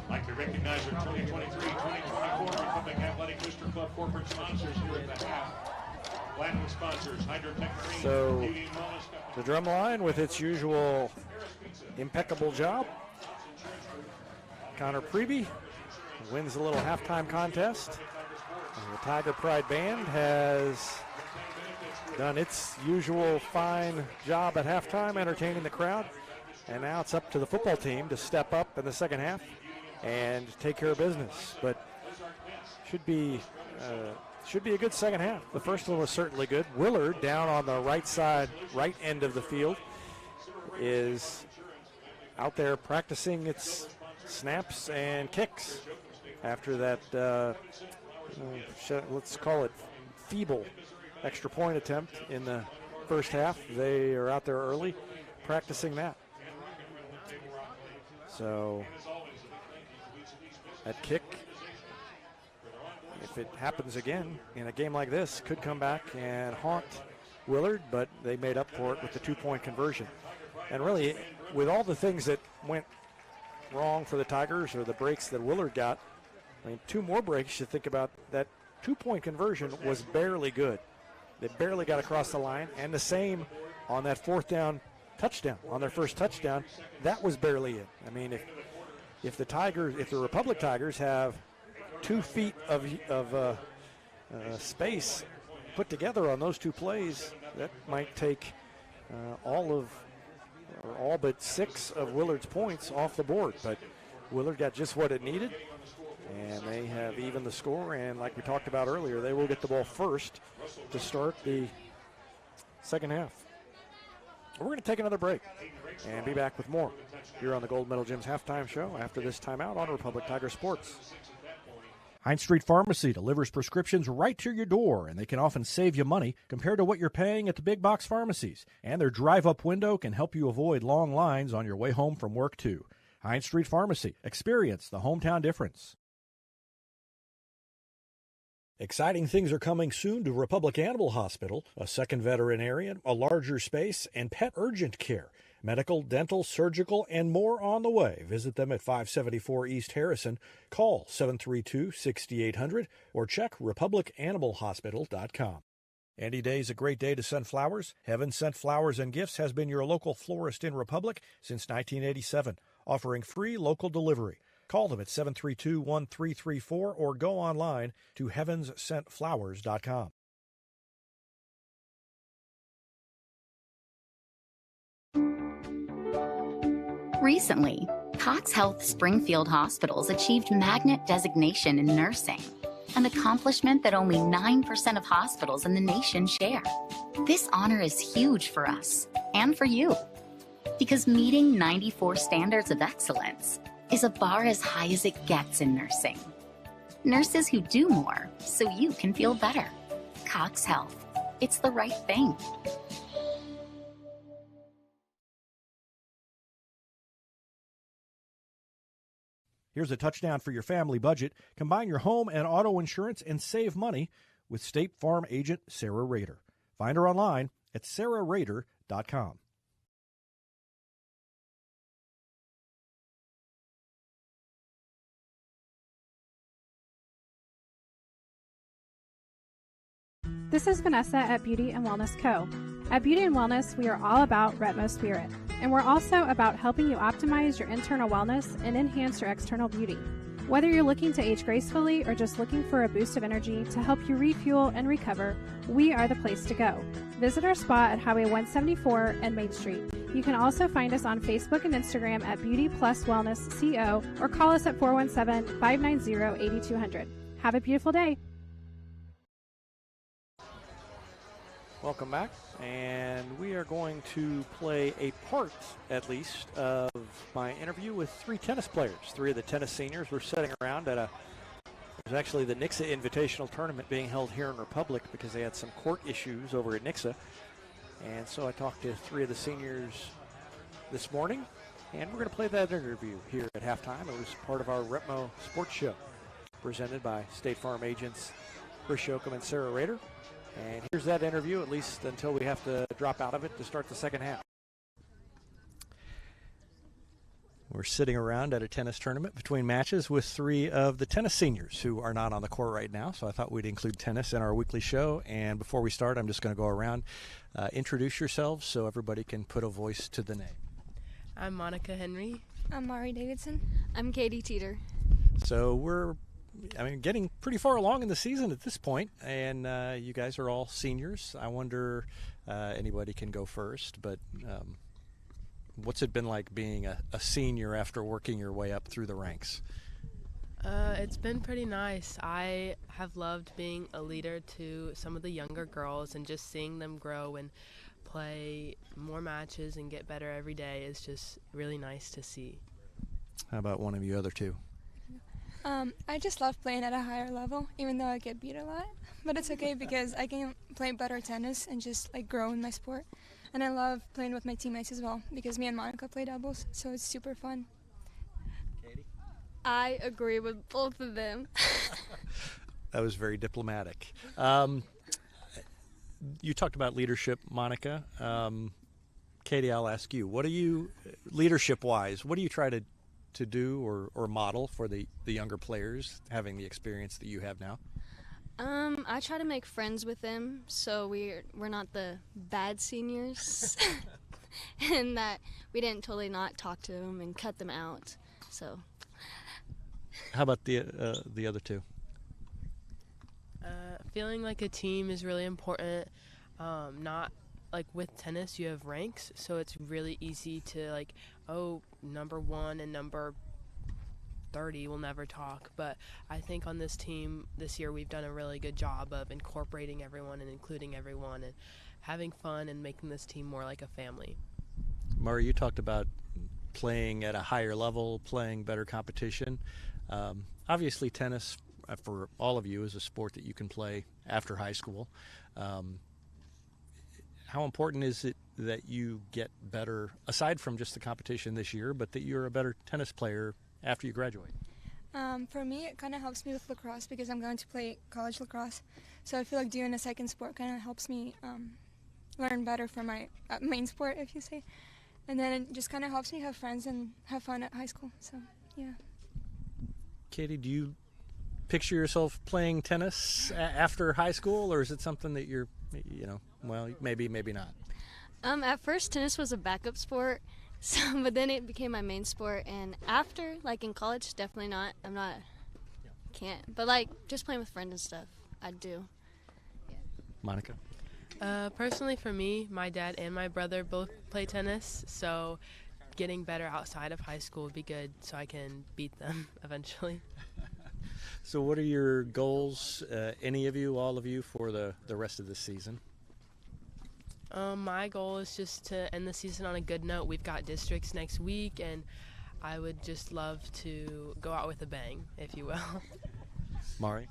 I'd like to recognize our 2023-2024 Republic Athletic Booster Club corporate sponsors here at the half. Platinum sponsors, Hydrotech Marine, So Beauty and Wellness. the drum line with its usual impeccable job. Connor Preby wins the little halftime contest. And the Tiger Pride Band has done its usual fine job at halftime, entertaining the crowd. And now it's up to the football team to step up in the second half and take care of business. But should be a good second half. The first one was certainly good. Willard, down on the right side, right end of the field, is out there practicing its snaps and kicks after that, let's call it feeble extra point attempt in the first half. They are out there early practicing that. So that kick, if it happens again in a game like this, could come back and haunt Willard, but they made up for it with the 2-point conversion. And really, with all the things that went wrong for the Tigers or the breaks that Willard got, I mean, 2 more breaks you think about. That 2-point conversion was barely good. They barely got across the line, and the same on that 4th down touchdown, on their first touchdown, that was barely it. I mean, if the Republic Tigers have 2 feet of space put together on those 2 plays, that might take all but 6 of Willard's points off the board. But Willard got just what it needed, and they have evened the score. And like we talked about earlier, they will get the ball first to start the second half. We're going to take another break and be back with more here on the Gold Medal Gym's halftime show after this timeout on Republic Tiger Sports. Hines Street Pharmacy delivers prescriptions right to your door, and they can often save you money compared to what you're paying at the big box pharmacies. And their drive-up window can help you avoid long lines on your way home from work, too. Hines Street Pharmacy. Experience the hometown difference. Exciting things are coming soon to Republic Animal Hospital, a second veterinarian, a larger space, and pet urgent care. Medical, dental, surgical, and more on the way. Visit them at 574 East Harrison. Call 732-6800 or check republicanimalhospital.com. Any day is a great day to send flowers. Heaven Sent Flowers and Gifts has been your local florist in Republic since 1987, offering free local delivery. Call them at 732-1334 or go online to heavenssentflowers.com. Recently, Cox Health Springfield Hospitals achieved magnet designation in nursing, an accomplishment that only 9% of hospitals in the nation share. This honor is huge for us and for you, because meeting 94 standards of excellence is a bar as high as it gets in nursing. Nurses who do more so you can feel better. Cox Health. It's the right thing. Here's a touchdown for your family budget. Combine your home and auto insurance and save money with State Farm agent Sarah Rader. Find her online at sarahrader.com. This is Vanessa at Beauty and Wellness Co. At Beauty and Wellness, we are all about Retmo Spirit, and we're also about helping you optimize your internal wellness and enhance your external beauty. Whether you're looking to age gracefully or just looking for a boost of energy to help you refuel and recover, we are the place to go. Visit our spot at Highway 174 and Main Street. You can also find us on Facebook and Instagram at Beauty Plus Wellness CO or call us at 417-590-8200. Have a beautiful day. Welcome back, and we are going to play a part, at least, of my interview with 3 tennis players. 3 of the tennis seniors were sitting around at there's actually the Nixa Invitational Tournament being held here in Republic because they had some court issues over at Nixa. And so I talked to 3 of the seniors this morning, and we're going to play that interview here at halftime. It was part of our Retmo Sports Show, presented by State Farm agents Chris Shokum and Sarah Rader. And here's that interview, at least until we have to drop out of it to start the second half. We're sitting around at a tennis tournament between matches with 3 of the tennis seniors who are not on the court right now, so I thought we'd include tennis in our weekly show. And before we start, I'm just going to go around, introduce yourselves so everybody can put a voice to the name. I'm Monica Henry. I'm Mari Davidson. I'm Katie Teeter. So we're getting pretty far along in the season at this point, and you guys are all seniors. I wonder, anybody can go first, but what's it been like being a senior after working your way up through the ranks? It's been pretty nice. I have loved being a leader to some of the younger girls, and just seeing them grow and play more matches and get better every day is just really nice to see. How about one of you other two? I just love playing at a higher level, even though I get beat a lot. But it's okay because I can play better tennis and just like grow in my sport. And I love playing with my teammates as well because me and Monica play doubles, so it's super fun. Katie? I agree with both of them. That was very diplomatic. You talked about leadership, Monica. Katie, I'll ask you. What do you, leadership-wise, what do you try to do or model for the younger players, having the experience that you have now? I try to make friends with them, so we're not the bad seniors, and that we didn't totally not talk to them and cut them out. So. How about the other two? Feeling like a team is really important. Not like with tennis, you have ranks, so it's really easy to like, oh, number 1 and number 30 will never talk. But I think on this team this year we've done a really good job of incorporating everyone and including everyone and having fun and making this team more like a family. Murray, you talked about playing at a higher level, playing better competition. Obviously tennis for all of you is a sport that you can play after high school. How important is it that you get better, aside from just the competition this year, but that you're a better tennis player after you graduate? For me, it kind of helps me with lacrosse because I'm going to play college lacrosse. So I feel like doing a second sport kind of helps me learn better for my main sport, if you say. And then it just kind of helps me have friends and have fun at high school. So, yeah. Katie, do you picture yourself playing tennis after high school, or is it something that you're, well, maybe not? At first, tennis was a backup sport, but then it became my main sport. And after, like in college, definitely not. Can't. But like just playing with friends and stuff, I do. Yeah. Monica? Personally, for me, my dad and my brother both play tennis, so getting better outside of high school would be good so I can beat them eventually. So what are your goals, any of you, all of you, for the rest of this season? My goal is just to end the season on a good note. We've got districts next week, and I would just love to go out with a bang, if you will. Mari?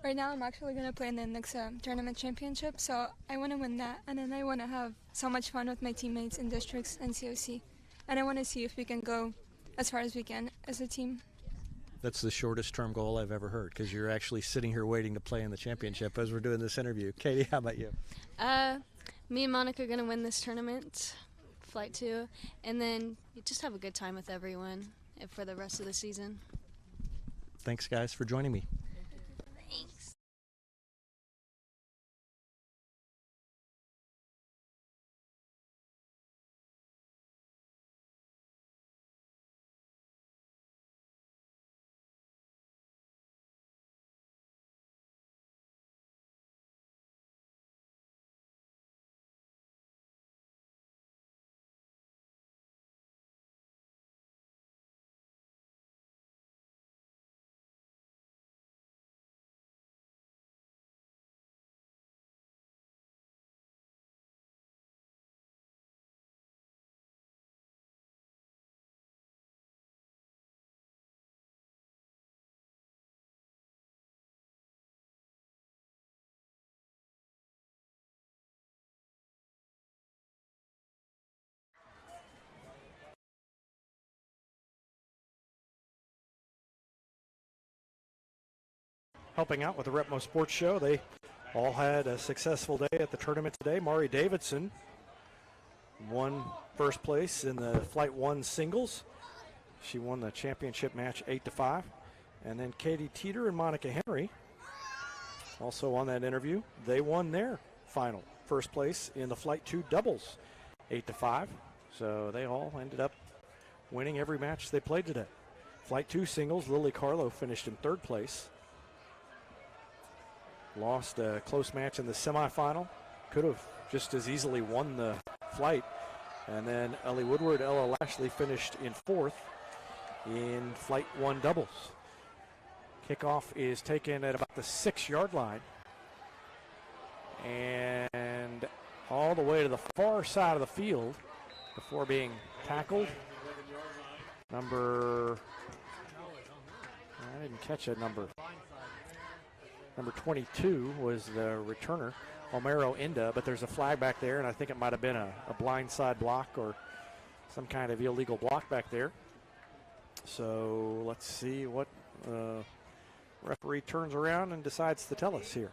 Right now I'm actually going to play in the next tournament championship, so I want to win that, and then I want to have so much fun with my teammates in districts and COC, and I want to see if we can go as far as we can as a team. That's the shortest term goal I've ever heard, because you're actually sitting here waiting to play in the championship as we're doing this interview. Katie, how about you? Me and Monica are going to win this tournament, Flight 2, and then just have a good time with everyone for the rest of the season. Thanks, guys, for joining me. Thanks. Helping out with the Repmo Sports Show. They all had a successful day at the tournament today. Mari Davidson won first place in the Flight 1 singles. She won the championship match 8-5. And then Katie Teeter and Monica Henry also on that interview. They won their final first place in the Flight 2 doubles 8-5. So they all ended up winning every match they played today. Flight 2 singles, Lily Carlo finished in third place. Lost a close match in the semifinal. Could have just as easily won the flight. And then Ellie Woodward, Ella Lashley finished in fourth in Flight 1 doubles. Kickoff is taken at about the 6-yard line. And all the way to the far side of the field before being tackled. I didn't catch a number. Number 22 was the returner, Homero Inda, but there's a flag back there, and I think it might have been a blindside block or some kind of illegal block back there. So let's see what referee turns around and decides to tell us here.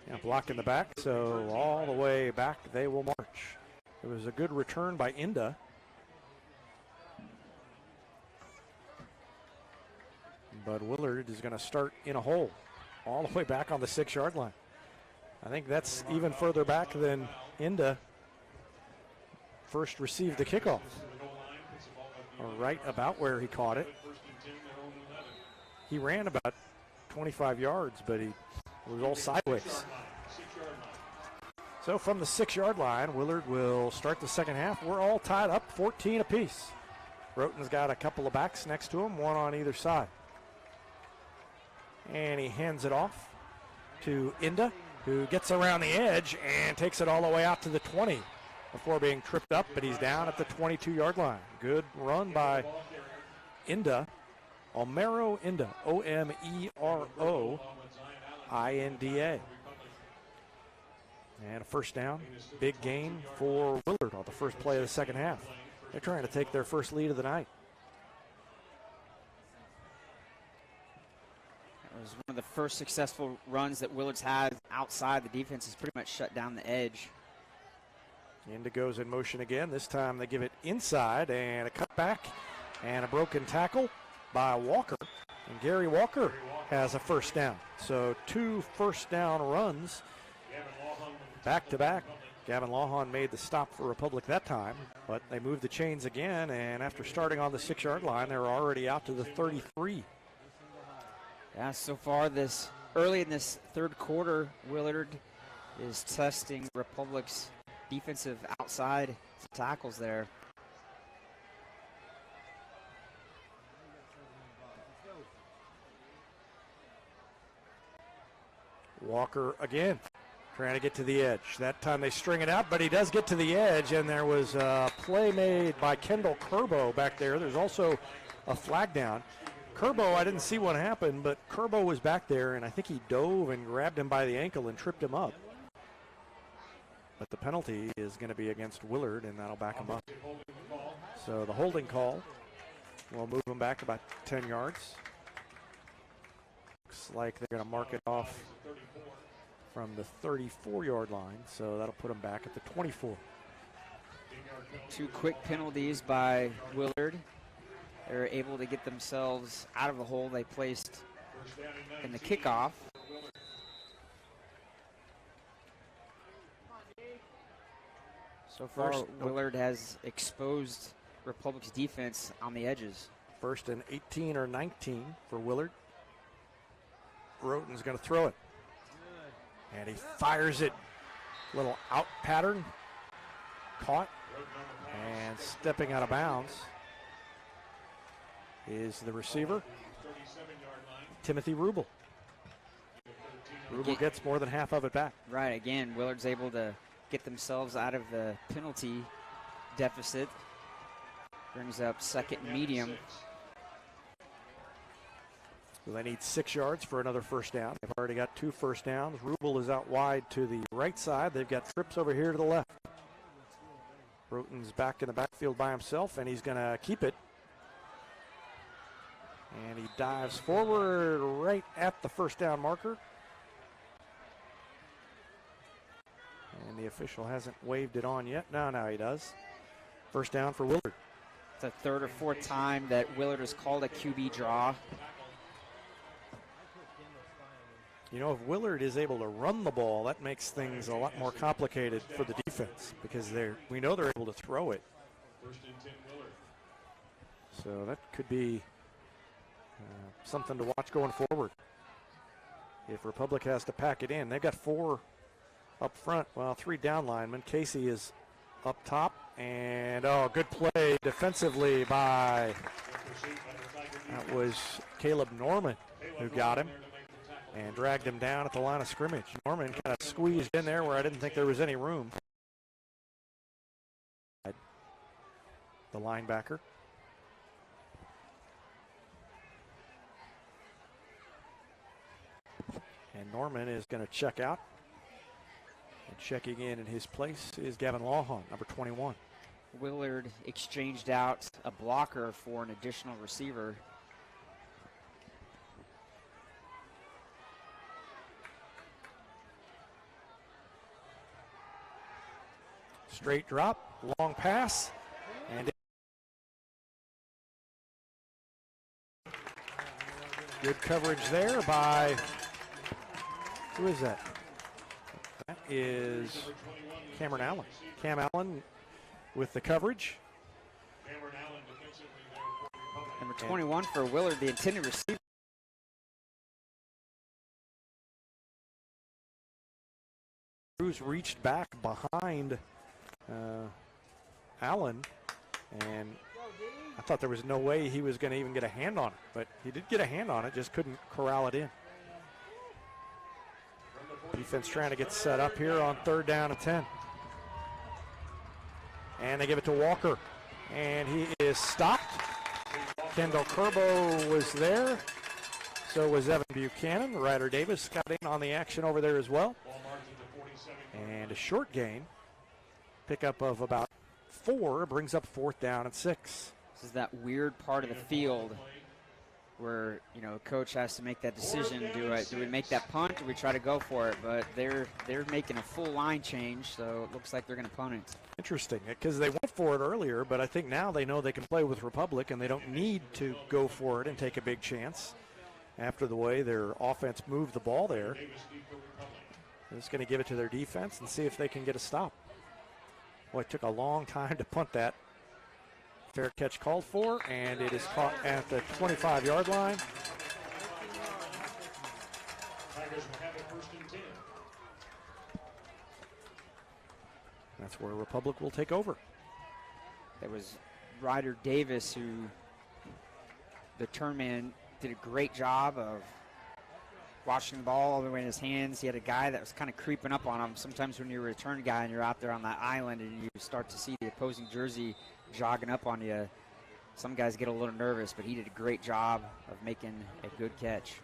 Yeah, block in the back, so all the way back they will march. It was a good return by Inda. But Willard is going to start in a hole all the way back on the 6-yard line. I think that's even further back than Inda first received the kickoff. Or right about where he caught it. He ran about 25 yards, but he was all sideways. So from the 6-yard line, Willard will start the second half. We're all tied up, 14 apiece. Roten's got a couple of backs next to him, one on either side. And he hands it off to Inda, who gets around the edge and takes it all the way out to the 20 before being tripped up, but he's down at the 22-yard line. Good run by Inda. Homero Inda, Omeroinda. And a first down, big gain for Willard on the first play of the second half. They're trying to take their first lead of the night. It was one of the first successful runs that Willard's had outside. The defense has pretty much shut down the edge. Inda goes in motion again. This time they give it inside, and a cutback and a broken tackle by Walker. And Gary Walker has a first down. So 2 first down runs back to back. Gavin Lawhon made the stop for Republic that time, but they moved the chains again, and after starting on the 6-yard line, they're already out to the 33. Yeah, so far early in this third quarter, Willard is testing Republic's defensive outside tackles there. Walker again, trying to get to the edge. That time they string it out, but he does get to the edge, and there was a play made by Kendall Curbo back there. There's also a flag down. Curbo, I didn't see what happened, but Curbo was back there, and I think he dove and grabbed him by the ankle and tripped him up. But the penalty is going to be against Willard, and that'll back him up. So the holding call will move him back about 10 yards. Looks like they're going to mark it off from the 34-yard line, so that'll put him back at the 24. 2 quick penalties by Willard. They're able to get themselves out of the hole they placed in the kickoff. So far, Willard has exposed Republic's defense on the edges. First and 18 or 19 for Willard. Roten's going to throw it. And he fires it. Little out pattern. Caught. And stepping out of bounds is the receiver, Timothy Rubel. Rubel gets more than half of it back. Right, again, Willard's able to get themselves out of the penalty deficit. Brings up second medium. So they need 6 yards for another first down. They've already got 2 first downs. Rubel is out wide to the right side. They've got trips over here to the left. Roten's back in the backfield by himself, and he's going to keep it. And he dives forward right at the first down marker. And the official hasn't waved it on yet. Now he does. First down for Willard. It's the 3rd or 4th time that Willard has called a QB draw. You know, if Willard is able to run the ball, that makes things a lot more complicated for the defense because we know they're able to throw it. So that could be something to watch going forward. If Republic has to pack it in, they've got 4 up front. Well, 3 down linemen. Casey is up top, and good play defensively by That was Caleb Norman who got him and dragged him down at the line of scrimmage. Norman kind of squeezed in there where I didn't think there was any room. The linebacker. And Norman is going to check out. And checking in his place is Gavin Lawhon, number 21. Willard exchanged out a blocker for an additional receiver. Straight drop, long pass, and good coverage there by, who is that? That is Cameron Allen. Cam Allen with the coverage. Number 21 for Willard, the intended receiver. Cruz reached back behind Allen, and I thought there was no way he was going to even get a hand on it, but he did get a hand on it, just couldn't corral it in. Defense trying to get set up here on 3rd down and 10. And they give it to Walker, and he is stopped. Kendall Kerbo was there. So was Evan Buchanan. Ryder Davis got in on the action over there as well. And a short gain. Pickup of about 4 brings up 4th down and 6. This is that weird part of the field where, you know, coach has to make that decision. Do we make that punt or we try to go for it? But they're making a full line change, so it looks like they're going to punt it. Interesting, because they went for it earlier, but I think now they know they can play with Republic and they don't need to go for it and take a big chance after the way their offense moved the ball there. They're just going to give it to their defense and see if they can get a stop. Boy, it took a long time to punt that. Fair catch called for, and it is caught at the 25-yard line. That's where Republic will take over. There was Ryder Davis, who the turn man did a great job of watching the ball all the way in his hands. He had a guy that was kind of creeping up on him. Sometimes when you're a return guy and you're out there on that island and you start to see the opposing jersey jogging up on you, some guys get a little nervous, but he did a great job of making a good catch.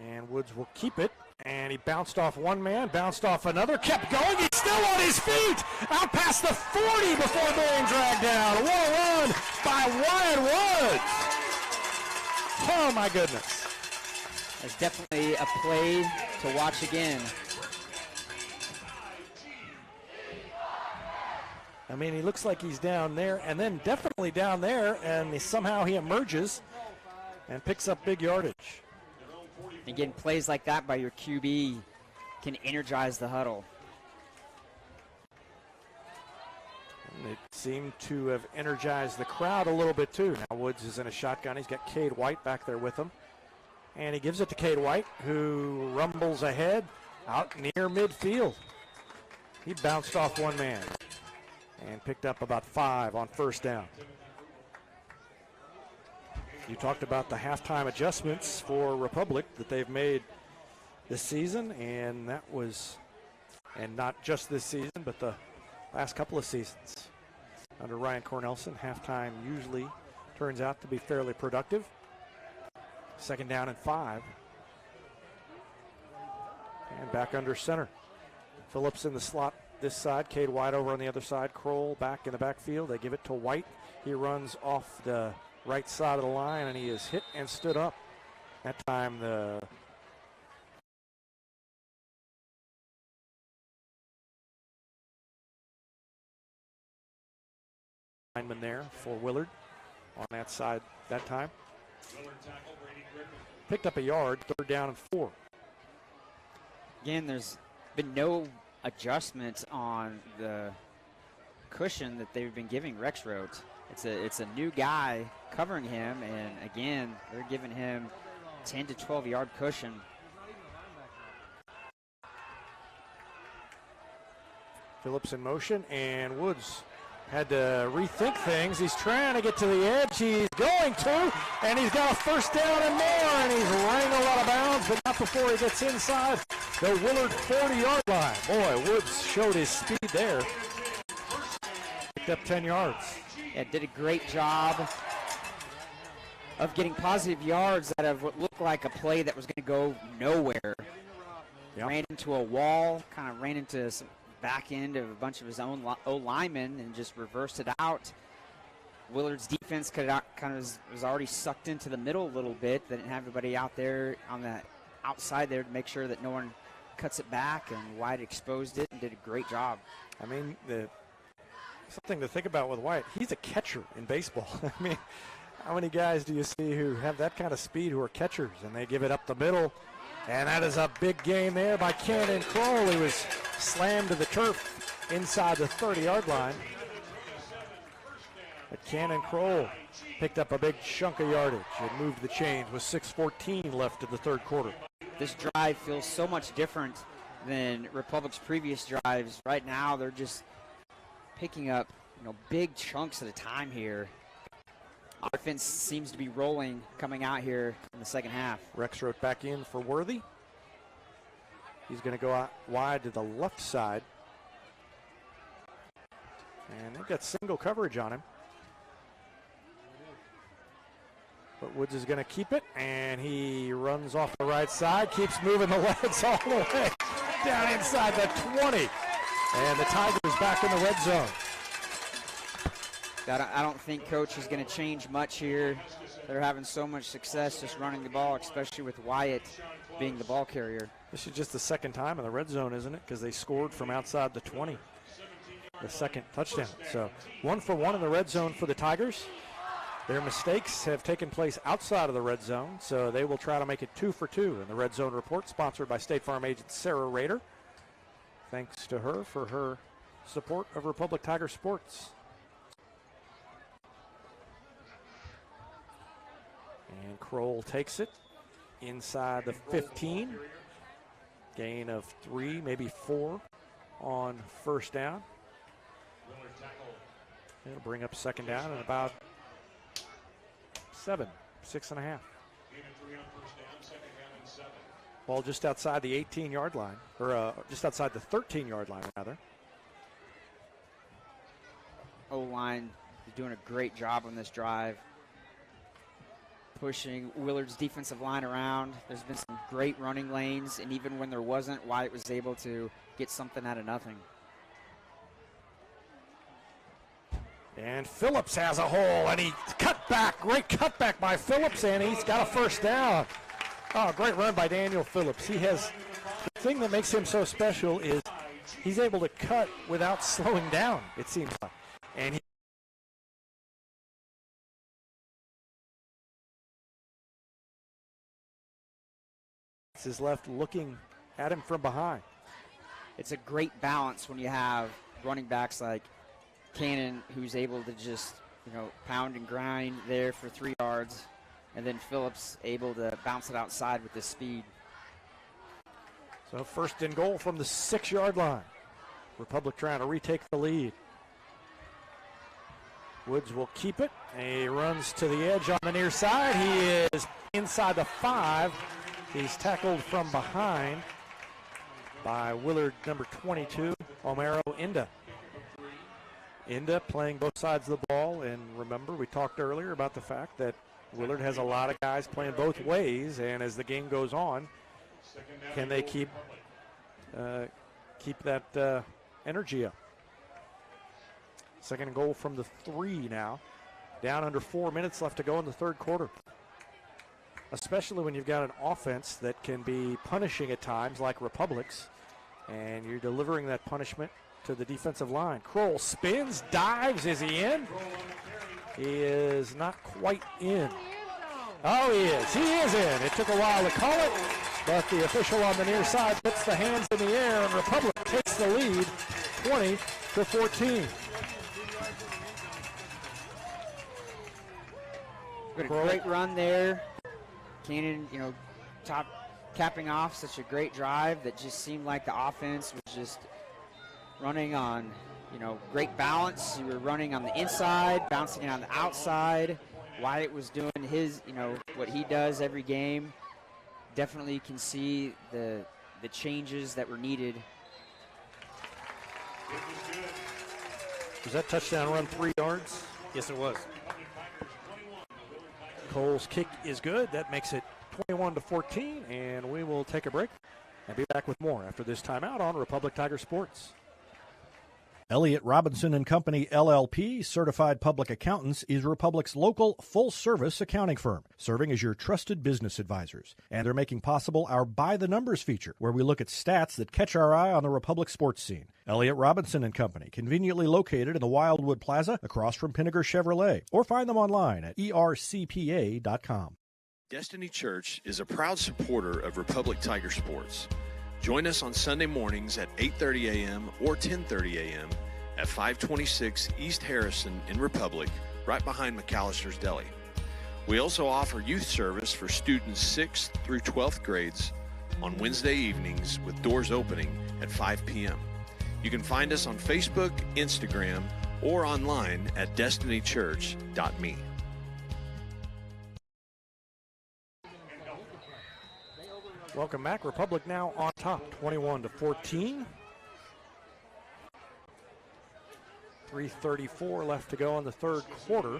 And Woods will keep it, and he bounced off one man, bounced off another, kept going, he's still on his feet, out past the 40 before being dragged down. What a run by Wyatt Woods. Oh my goodness. It's definitely a play to watch again. I mean, he looks like he's down there, and then definitely down there, and somehow he emerges and picks up big yardage. Again, plays like that by your QB can energize the huddle. And it seemed to have energized the crowd a little bit too. Now Woods is in a shotgun. He's got Cade White back there with him. And he gives it to Cade White, who rumbles ahead out near midfield. He bounced off one man and picked up about 5 on 1st down. You talked about the halftime adjustments for Republic that they've made this season, and that was, and not just this season, but the last couple of seasons. Under Ryan Cornelson, halftime usually turns out to be fairly productive. 2nd down and 5. And back under center. Phillips in the slot this side, Cade White over on the other side, Kroll back in the backfield. They give it to White. He runs off the right side of the line, and he is hit and stood up. That time the lineman there for Willard on that side that time. Picked up a yard, 3rd down and 4. Again, there's been no adjustments on the cushion that they've been giving Rexroad. It's a new guy covering him, and again, they're giving him 10 to 12 yard cushion. Phillips in motion, and Woods had to rethink things. He's trying to get to the edge. He's going to, and he's got a first down and more, and he's wrangled out of bounds, but not before he gets inside the Willard 40-yard line. Boy, Woods showed his speed there. Picked up 10 yards. Yeah, did a great job of getting positive yards out of what looked like a play that was going to go nowhere. Yep. Ran into a wall, kind of ran into some back end of a bunch of his own O-linemen and just reversed it out. Willard's defense kind of was already sucked into the middle a little bit. They didn't have everybody out there on the outside there to make sure that no one cuts it back, and White exposed it and did a great job. I mean, something to think about with White, he's a catcher in baseball. I mean, how many guys do you see who have that kind of speed who are catchers, and they give it up the middle? And that is a big gain there by Cannon Kroll. He was slammed to the turf inside the 30-yard line. But Cannon Kroll picked up a big chunk of yardage and moved the chains with 6:14 left in the third quarter. This drive feels so much different than Republic's previous drives. Right now, they're just picking up, big chunks at a time here. Offense seems to be rolling coming out here in the second half. Rexroth back in for Worthy. He's going to go out wide to the left side. And they've got single coverage on him. But Woods is going to keep it, and he runs off the right side, keeps moving the legs all the way down inside the 20. And the Tigers back in the red zone. I don't think Coach is going to change much here. They're having so much success just running the ball, especially with Wyatt being the ball carrier. This is just the second time in the red zone, isn't it? Because they scored from outside the 20, the second touchdown. So 1 for 1 in the red zone for the Tigers. Their mistakes have taken place outside of the red zone, so they will try to make it 2 for 2 in the Red Zone Report, sponsored by State Farm agent Sarah Rader. Thanks to her for her support of Republic Tiger Sports. And Kroll takes it inside the 15. Gain of 3, maybe 4 on first down. It'll bring up second down and about 6.5. Ball just outside the 18-yard line, or just outside the 13-yard line, rather. O-line is doing a great job on this drive, pushing Willard's defensive line around. There's been some great running lanes, and even when there wasn't, Wyatt was able to get something out of nothing. And Phillips has a hole, and he cut back. Great cutback by Phillips, and he's got a first down. Oh, great run by Daniel Phillips. He has, the thing that makes him so special is he's able to cut without slowing down, it seems like. And he is left looking at him from behind. It's a great balance when you have running backs like Cannon, who's able to just, pound and grind there for 3 yards, and then Phillips able to bounce it outside with his speed. So first and goal from the 6-yard line. Republic trying to retake the lead. Woods will keep it. He runs to the edge on the near side. He is inside the 5. He's tackled from behind by Willard number 22, Omero Inda. Inda playing both sides of the ball, and remember we talked earlier about the fact that Willard has a lot of guys playing both ways, and as the game goes on, can they keep that energy up? Second and goal from the 3 now. Down under 4 minutes left to go in the third quarter. Especially when you've got an offense that can be punishing at times like Republic's, and you're delivering that punishment to the defensive line. Kroll spins, dives. Is he in? He is not quite in. Oh, he is. He is in. It took a while to call it, but the official on the near side puts the hands in the air, and Republic takes the lead 20-14. Great run there. Cannon, capping off such a great drive that just seemed like the offense was just running on, great balance. You were running on the inside, bouncing it on the outside. Wyatt was doing his, what he does every game. Definitely can see the changes that were needed. Was that touchdown run 3 yards? Yes, it was. Cole's kick is good. That makes it 21-14, and we will take a break and be back with more after this timeout on Republic Tiger Sports. Elliott Robinson and Company, LLP, Certified Public Accountants, is Republic's local full-service accounting firm, serving as your trusted business advisors. And they're making possible our By the Numbers feature, where we look at stats that catch our eye on the Republic sports scene. Elliott Robinson and Company, conveniently located in the Wildwood Plaza across from Pinnaker Chevrolet, or find them online at ercpa.com. Destiny Church is a proud supporter of Republic Tiger Sports. Join us on Sunday mornings at 8:30 a.m. or 10:30 a.m. at 526 East Harrison in Republic, right behind McAllister's Deli. We also offer youth service for students 6th through 12th grades on Wednesday evenings with doors opening at 5 p.m. You can find us on Facebook, Instagram, or online at destinychurch.me. Welcome back. Republic now on top, 21-14. 3:34 left to go in the third quarter.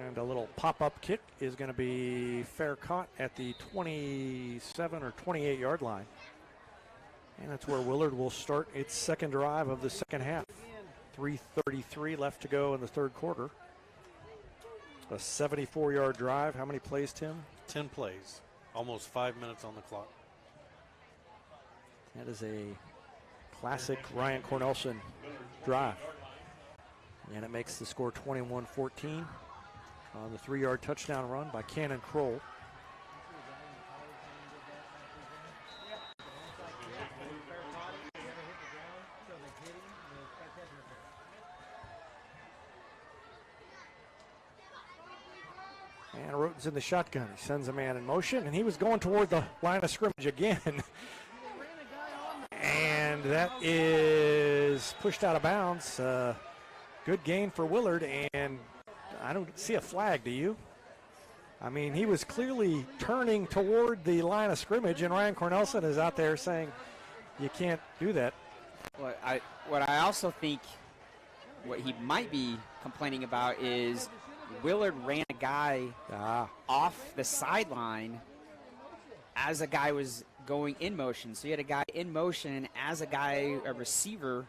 And a little pop-up kick is going to be fair caught at the 27 or 28-yard line. And that's where Willard will start its second drive of the second half. 3:33 left to go in the third quarter. A 74-yard drive. How many plays, Tim? 10 plays. Almost 5 minutes on the clock. That is a classic Ryan Cornelson drive. And it makes the score 21-14 on the 3-yard touchdown run by Cannon Kroll. And Roten's in the shotgun. He sends a man in motion, and he was going toward the line of scrimmage again. And that is pushed out of bounds. Good gain for Willard, and I don't see a flag, do you? I mean, he was clearly turning toward the line of scrimmage, and Ryan Cornelson is out there saying, you can't do that. What I also think what he might be complaining about is Willard ran a guy off the sideline as a guy was going in motion. So you had a guy in motion as a receiver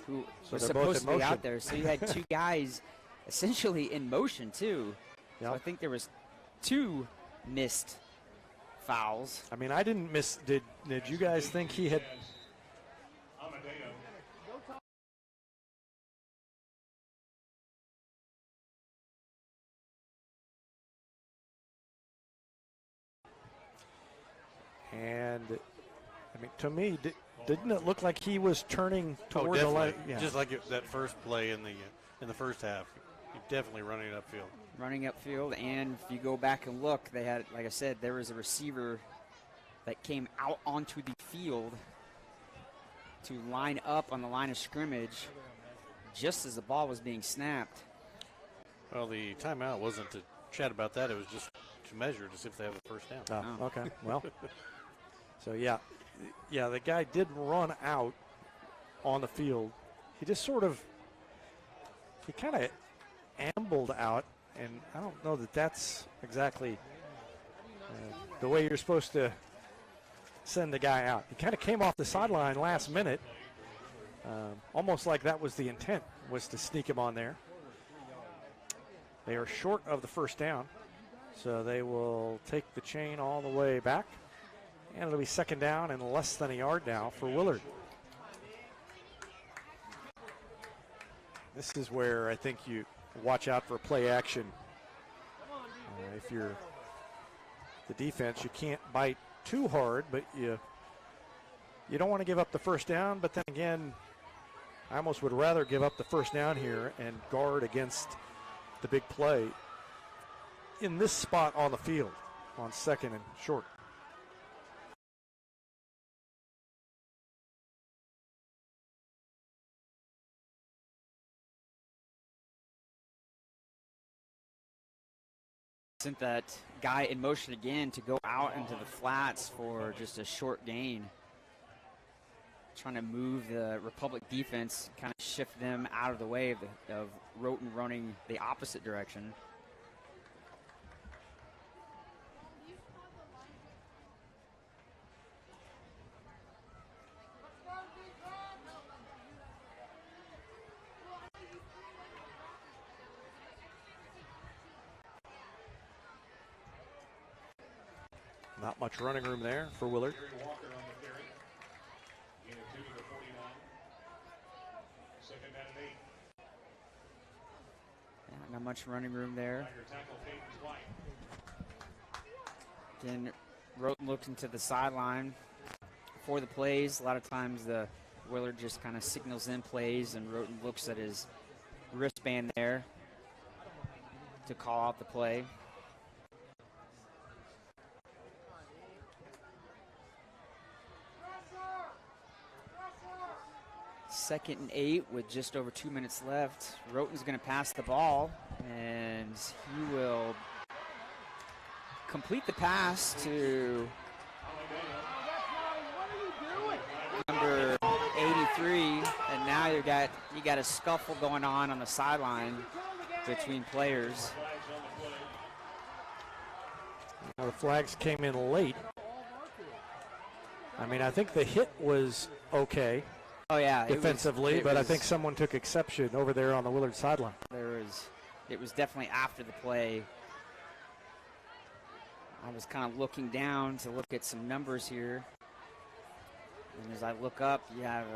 who was supposed to be out there. So you had two guys essentially in motion too. Yep. So I think there was 2 missed fouls. I mean, I didn't miss. Did you guys think he had? And I mean, to me, didn't it look like he was turning toward the line? Yeah. Just like that first play in the first half, definitely running upfield. Running upfield, and if you go back and look, they had, like I said, there was a receiver that came out onto the field to line up on the line of scrimmage just as the ball was being snapped. Well, the timeout wasn't to chat about that. It was just to measure to see if they have a first down. Oh, okay. Well, so yeah, the guy did run out on the field. He just he kind of ambled out, and I don't know that that's exactly the way you're supposed to send the guy out. He kind of came off the sideline last minute, almost like that was the intent, was to sneak him on there. They are short of the first down, so they will take the chain all the way back, and it'll be second down and less than a yard now for Willard. This is where I think you watch out for play action. If you're the defense, you can't bite too hard, but you don't want to give up the first down. But then again, I almost would rather give up the first down here and guard against the big play in this spot on the field on second and short. Sent that guy in motion again to go out into the flats for just a short gain. Trying to move the Republic defense, kind of shift them out of the way of Roten running the opposite direction. Not much running room there for Willard. Not much running room there. Again, Roten looked into the sideline for the plays. A lot of times the Willard just kind of signals in plays, and Roten looks at his wristband there to call out the play. Second and 8 with just over 2 minutes left. Roten's going to pass the ball, and he will complete the pass to number 83. And now you got a scuffle going on the sideline between players. Now the flags came in late. I mean, I think the hit was okay. Oh yeah, defensively, but I think someone took exception over there on the Willard sideline. It was definitely after the play. I was kind of looking down to look at some numbers here, and as I look up, you have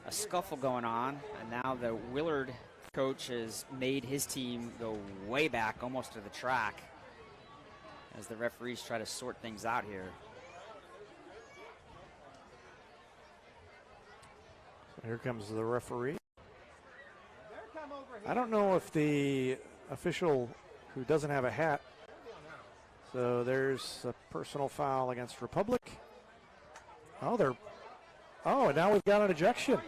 a scuffle going on, and now the Willard coach has made his team go way back, almost to the track, as the referees try to sort things out here. Here comes the referee. I don't know if the official who doesn't have a hat. So there's a personal foul against Republic. And now we've got an ejection.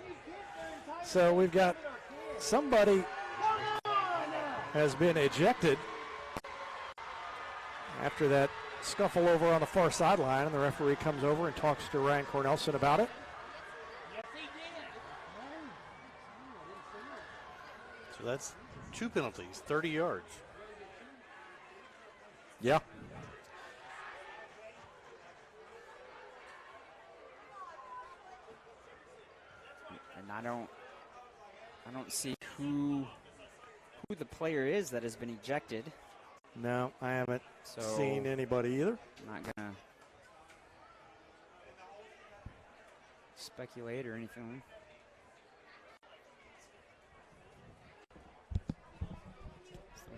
So we've got somebody has been ejected after that scuffle over on the far sideline, and the referee comes over and talks to Ryan Cornelson about it. So that's 2 penalties, 30 yards. Yeah. And I don't see who the player is that has been ejected. No, I haven't seen anybody either. I'm not gonna speculate or anything.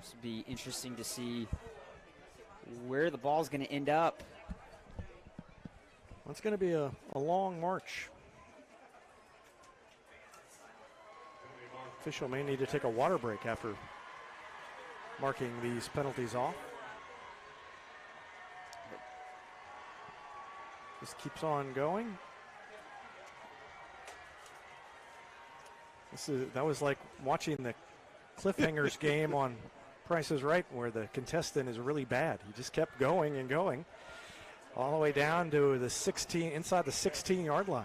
This would be interesting to see where the ball's going to end up. It's going to be a long march. Official may need to take a water break after marking these penalties off. This keeps on going. That was like watching the Cliffhangers game on Price is Right, where the contestant is really bad. He just kept going and going all the way down to the 16, inside the 16-yard line.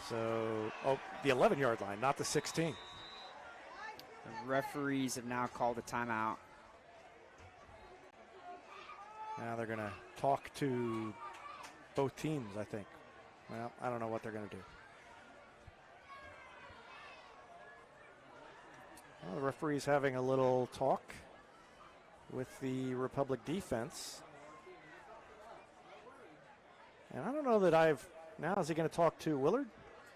So, the 11-yard line, not the 16. The referees have now called a timeout. Now they're going to talk to both teams, I think. Well, I don't know what they're going to do. Well, the referee's having a little talk with the Republic defense. And I don't know that now is he going to talk to Willard?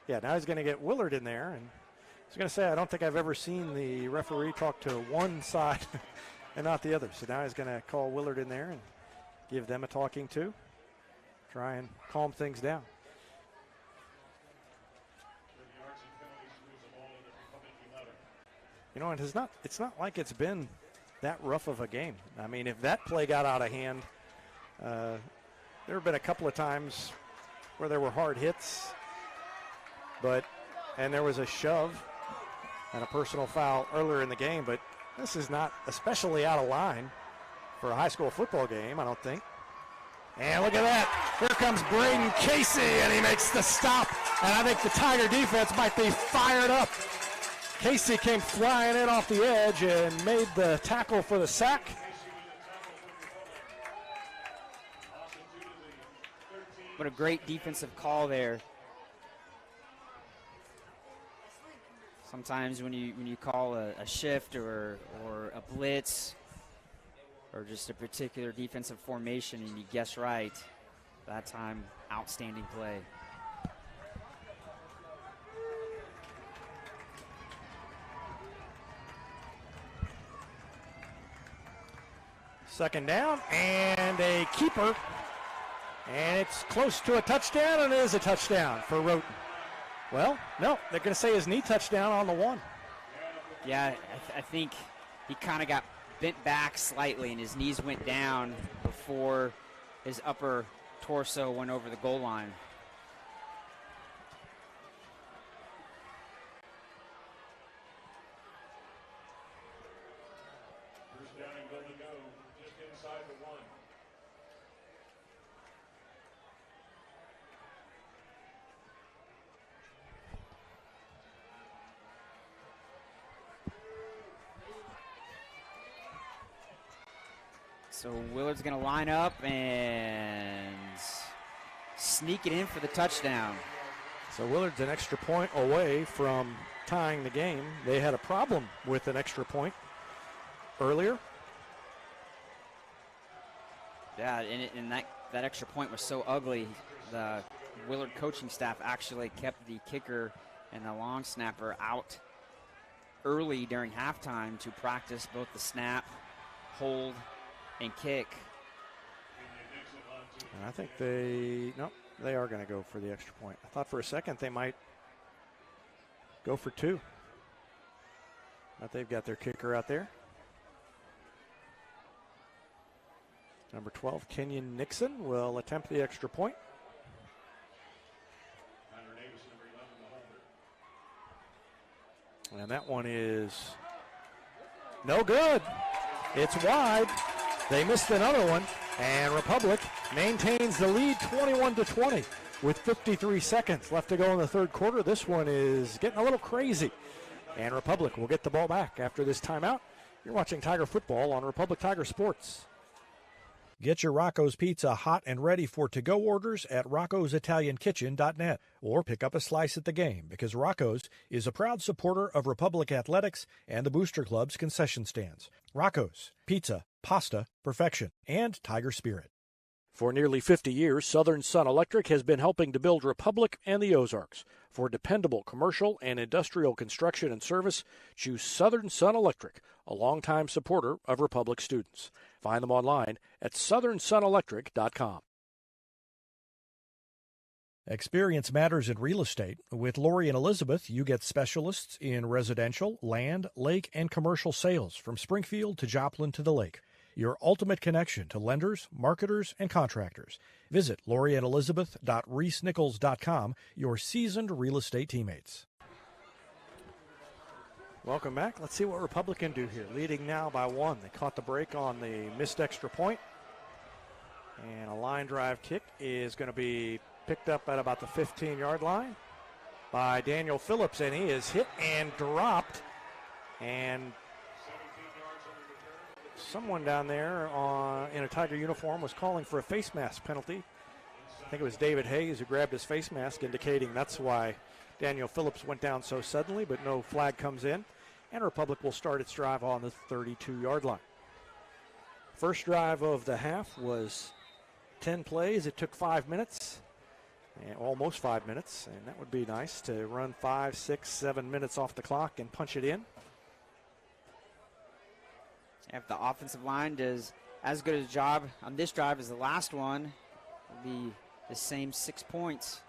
Yeah, now he's going to get Willard in there. And I was going to say, I don't think I've ever seen the referee talk to one side and not the other. So now he's going to call Willard in there and give them a talking to. Try and calm things down. You know, it's not like it's been that rough of a game. I mean, if that play got out of hand, there have been a couple of times where there were hard hits, and there was a shove and a personal foul earlier in the game, but this is not especially out of line for a high school football game, I don't think. And look at that. Here comes Braden Casey, and he makes the stop. And I think the Tiger defense might be fired up. Casey came flying in off the edge and made the tackle for the sack. What a great defensive call there. Sometimes when you call a shift or a blitz or just a particular defensive formation and you guess right, that time, outstanding play. Second down and a keeper. And it's close to a touchdown, and it is a touchdown for Roten. Well, no, they're going to say his knee touchdown on the one. Yeah, I think he kind of got bent back slightly, and his knees went down before his upper torso went over the goal line. First down and goal to go, just inside the one. So Willard's going to line up and sneak it in for the touchdown. So Willard's an extra point away from tying the game. They had a problem with an extra point earlier. Yeah, and that extra point was so ugly. The Willard coaching staff actually kept the kicker and the long snapper out early during halftime to practice both the snap, hold, and kick. And I think they are going to go for the extra point. I thought for a second they might go for two. But they've got their kicker out there. Number 12, Kenyon Nixon, will attempt the extra point. And that one is no good. It's wide. They missed another one, and Republic maintains the lead 21-20 with 53 seconds left to go in the third quarter. This one is getting a little crazy, and Republic will get the ball back after this timeout. You're watching Tiger Football on Republic Tiger Sports. Get your Rocco's Pizza hot and ready for to-go orders at roccositaliankitchen.net or pick up a slice at the game because Rocco's is a proud supporter of Republic Athletics and the Booster Club's concession stands. Rocco's, pizza, pasta, perfection, and Tiger Spirit. For nearly 50 years, Southern Sun Electric has been helping to build Republic and the Ozarks. For dependable commercial and industrial construction and service, choose Southern Sun Electric, a longtime supporter of Republic students. Find them online at southernsunelectric.com. Experience matters in real estate. With Lori and Elizabeth, you get specialists in residential, land, lake, and commercial sales from Springfield to Joplin to the lake. Your ultimate connection to lenders, marketers, and contractors. Visit loriandelizabeth.reesnichols.com, your seasoned real estate teammates. Welcome back. Let's see what Republic can do here. Leading now by one. They caught the break on the missed extra point. And a line drive kick is going to be picked up at about the 15-yard line by Daniel Phillips, and he is hit and dropped. And someone down there in a Tiger uniform was calling for a face mask penalty. I think it was David Hayes who grabbed his face mask, indicating that's why Daniel Phillips went down so suddenly, but no flag comes in. And Republic will start its drive on the 32-yard line. First drive of the half was 10 plays. It took 5 minutes, and almost 5 minutes, and that would be nice to run 5, 6, 7 minutes off the clock and punch it in. If the offensive line does as good a job on this drive as the last one, it'll be the same 6 points.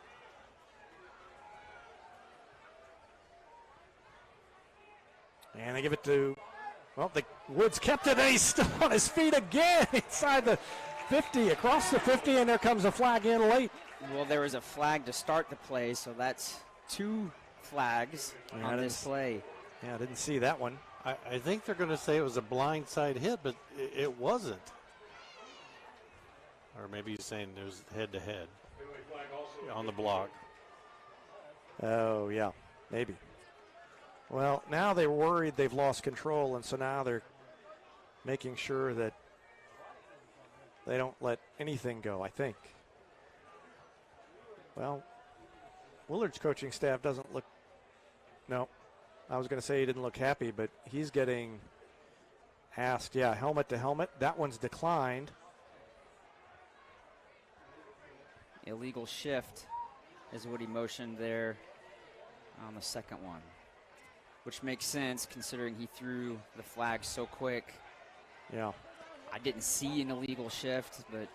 And they give it to, well, the Woods kept it, and he's still on his feet again inside the 50, across the 50, and there comes a flag in late. Well, there was a flag to start the play, so that's 2 flags on this play. Yeah, I didn't see that one. I think they're going to say it was a blindside hit, but it wasn't. Or maybe he's saying it was head-to-head on the block. Oh, yeah, maybe. Well, now they're worried they've lost control, and so now they're making sure that they don't let anything go, I think. Well, Willard's coaching staff doesn't look, no, I was going to say he didn't look happy, but he's getting asked, yeah, helmet to helmet. That one's declined. Illegal shift is what he motioned there on the second one, which makes sense considering he threw the flag so quick. Yeah. I didn't see an illegal shift, but.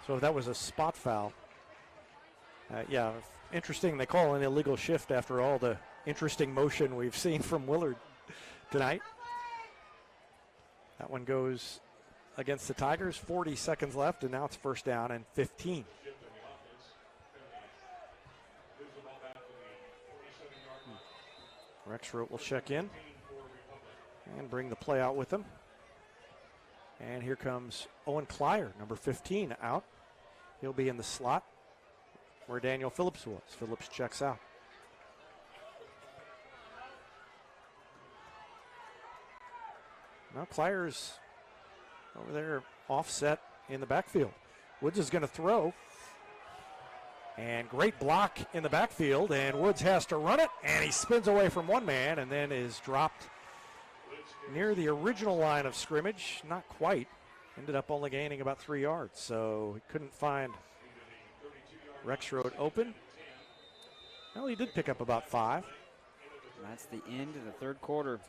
So that was a spot foul. Yeah, interesting. They call an illegal shift after all the interesting motion we've seen from Willard tonight. That one goes against the Tigers. 40 seconds left, and now it's first down and 15. Rexroth will check in and bring the play out with him. And here comes Owen Clyer, number 15, out. He'll be in the slot where Daniel Phillips was. Phillips checks out. Now Clyer's over there offset in the backfield. Woods is going to throw. And great block in the backfield, and Woods has to run it, and he spins away from one man and then is dropped near the original line of scrimmage. Not quite. Ended up only gaining about 3 yards, so he couldn't find Rexroth open. Well, he did pick up about 5. That's the end of the third quarter.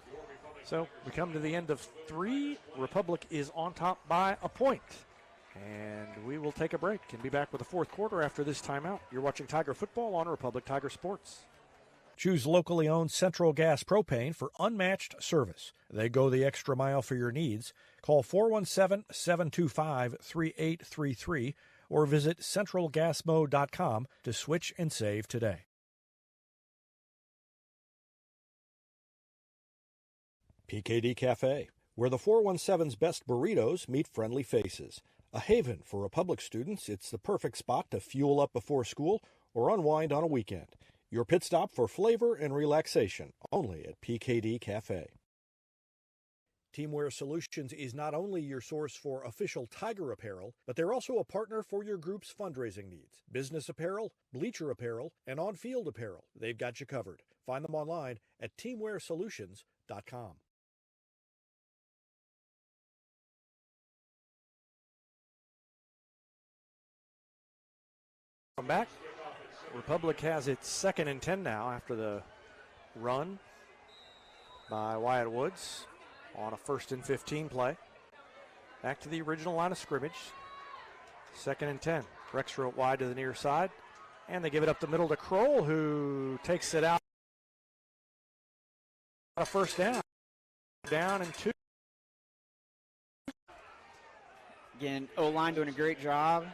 So we come to the end of 3. Republic is on top by a point. And we will take a break and be back with the fourth quarter after this timeout. You're watching Tiger Football on Republic Tiger Sports. Choose locally owned Central Gas Propane for unmatched service. They go the extra mile for your needs. Call 417-725-3833 or visit centralgasmo.com to switch and save today. PKD Cafe, where the 417's best burritos meet friendly faces. A haven for Republic students, it's the perfect spot to fuel up before school or unwind on a weekend. Your pit stop for flavor and relaxation, only at PKD Cafe. Teamwear Solutions is not only your source for official Tiger apparel, but they're also a partner for your group's fundraising needs. Business apparel, bleacher apparel, and on-field apparel. They've got you covered. Find them online at teamwearsolutions.com. Come back. Republic has its 2nd and 10 now after the run by Wyatt Woods on a 1st and 15 play. Back to the original line of scrimmage. 2nd and 10. Rexroth wide to the near side. And they give it up the middle to Kroll, who takes it out. A first down. Down and 2. Again, O-line doing a great job.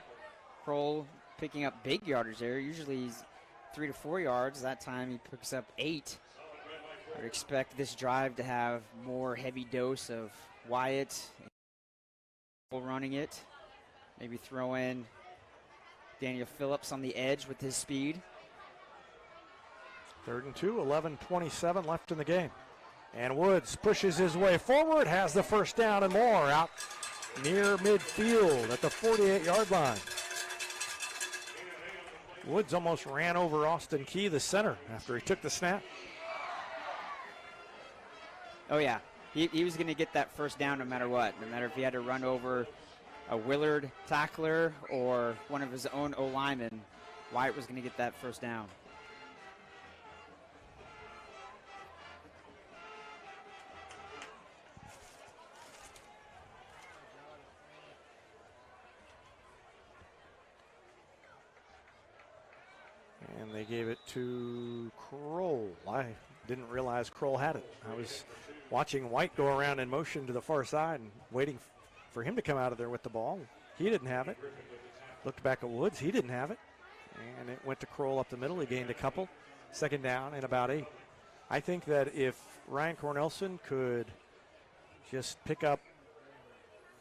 Kroll picking up big yardage there. Usually he's 3 to 4 yards. That time he picks up 8. I would expect this drive to have more heavy dose of Wyatt running it. Maybe throw in Daniel Phillips on the edge with his speed. 3rd and 2, 11:27 left in the game. And Woods pushes his way forward, has the first down and more out near midfield at the 48-yard line. Woods almost ran over Austin Key, the center, after he took the snap. Oh, yeah. He was going to get that first down no matter what. No matter if he had to run over a Willard tackler or one of his own O-linemen, Wyatt was going to get that first down. And they gave it to Kroll. I didn't realize Kroll had it. I was watching White go around in motion to the far side and waiting for him to come out of there with the ball. He didn't have it. Looked back at Woods. He didn't have it. And it went to Kroll up the middle. He gained a couple. Second down and about 8. I think that if Ryan Cornelson could just pick up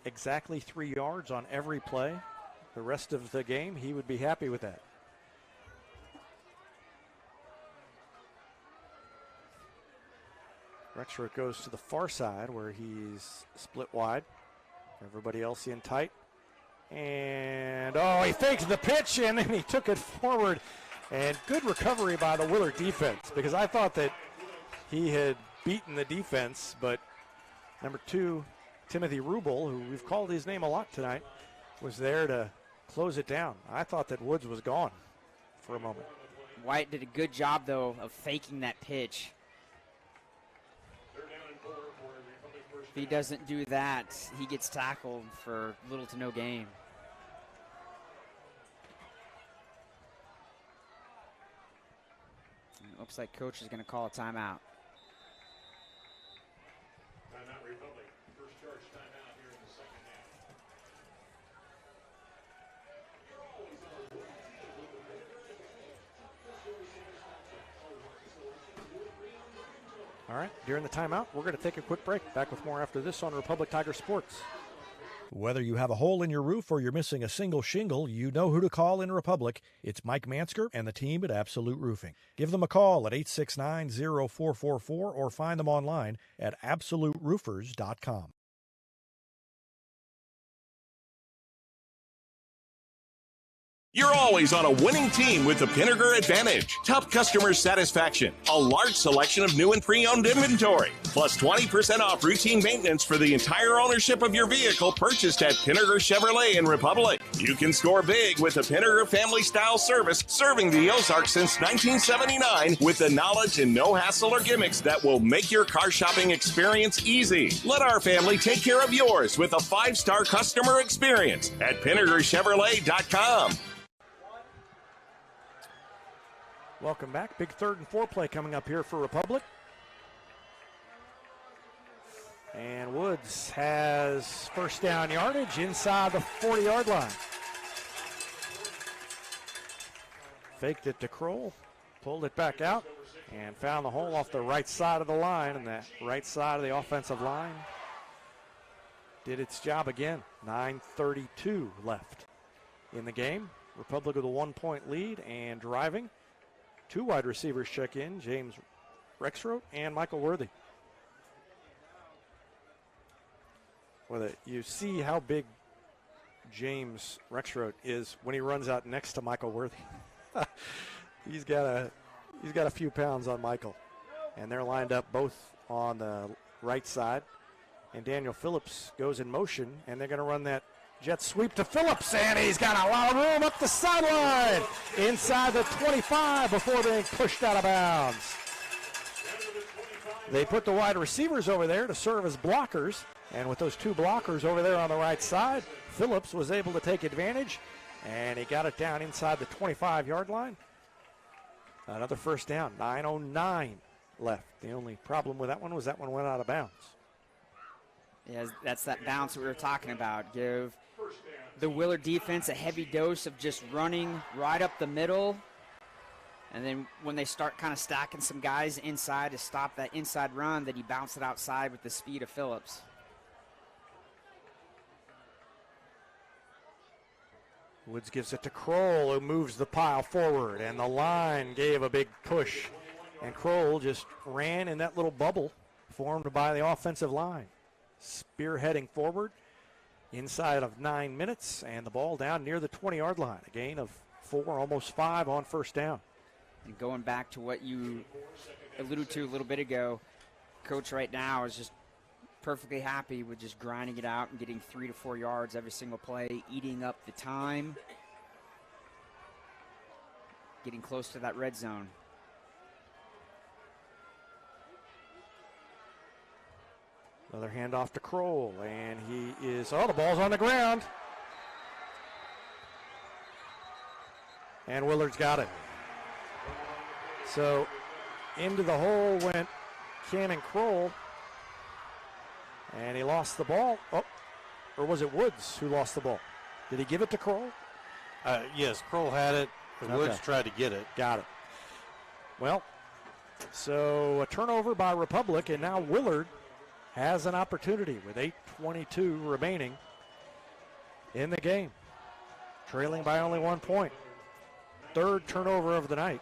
exactly 3 yards on every play the rest of the game, he would be happy with that. Rexroth goes to the far side where he's split wide. Everybody else in tight. And, he faked the pitch, and then he took it forward. And good recovery by the Willard defense, because I thought that he had beaten the defense, but number 2, Timothy Rubel, who we've called his name a lot tonight, was there to close it down. I thought that Woods was gone for a moment. White did a good job, though, of faking that pitch. If he doesn't do that, he gets tackled for little to no gain. It looks like coach is going to call a timeout. Timeout Republic. First charge timeout here in the second half. All right, during the timeout, we're going to take a quick break. Back with more after this on Republic Tiger Sports. Whether you have a hole in your roof or you're missing a single shingle, you know who to call in Republic. It's Mike Mansker and the team at Absolute Roofing. Give them a call at 869-0444 or find them online at absoluteroofers.com. You're always on a winning team with the Pinnaker Advantage. Top customer satisfaction, a large selection of new and pre-owned inventory, plus 20% off routine maintenance for the entire ownership of your vehicle purchased at Pinnaker Chevrolet in Republic. You can score big with the Pinnaker family-style service serving the Ozarks since 1979 with the knowledge and no hassle or gimmicks that will make your car shopping experience easy. Let our family take care of yours with a 5-star customer experience at PinnakerChevrolet.com. Welcome back. Big 3rd and 4 play coming up here for Republic. And Woods has first down yardage inside the 40-yard line. Faked it to Kroll, pulled it back out, and found the hole off the right side of the line. And that right side of the offensive line did its job again. 9:32 left in the game. Republic with a 1-point lead and driving. 2 wide receivers check in, James Rexroth and Michael Worthy. Well, you see how big James Rexroth is when he runs out next to Michael Worthy. He's got a few pounds on Michael. And they're lined up both on the right side. And Daniel Phillips goes in motion, and they're going to run that jet sweep to Phillips, and he's got a lot of room up the sideline inside the 25 before being pushed out of bounds. They put the wide receivers over there to serve as blockers, and with those 2 blockers over there on the right side, Phillips was able to take advantage, and he got it down inside the 25-yard line. Another first down, 9:09 left. The only problem with that one was that one went out of bounds. Yeah, that's that bounce that we were talking about. Give the Willard defense a heavy dose of just running right up the middle. And then when they start kind of stacking some guys inside to stop that inside run, then you bounce it outside with the speed of Phillips. Woods gives it to Kroll, who moves the pile forward, and the line gave a big push. And Kroll just ran in that little bubble formed by the offensive line. Spearheading forward inside of 9 minutes, and the ball down near the 20-yard line. A gain of 4, almost 5 on first down. And going back to what you alluded to a little bit ago, Coach right now is just perfectly happy with just grinding it out and getting 3 to 4 yards every single play, eating up the time, getting close to that red zone. Another handoff to Kroll, and he is, the ball's on the ground. And Willard's got it. So into the hole went Cannon Kroll, and he lost the ball. Oh, or was it Woods who lost the ball? Did he give it to Kroll? Yes, Kroll had it. Woods tried to get it. Got it. Well, so a turnover by Republic, and now Willard has an opportunity with 8:22 remaining in the game, trailing by only 1 point. Third turnover of the night.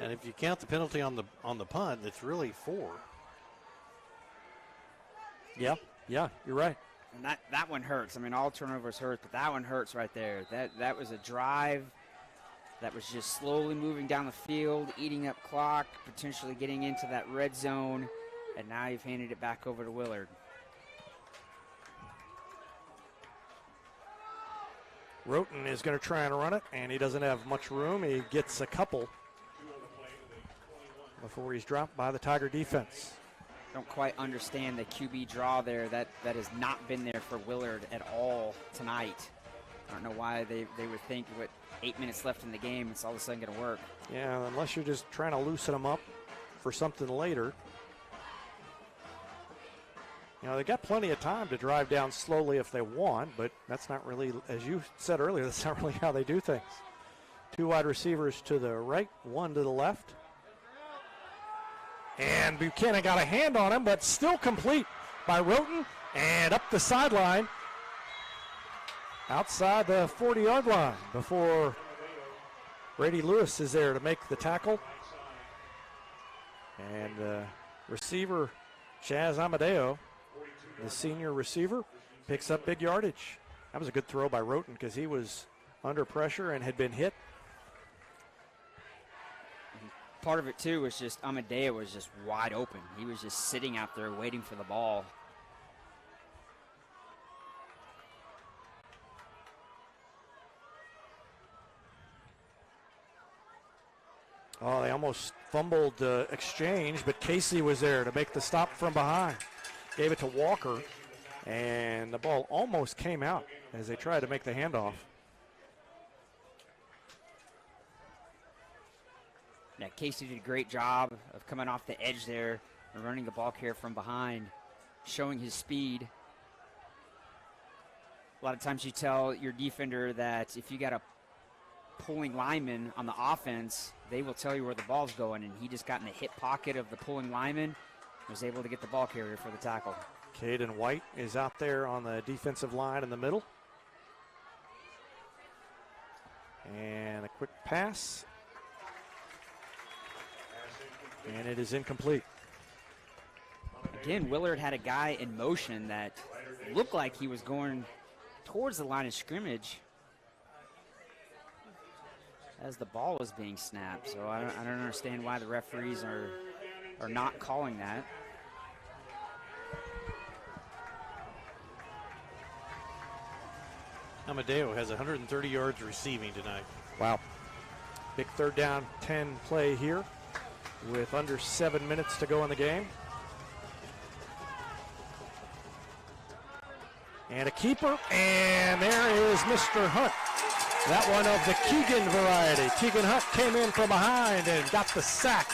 And if you count the penalty on the punt, it's really 4. Yeah, you're right. And that one hurts. I mean, all turnovers hurt, but that one hurts right there. That was a drive that was just slowly moving down the field, eating up clock, potentially getting into that red zone, and now you've handed it back over to Willard. Roten is going to try and run it, and he doesn't have much room. He gets a couple before he's dropped by the Tiger defense. Don't quite understand the QB draw there. That has not been there for Willard at all tonight. I don't know why they would think with 8 minutes left in the game, it's all of a sudden going to work. Yeah, unless you're just trying to loosen them up for something later. You know, they got plenty of time to drive down slowly if they want, but that's not really, as you said earlier, that's not really how they do things. 2 wide receivers to the right, 1 to the left. And Buchanan got a hand on him, but still complete by Roten, and up the sideline outside the 40-yard line before Brady Lewis is there to make the tackle. And receiver Chaz Amadeo, the senior receiver, picks up big yardage. That was a good throw by Roten because he was under pressure and had been hit. Part of it, too, was just Amadeo was just wide open. He was just sitting out there waiting for the ball. Oh, they almost fumbled the exchange, but Casey was there to make the stop from behind. Gave it to Walker, and the ball almost came out as they tried to make the handoff. Yeah, Casey did a great job of coming off the edge there and running the ball carrier from behind, showing his speed. A lot of times you tell your defender that if you got a pulling lineman on the offense, they will tell you where the ball's going, and he just got in the hip pocket of the pulling lineman, was able to get the ball carrier for the tackle. Caden White is out there on the defensive line in the middle. And a quick pass. And it is incomplete. Again, Willard had a guy in motion that looked like he was going towards the line of scrimmage as the ball was being snapped. So I don't understand why the referees are not calling that. Amadeo has 130 yards receiving tonight. Wow. Big 3rd down 10 play here with under 7 minutes to go in the game. And a keeper, and there is Mr. Hunt. That one of the Keegan variety. Keegan Hunt came in from behind and got the sack.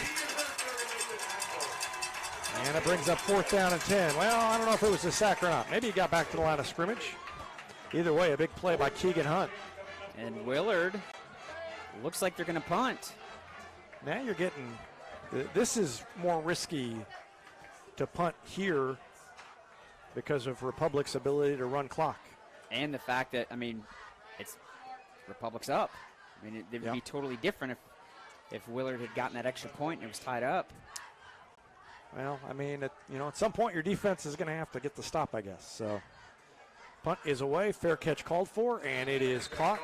And it brings up 4th down and 10. Well, I don't know if it was a sack or not. Maybe he got back to the line of scrimmage. Either way, a big play by Keegan Hunt. And Willard looks like they're going to punt. Now you're getting, this is more risky to punt here because of Republic's ability to run clock. And the fact that, I mean, it's Republic's up. I mean, it would be totally different if Willard had gotten that extra point and it was tied up. Well, I mean, at some point your defense is going to have to get the stop, I guess. So punt is away, fair catch called for, and it is caught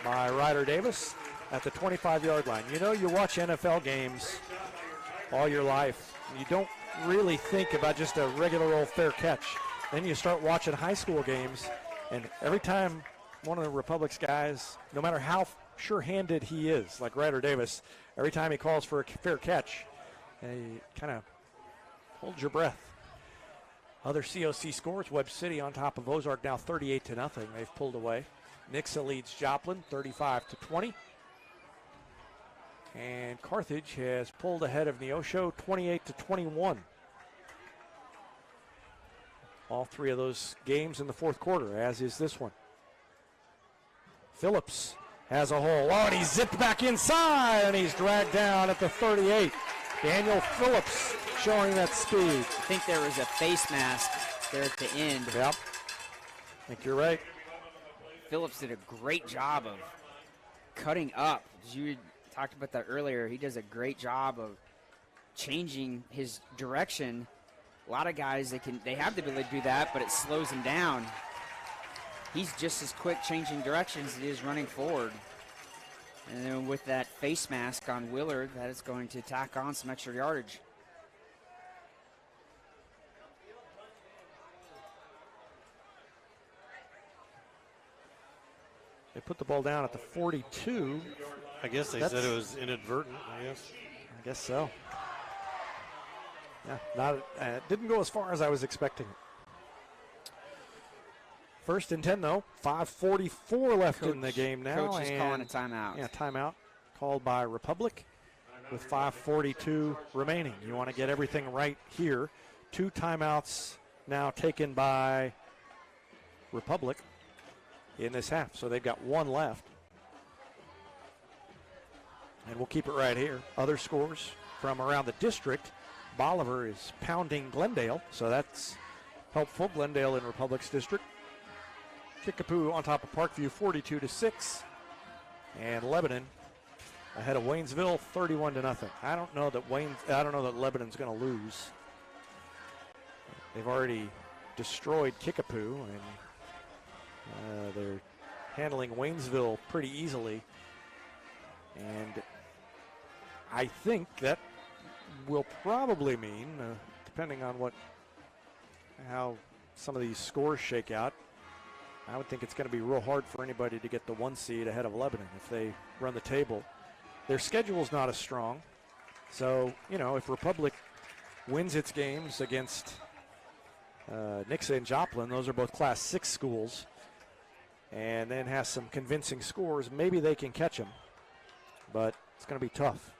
by Ryder Davis at the 25-yard line. You know, you watch NFL games all your life. You don't really think about just a regular old fair catch. Then you start watching high school games, and every time one of the Republic's guys, no matter how sure-handed he is, like Ryder Davis, every time he calls for a fair catch, you kind of hold your breath. Other COC scores, Webb City on top of Ozark now 38-0. They've pulled away. Nixa leads Joplin 35-20. And Carthage has pulled ahead of Neosho 28-21. All three of those games in the fourth quarter, as is this one. Phillips has a hole. Oh, and he's zipped back inside, and he's dragged down at the 38. Daniel Phillips showing that speed. I think there was a face mask there at the end. Yep. I think you're right. Phillips did a great job of cutting up. As you talked about that earlier, he does a great job of changing his direction. A lot of guys, they have the ability to do that, but it slows them down. He's just as quick changing directions as he is running forward. And then with that face mask on Willard, that is going to tack on some extra yardage. They put the ball down at the 42. I guess they said it was inadvertent, I guess so. Yeah, didn't go as far as I was expecting it. First and 10, though. 5:44 left in the game now. Coach is calling a timeout. Yeah, timeout called by Republic with 5:42 remaining. You want to get everything right here. 2 timeouts now taken by Republic in this half. So they've got 1 left. And we'll keep it right here. Other scores from around the district. Bolivar is pounding Glendale, so that's helpful. Glendale in Republic's district. Kickapoo on top of Parkview 42-6. And Lebanon ahead of Waynesville 31-0. I don't know that Lebanon's going to lose. They've already destroyed Kickapoo, and they're handling Waynesville pretty easily. And I think that will probably mean, depending on how some of these scores shake out, I would think it's going to be real hard for anybody to get the 1 seed ahead of Lebanon if they run the table. Their schedule's not as strong. So, if Republic wins its games against Nixa and Joplin, those are both Class 6 schools, and then has some convincing scores, maybe they can catch them. But it's going to be tough.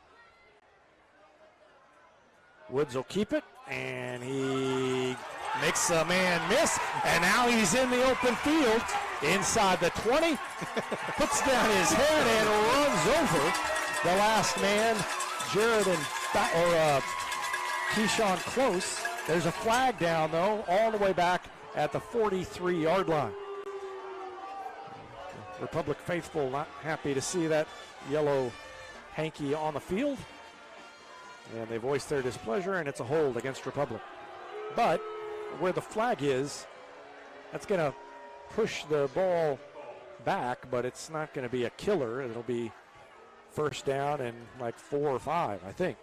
Woods will keep it, and he makes a man miss, and now he's in the open field inside the 20, puts down his head and runs over the last man, Jared Keyshawn Close. There's a flag down, though, all the way back at the 43-yard line. Republic faithful not happy to see that yellow hanky on the field. And they voiced their displeasure, and it's a hold against Republic. But where the flag is, that's going to push the ball back, but it's not going to be a killer. It'll be first down and like 4 or 5, I think.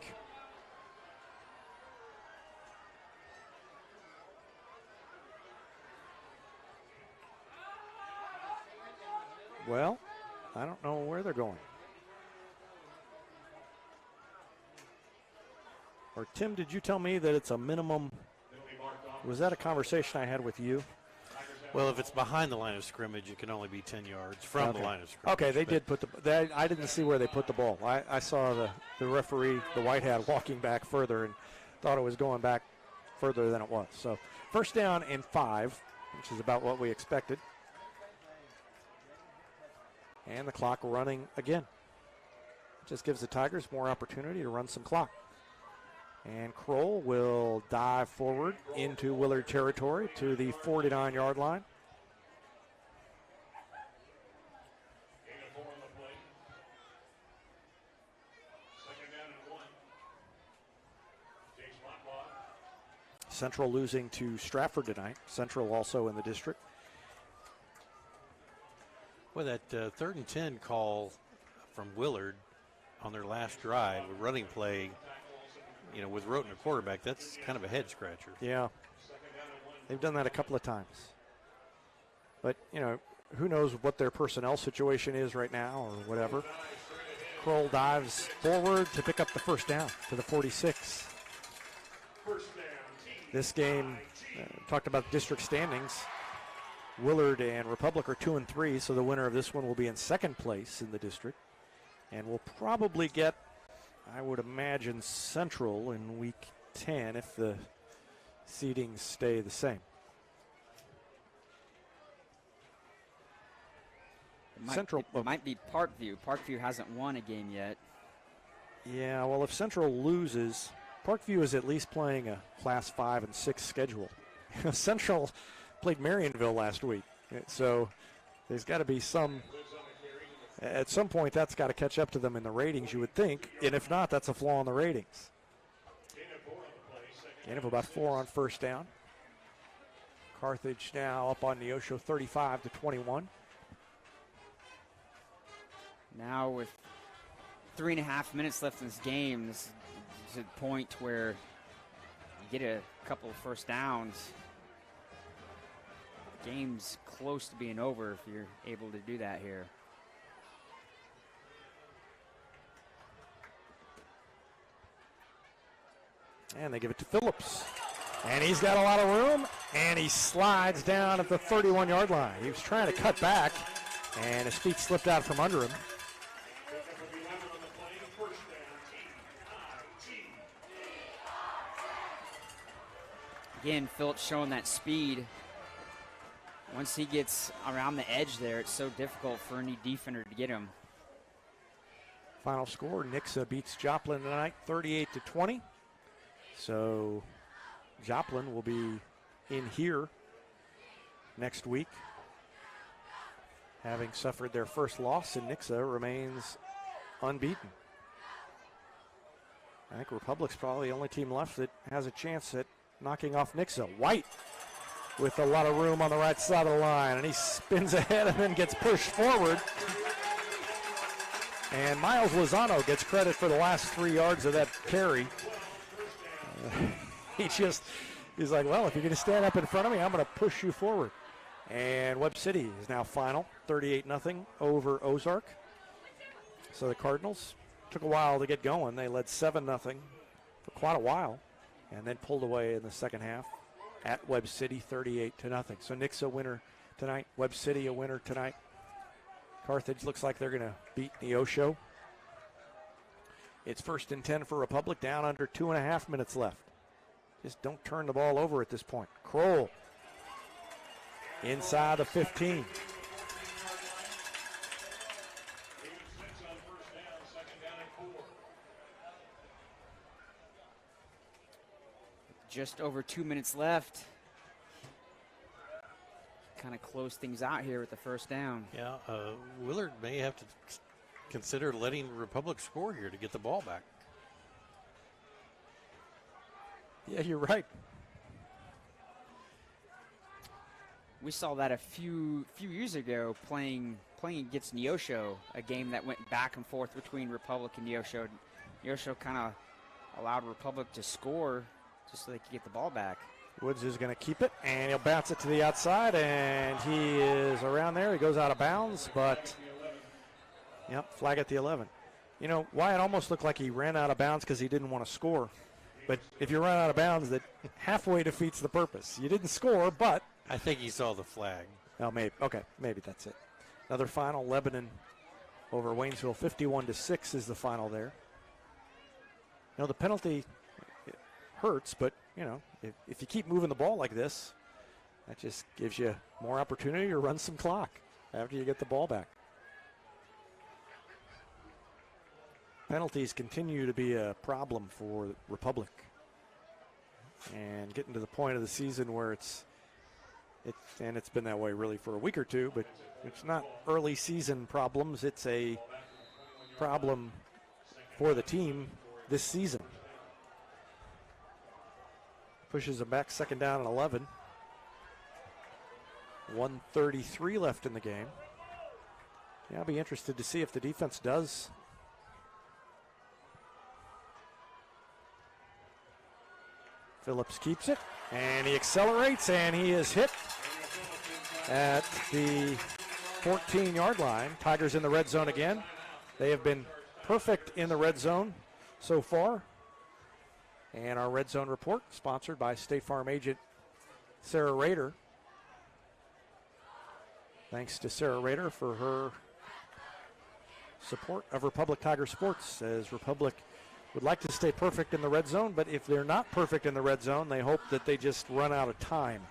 Well, I don't know where they're going. Or Tim, did you tell me that it's a minimum? Was that a conversation I had with you? Well, if it's behind the line of scrimmage, it can only be 10 yards from the line of scrimmage. Okay, they did put I didn't see where they put the ball. I saw the referee, the white hat, walking back further and thought it was going back further than it was. So first down and 5, which is about what we expected. And the clock running again. Just gives the Tigers more opportunity to run some clock. And Kroll will dive forward into Willard territory to the 49-yard line. Central losing to Stratford tonight. Central also in the district. Well, that 3rd and 10 call from Willard on their last drive, a running play, with Roten a quarterback, that's kind of a head scratcher. Yeah. They've done that a couple of times. But, who knows what their personnel situation is right now or whatever. Kroll dives forward to pick up the first down to the 46. This game, talked about district standings. Willard and Republic are 2 and 3, so the winner of this one will be in second place in the district. And will probably get I would imagine Central in week 10 if the seedings stay the same. It might be Parkview. Parkview hasn't won a game yet. Yeah, well, if Central loses, Parkview is at least playing a Class 5 and 6 schedule. Central played Marionville last week, so there's got to be some. At some point, that's got to catch up to them in the ratings, you would think, and if not, that's a flaw in the ratings. Gain of about 4 on first down. Carthage now up on Neosho 35-21. Now with 3.5 minutes left in this game, this is a point where you get a couple of first downs. The game's close to being over if you're able to do that here. And they give it to Phillips. And he's got a lot of room, and he slides down at the 31-yard line. He was trying to cut back, and his feet slipped out from under him. Again, Phillips showing that speed. Once he gets around the edge there, it's so difficult for any defender to get him. Final score, Nixa beats Joplin tonight 38-20. So Joplin will be in here next week, having suffered their first loss, and Nixa remains unbeaten. I think Republic's probably the only team left that has a chance at knocking off Nixa. White with a lot of room on the right side of the line, and he spins ahead and then gets pushed forward. And Miles Lozano gets credit for the last 3 yards of that carry. He's like, well, if you're going to stand up in front of me, I'm going to push you forward. And Webb City is now final, 38-0 over Ozark. So the Cardinals took a while to get going. They led 7-0 for quite a while, and then pulled away in the second half at Webb City, 38-0. So Nixa a winner tonight, Webb City a winner tonight. Carthage looks like they're going to beat Neosho. It's 1st and 10 for Republic, down under 2.5 minutes left. Just don't turn the ball over at this point. Kroll inside the 15. Just over 2 minutes left. Kind of close things out here with the first down. Yeah, Willard may have to consider letting Republic score here to get the ball back. Yeah, you're right. We saw that a few years ago playing against Neosho, a game that went back and forth between Republic and Neosho. Neosho kind of allowed Republic to score just so they could get the ball back. Woods is going to keep it, and he'll bounce it to the outside, and he is around there. He goes out of bounds, but, yep, flag at the 11. You know, Wyatt almost looked like he ran out of bounds because he didn't want to score. But if you run out of bounds, that halfway defeats the purpose. You didn't score, but. I think he saw the flag. Oh, maybe. Okay, maybe that's it. Another final, Lebanon over Waynesville, 51-6 is the final there. You know, the penalty hurts, but, you know, if you keep moving the ball like this, that just gives you more opportunity to run some clock after you get the ball back. Penalties continue to be a problem for Republic. And getting to the point of the season where it's been that way really for a week or two, but it's not early season problems. It's a problem for the team this season. Pushes them back, 2nd down and 11. 1:33 left in the game. Yeah, I'll be interested to see if the defense does. Phillips keeps it, and he accelerates, and he is hit at the 14-yard line. Tigers in the red zone again. They have been perfect in the red zone so far. And our red zone report, sponsored by State Farm agent Sarah Rader. Thanks to Sarah Rader for her support of Republic Tiger Sports, as Republic would like to stay perfect in the red zone, but if they're not perfect in the red zone, they hope that they just run out of time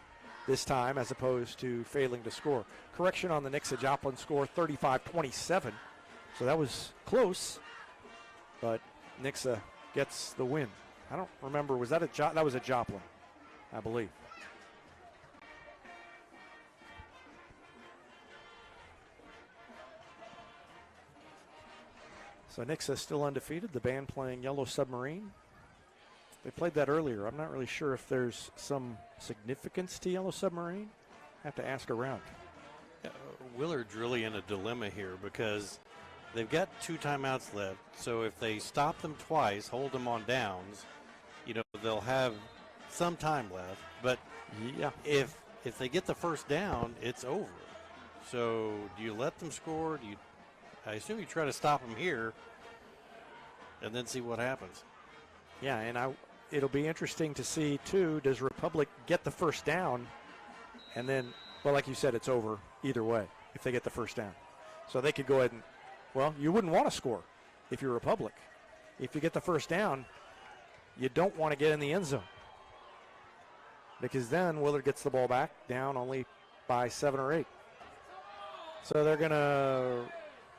this time as opposed to failing to score. Correction on the Nixa Joplin score, 35-27. So that was close, but Nixa gets the win. I don't remember, was that that was a Joplin, I believe. So Nixa still undefeated, the band playing Yellow Submarine. They played that earlier. I'm not really sure if there's some significance to Yellow Submarine. I have to ask around. Willard's really in a dilemma here because they've got 2 timeouts left. So if they stop them twice, hold them on downs, they'll have some time left. But yeah, if they get the first down, it's over. So do you let them score? I assume you try to stop them here and then see what happens. Yeah, and it'll be interesting to see, too, does Republic get the first down? And then, well, like you said, it's over either way if they get the first down. So they could go ahead and, well, you wouldn't want to score if you're Republic. If you get the first down, you don't want to get in the end zone. Because then Willard gets the ball back down only by 7 or 8. So they're going to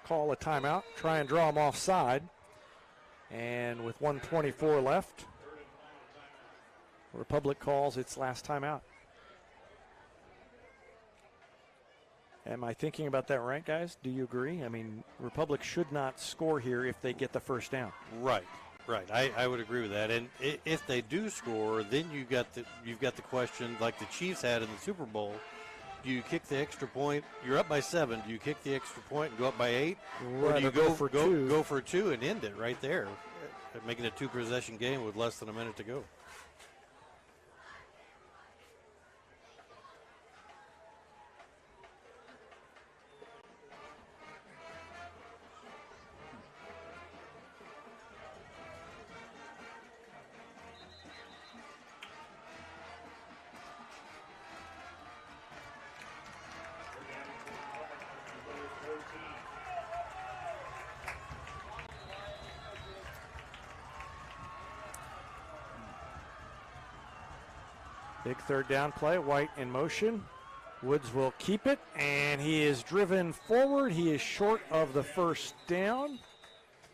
call a timeout, try and draw them offside. And with 1:24 left, Republic calls its last timeout. Am I thinking about that right, guys? Do you agree? I mean, Republic should not score here if they get the first down. Right. I would agree with that. And if they do score, then you've got the question like the Chiefs had in the Super Bowl. Do you kick the extra point? You're up by 7. Do you kick the extra point and go up by 8? Or do you go for 2 and end it right there, making a 2-possession game with less than a minute to go? Big third down play, White in motion. Woods will keep it, and he is driven forward. He is short of the first down.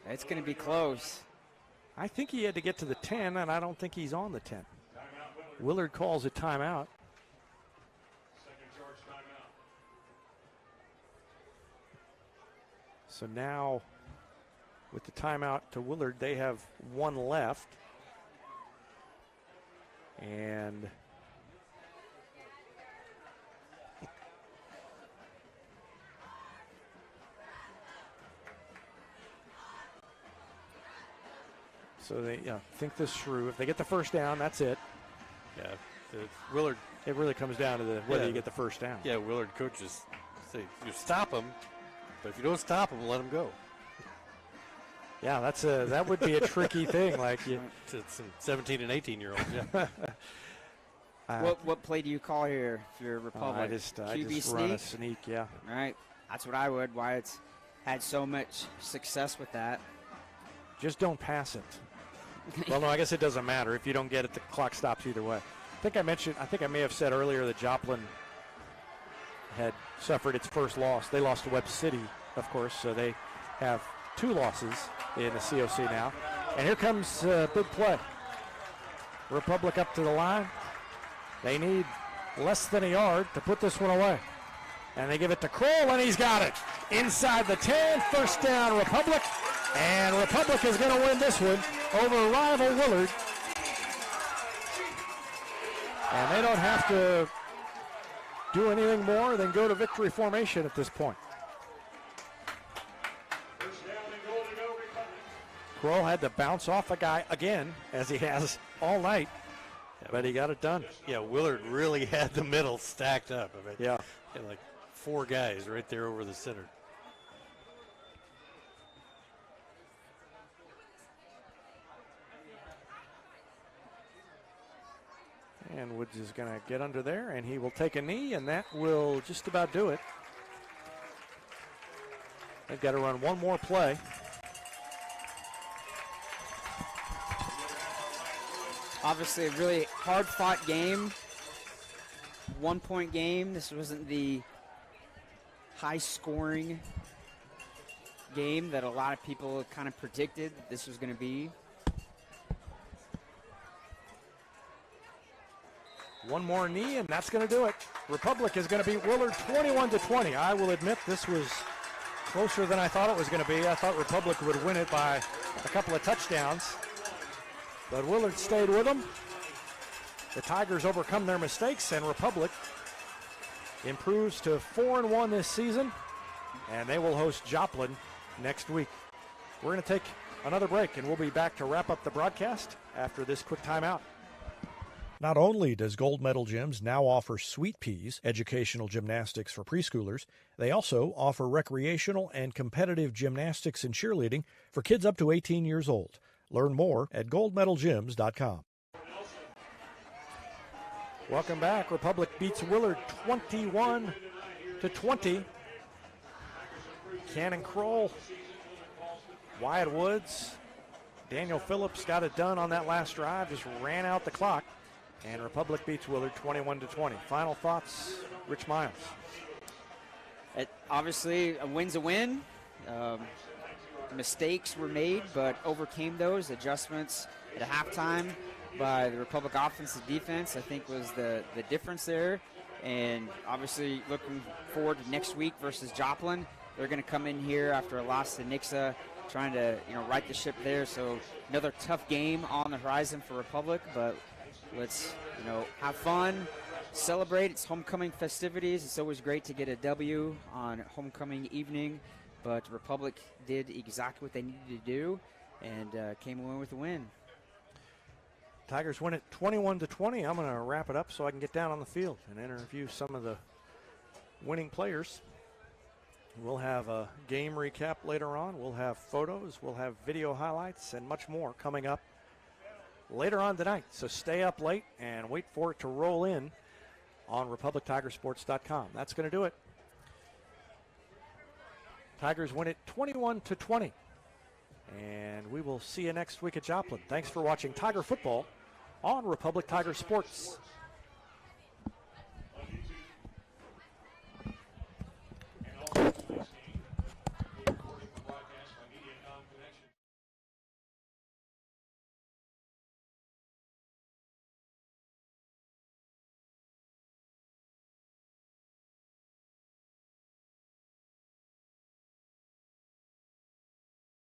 It's going to be close. I think he had to get to the 10, and I don't think he's on the 10. Willard calls a timeout. So now, with the timeout to Willard, they have 1 left. And so they think this through. If they get the first down, that's it. Yeah, Willard. It really comes down to whether you get the first down. Yeah, Willard coaches say you stop them, but if you don't stop them, let them go. Yeah, that would be a tricky thing. Like it's 17 and 18-year-olds. Yeah. What play do you call here if you're Republic? I just QB run a sneak. Yeah. Right. That's what I would. Why it's had so much success with that. Just don't pass it. Well, no, I guess it doesn't matter. If you don't get it, the clock stops either way. I think I may have said earlier that Joplin had suffered its first loss. They lost to Webb City, of course, so they have 2 losses in the COC now. And here comes a big play. Republic up to the line. They need less than a yard to put this one away. And they give it to Kroll, and he's got it. Inside the 10, first down Republic. And Republic is going to win this one over rival Willard. And they don't have to do anything more than go to victory formation at this point. Kroll had to bounce off a guy again, as he has all night, but he got it done. Yeah, Willard really had the middle stacked up. I mean, yeah. Had like 4 guys right there over the center. And Woods is going to get under there, and he will take a knee, and that will just about do it. They've got to run one more play. Obviously a really hard-fought game, 1-point game. This wasn't the high-scoring game that a lot of people kind of predicted that this was going to be. One more knee, and that's going to do it. Republic is going to beat Willard 21-20. I will admit this was closer than I thought it was going to be. I thought Republic would win it by a couple of touchdowns, but Willard stayed with them. The Tigers overcome their mistakes, and Republic improves to 4-1 this season, and they will host Joplin next week. We're going to take another break, and we'll be back to wrap up the broadcast after this quick timeout. Not only does Gold Medal Gyms now offer Sweet Peas, educational gymnastics for preschoolers, they also offer recreational and competitive gymnastics and cheerleading for kids up to 18 years old. Learn more at goldmedalgyms.com. Welcome back. Republic beats Willard 21-20. Cannon Kroll, Wyatt Woods, Daniel Phillips got it done on that last drive, just ran out the clock, and Republic beats Willard 21-20. Final thoughts, Rich Miles. Obviously, a win's a win. Mistakes were made, but overcame those. Adjustments at halftime by the Republic offense and defense, I think, was the difference there. And obviously, looking forward to next week versus Joplin. They're going to come in here after a loss to Nixa, trying to right the ship there. So another tough game on the horizon for Republic, but let's have fun, celebrate. It's homecoming festivities. It's always great to get a W on homecoming evening, but Republic did exactly what they needed to do and came away with a win. Tigers win it 21-20. I'm going to wrap it up so I can get down on the field and interview some of the winning players. We'll have a game recap later on. We'll have photos. We'll have video highlights and much more coming up later on tonight. So stay up late and wait for it to roll in on RepublicTigersports.com. That's going to do it. Tigers win it 21-20. And we will see you next week at Joplin. Thanks for watching Tiger Football on Republic Tiger Sports.